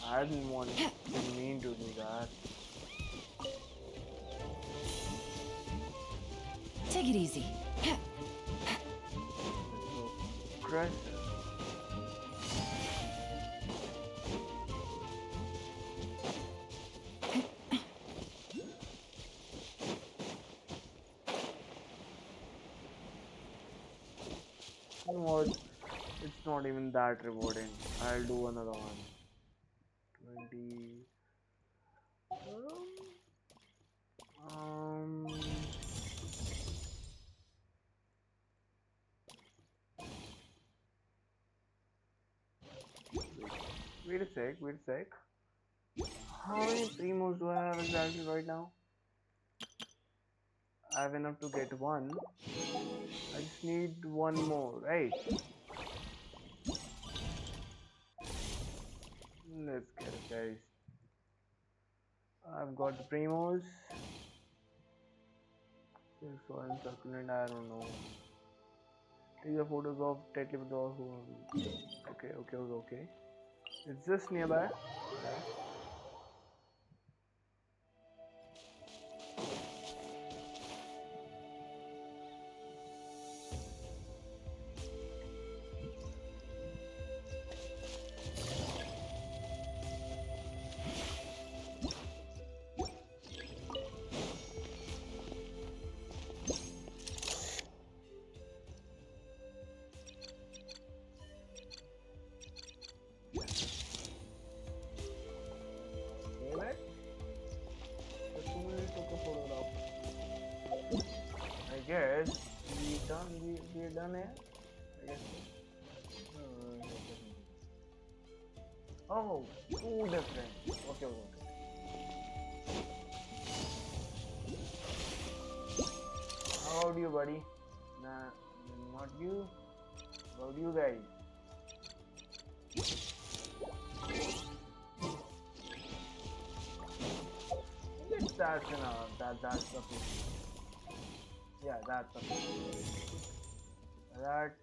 I didn't mean to do that.
Take it easy.
Aggressive. You know what? It's not even that rewarding. I'll do another one. 20. Um. Wait a sec. Wait a sec. How many primos do I have exactly right now? I have enough to get one. I just need one more, right? Let's get it, guys. I've got the primos. So I'm succulent, I don't know. These are photos of Tetley with all who. Okay. It's just nearby. Okay. I guess we're done here. I guess so. Oh, two different. Okay. How about you, buddy? Nah, not you. How about you guys? That's enough. That's sufficient. Yeah, that's sufficient. That's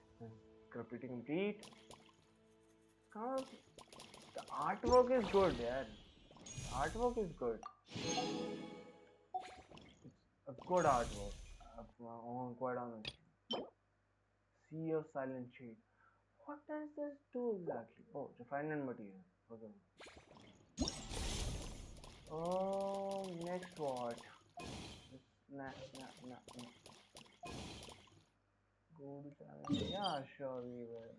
pretty complete. Come on. The artwork is good, yeah. Artwork is good. It's a good artwork. Quite honest. Sea of Silent Shade. What does this do exactly? Oh, refinement material. Okay. Oh, next what? Nah. Go to challenge. Yeah, sure we will.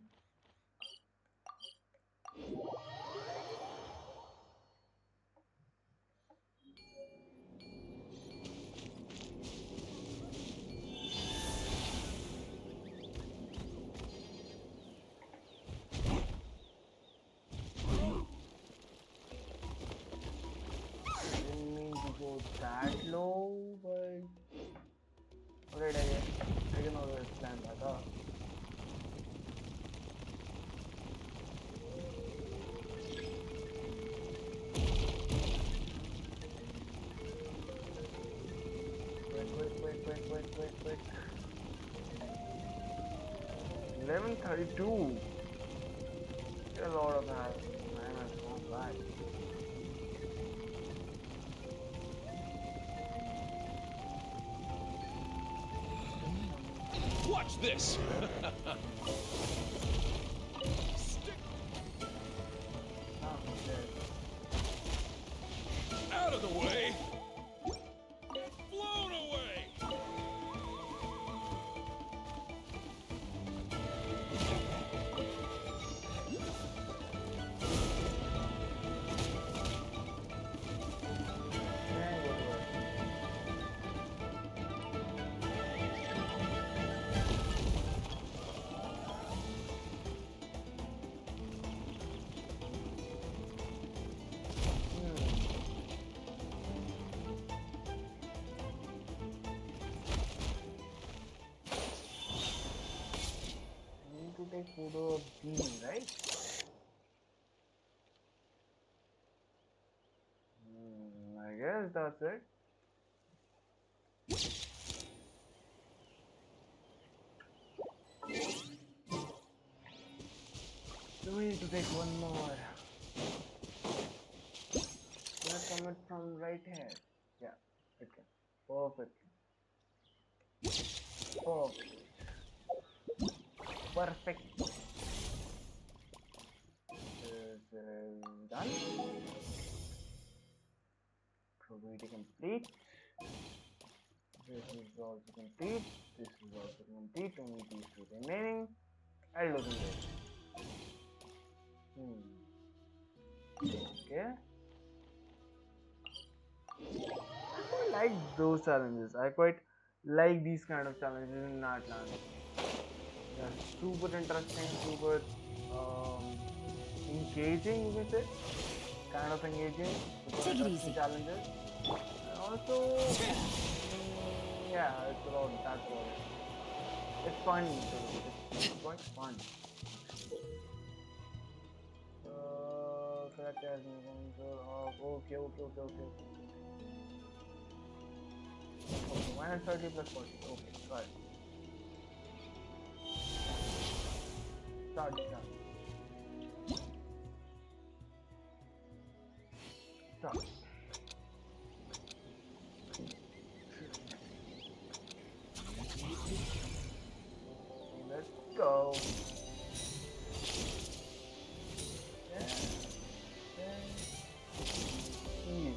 Didn't mean to go that low, but alright, I can always climb back up. Quick. 11:32. A lot of time has gone by.
Watch this! Out of the way! Blown away!
To take photo of these, right? I guess that's it. We need to take one more. Can I come it from right here? Yeah, it can. Perfectly. Perfect. Perfect. This is done. Probability complete. This is also complete. This is also complete. Only these two remaining. I'll do this. Okay. I quite like those challenges. I quite like these kind of challenges in Natlan. They're super interesting, super engaging, you can say. Kind of engaging. Super
Take it
interesting
easy.
challenges. And also, yeah, it's about that. It's fun. It's quite fun. Correct as okay. Okay. 30 plus 40. Okay, right. Start. Let's go. Easy.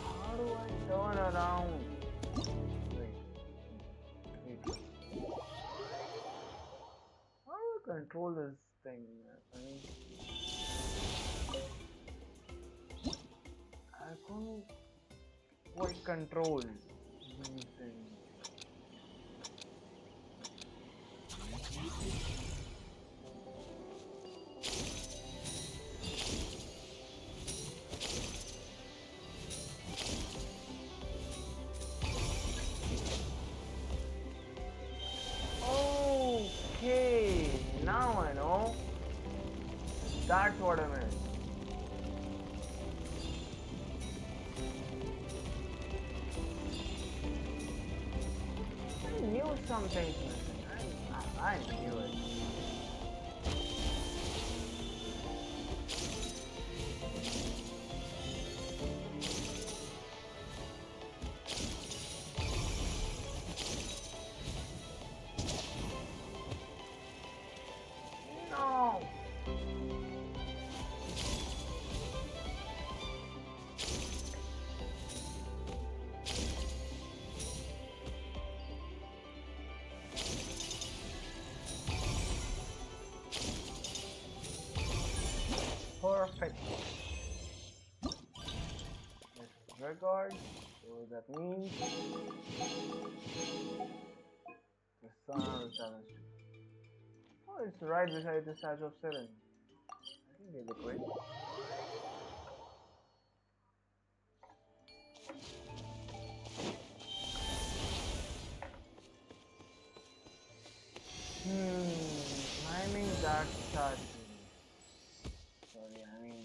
How do I turn around? Wait. How do I control this thing? I mean, I can't quite control these things. Okay, now I know. That's what I meant. I knew something's missing. I knew it. No. Perfect. This is record. So that means the sun is challenge. Oh, it's right beside the statue of Siren. I think they look great. Climbing that statue. Sorry, I mean.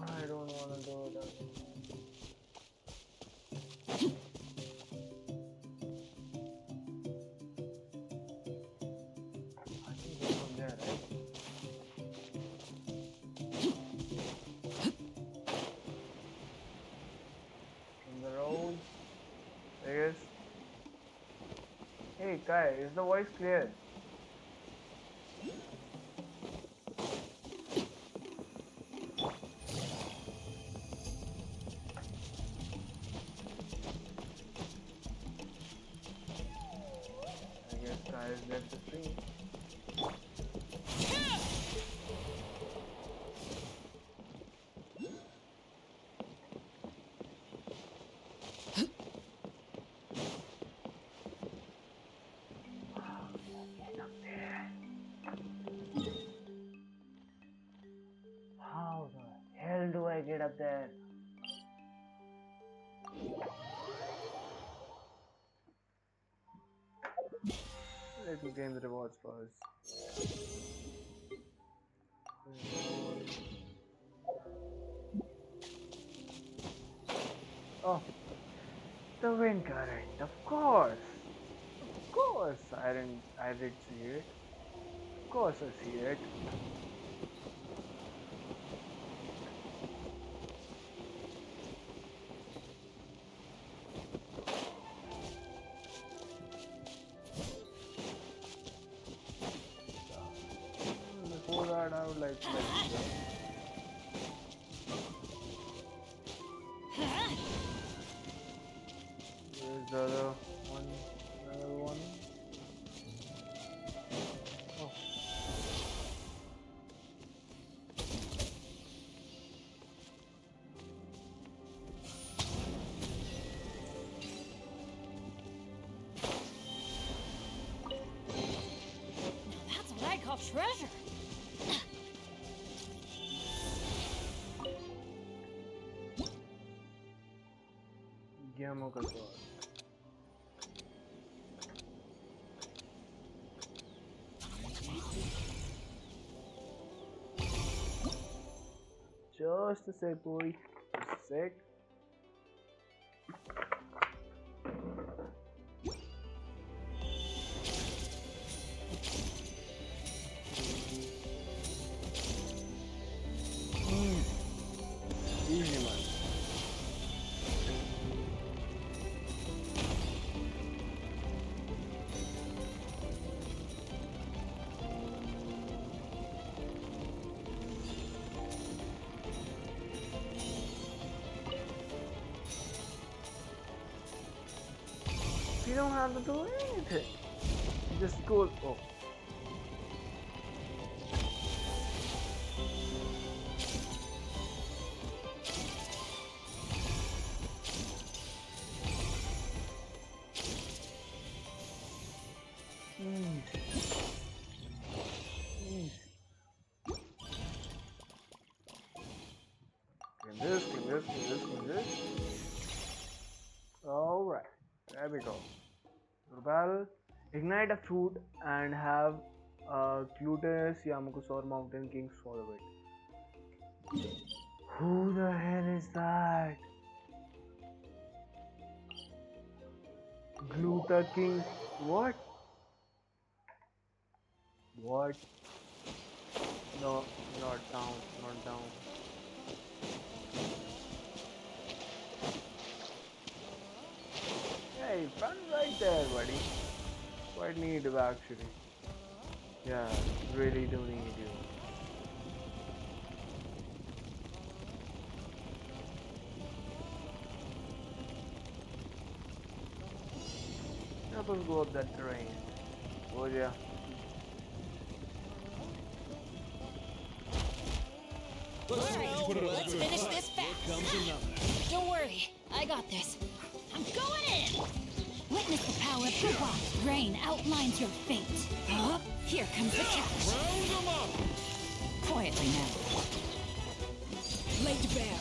I don't want to do it again. I can go from there, right? From the road. I guess. Hey Kai, is the voice clear? I guess Kai has left the stream. How the hell do I get up there? Let me claim the rewards first. Oh, the wind current, of course. Of course, I did see it. Of course, I see it. Before that, I would like to let you know. Where's the other one? Another one? Oh.
That's what I call treasure.
Guillermo Casor. Just a sec, boy. Just a sec. Easy, man. You don't have to do anything. Just go. Oh. Can this. Alright, there we go. Rural, ignite a fruit and have glutinous Yamakusaur Mountain King swallow it. Who the hell is that? Gluta King. What? What? No, not down, not down. Hey, run right there, buddy. Quite need you actually. Yeah, really do need you. Let us go up that terrain. Oh yeah.
Let's finish this fast. Don't worry, I got this. I'm going in! Witness the power of Kuwa. Rain outlines your fate. Here comes the catch.
Round them up!
Quietly now.
Laid bare.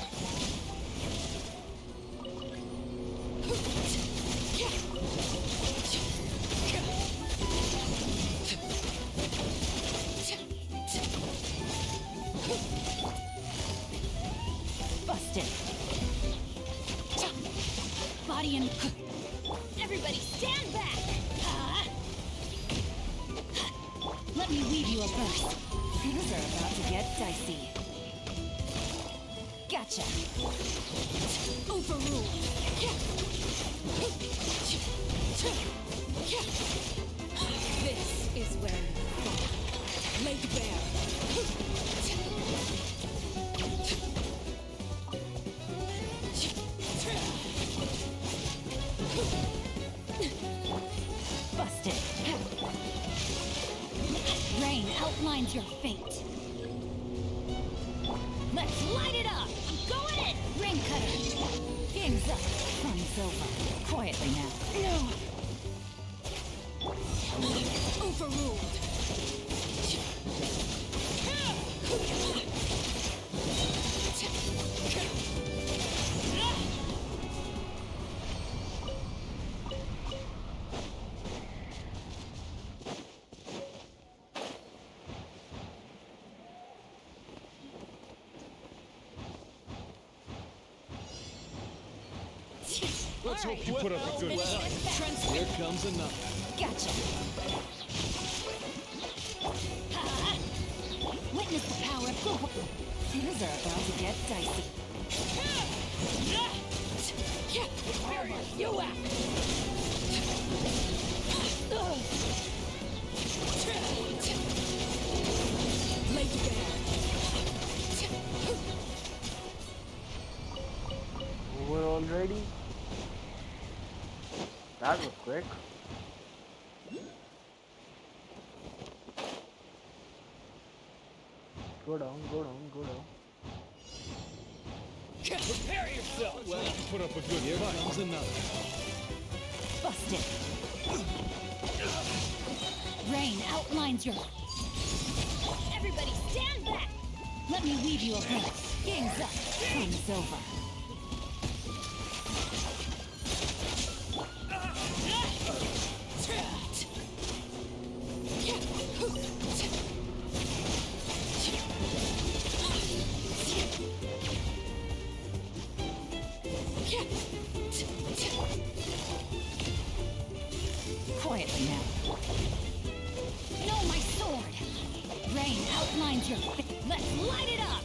Busted. Body and... Everybody stand back! Let me weave you a burst. Things are about to get dicey. Gotcha. Overruled.
This is where you fall. Laid bare.
Busted. Rain outlines your fate. Let's light it up! I'm going in! Ring cutter! Game's up. Fun's over. Quietly now. No!
Overruled.
Let's hope you put up a good fight.
Here comes another.
Gotcha. Witness the power of good. Things are about to get dicey. You out. Lay to bear.
Over already? That was quick. Go down, go down, go down.
Prepare yourself. Well, put up a good
Here
fight.
comes another.
Busted. Rain outlines your... Everybody stand back! Let me weave you a verse. Game's up. Time's over. Quietly now. No, my sword! Rain outlines your... Let's light it up!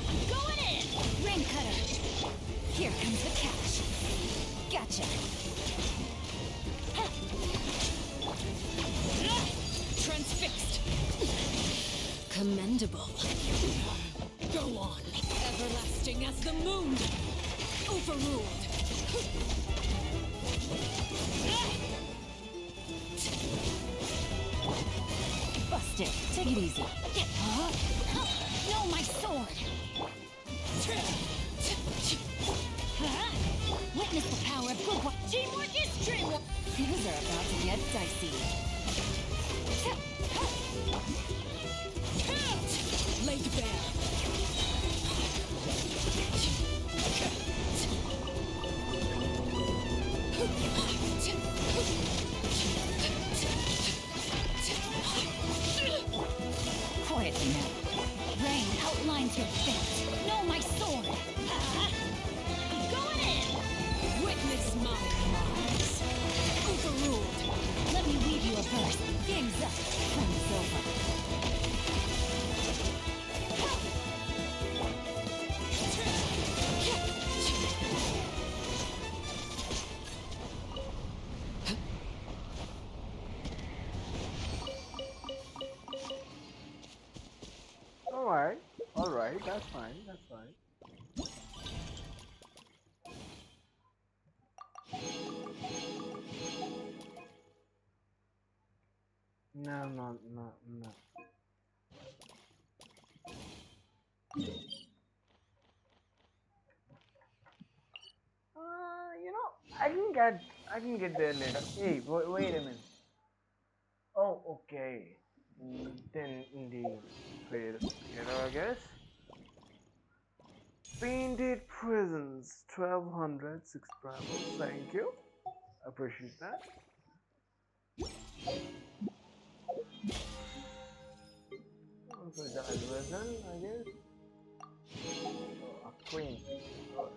I'm going in! Rain cutter! Here comes the catch. Gotcha. Transfixed.
Commendable.
Go on. Everlasting as the moon. Overruled. Busted. Take it easy. No, my sword. Witness the power of good work. Teamwork is dreamwork. Things are about to get dicey. Laid bare. Quietly now. Rain outlines your fate. No, my sword. Going in. Witness my rise. Overruled. Let me weave you a verse. Game's up. Time's over.
Alright, that's fine, that's fine. No, no, no, no. You know, I can get there later. Hey, wait a minute. Oh, okay. Then indeed, fail together, I guess. Painted prisons, 1200 subscribers. Thank you. Appreciate that. Also, the version, I guess. Oh, a queen. Oh.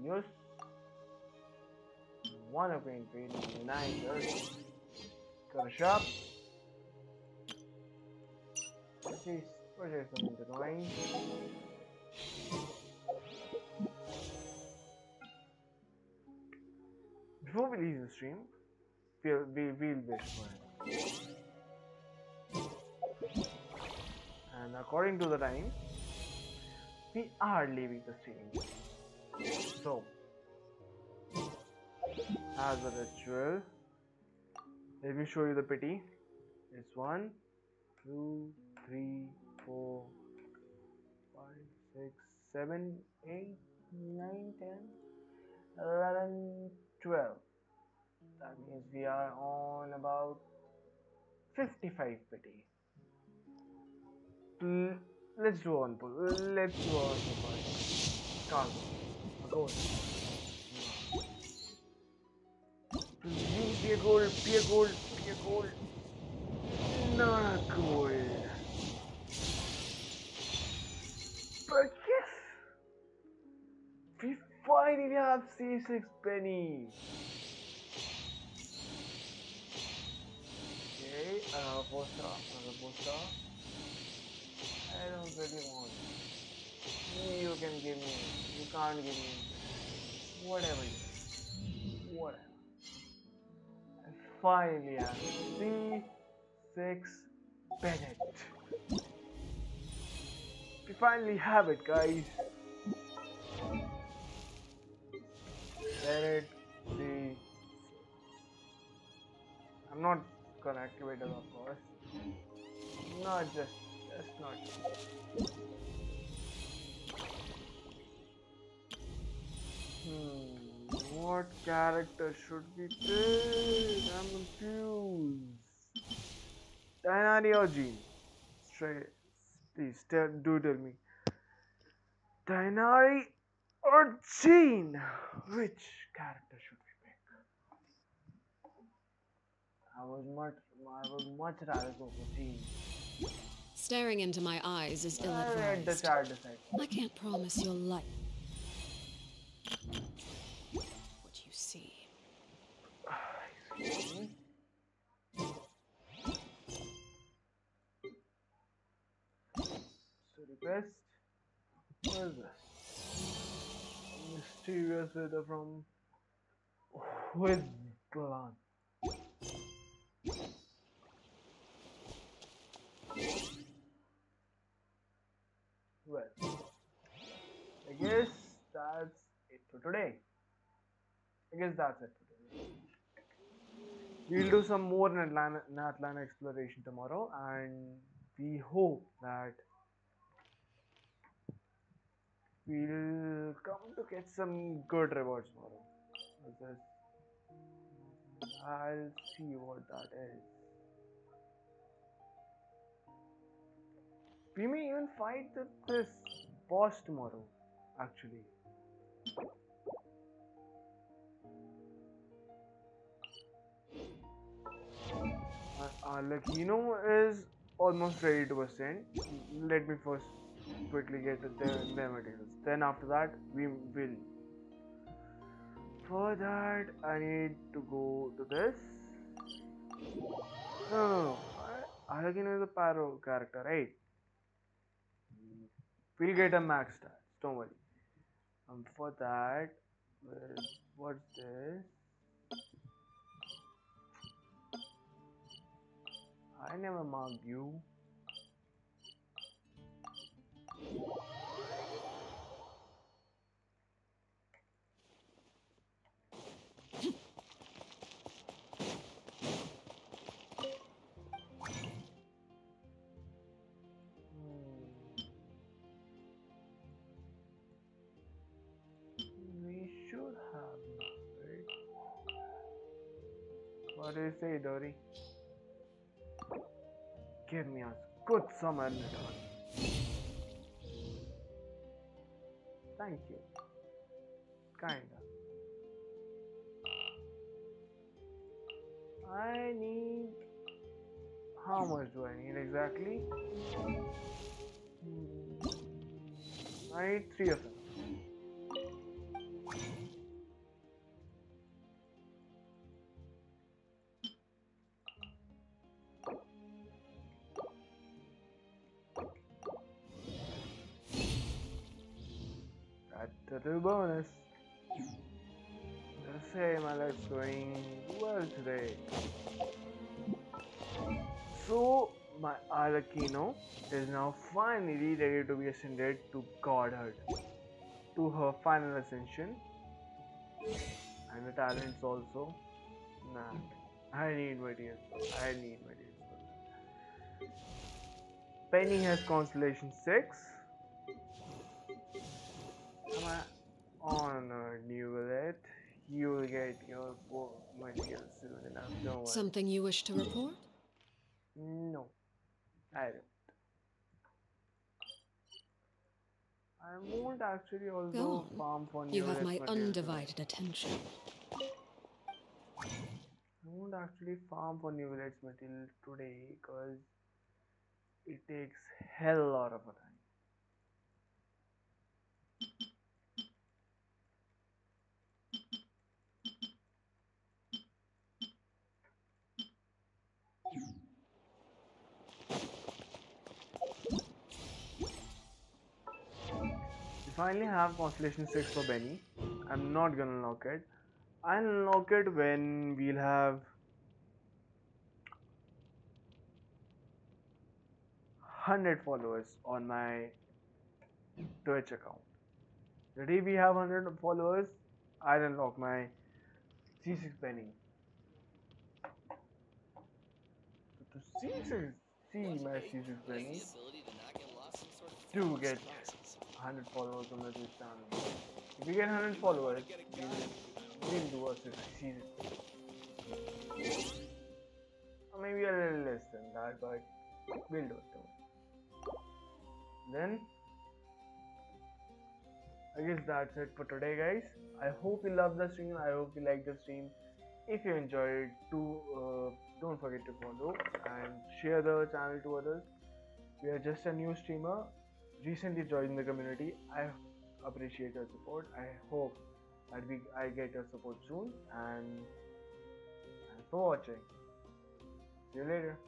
Use one of green feed in 930. Go to shop. Purchase some into the lane. Before we leave the stream, we'll wish for it. And according to the time, we are leaving the stream. So, as a ritual, let me show you the pity. It's 1, 2, 3, 4, 5, 6, 7, 8, 9, 10, 11, 12. That means we are on about 55 pity. Let's do one pull. Let's do one pull. Cargo. A gold. Please be a gold. Be a gold. Be a gold. Not a gold. We finally have C6 Penny. Okay, another 4-star, another 4-star. I don't really want. You can give me. You can't give me. Whatever whatever. I finally have C6 Bennett. We finally have it, guys. Bennett C. I'm not gonna activate it, of course. Not just not. What character should we take? I'm confused. Dynari or Jean? Straight, please do tell me. Dynari or Jean? Which character should we pick? I was much rather go for Jean.
Staring into my eyes is
Let the
ill-advised.
chat decide.
I can't promise you'll like what you see.
Excuse me. So request. What is this? A mysterious letter from Whistland. Well, I guess that's it for today. I guess that's it for today. We'll do some more Natlan exploration tomorrow, and we hope that we'll come to get some good rewards tomorrow. Because I'll see what that is. We may even fight this boss tomorrow, actually. Lakino is almost ready to ascend. Let me first quickly get their materials. Then after that, we will. For that, I need to go to this. No. Alakino is a Pyro character, right? We'll get a max stats, don't worry. For that, what's this? I never marked you. We should have now, right? What do you say, Dory? Give me a good summer in return. Thank you. Kinda. I need. How much do I need exactly? I need 3 of them. That's a little bonus. Let's say my leg's going well today. So my Arlecchino is now finally ready to be ascended to Godhead, to her final ascension, and the talents also. Nah, I need materials. I need materials for that. Penny has constellation 6. Am I honored you with it? You will get your materials soon enough. Don't worry.
Something you wish to report?
No, I don't. I won't actually
Go
also
on.
farm for
You
new
have my
materials.
undivided attention.
I won't actually farm for new village material today because it takes hell lot of a time. finally have Constellation 6 for Benny. I'm not gonna unlock it. I'll unlock it when we'll have 100 followers on my Twitch account. The day we have 100 followers, I'll unlock my C6 Benny. So to see my C6 Benny, do get 100 followers on my Twitch channel. If we get 100 followers, we'll do a season. Or maybe a little less than that, but we'll do it too. Then, I guess that's it for today, guys. I hope you loved the stream. I hope you liked the stream. If you enjoyed it, don't forget to follow and share the channel to others. We are just a new streamer, recently joined the community. I appreciate your support. I hope that I get your support soon. And thanks for watching. See you later.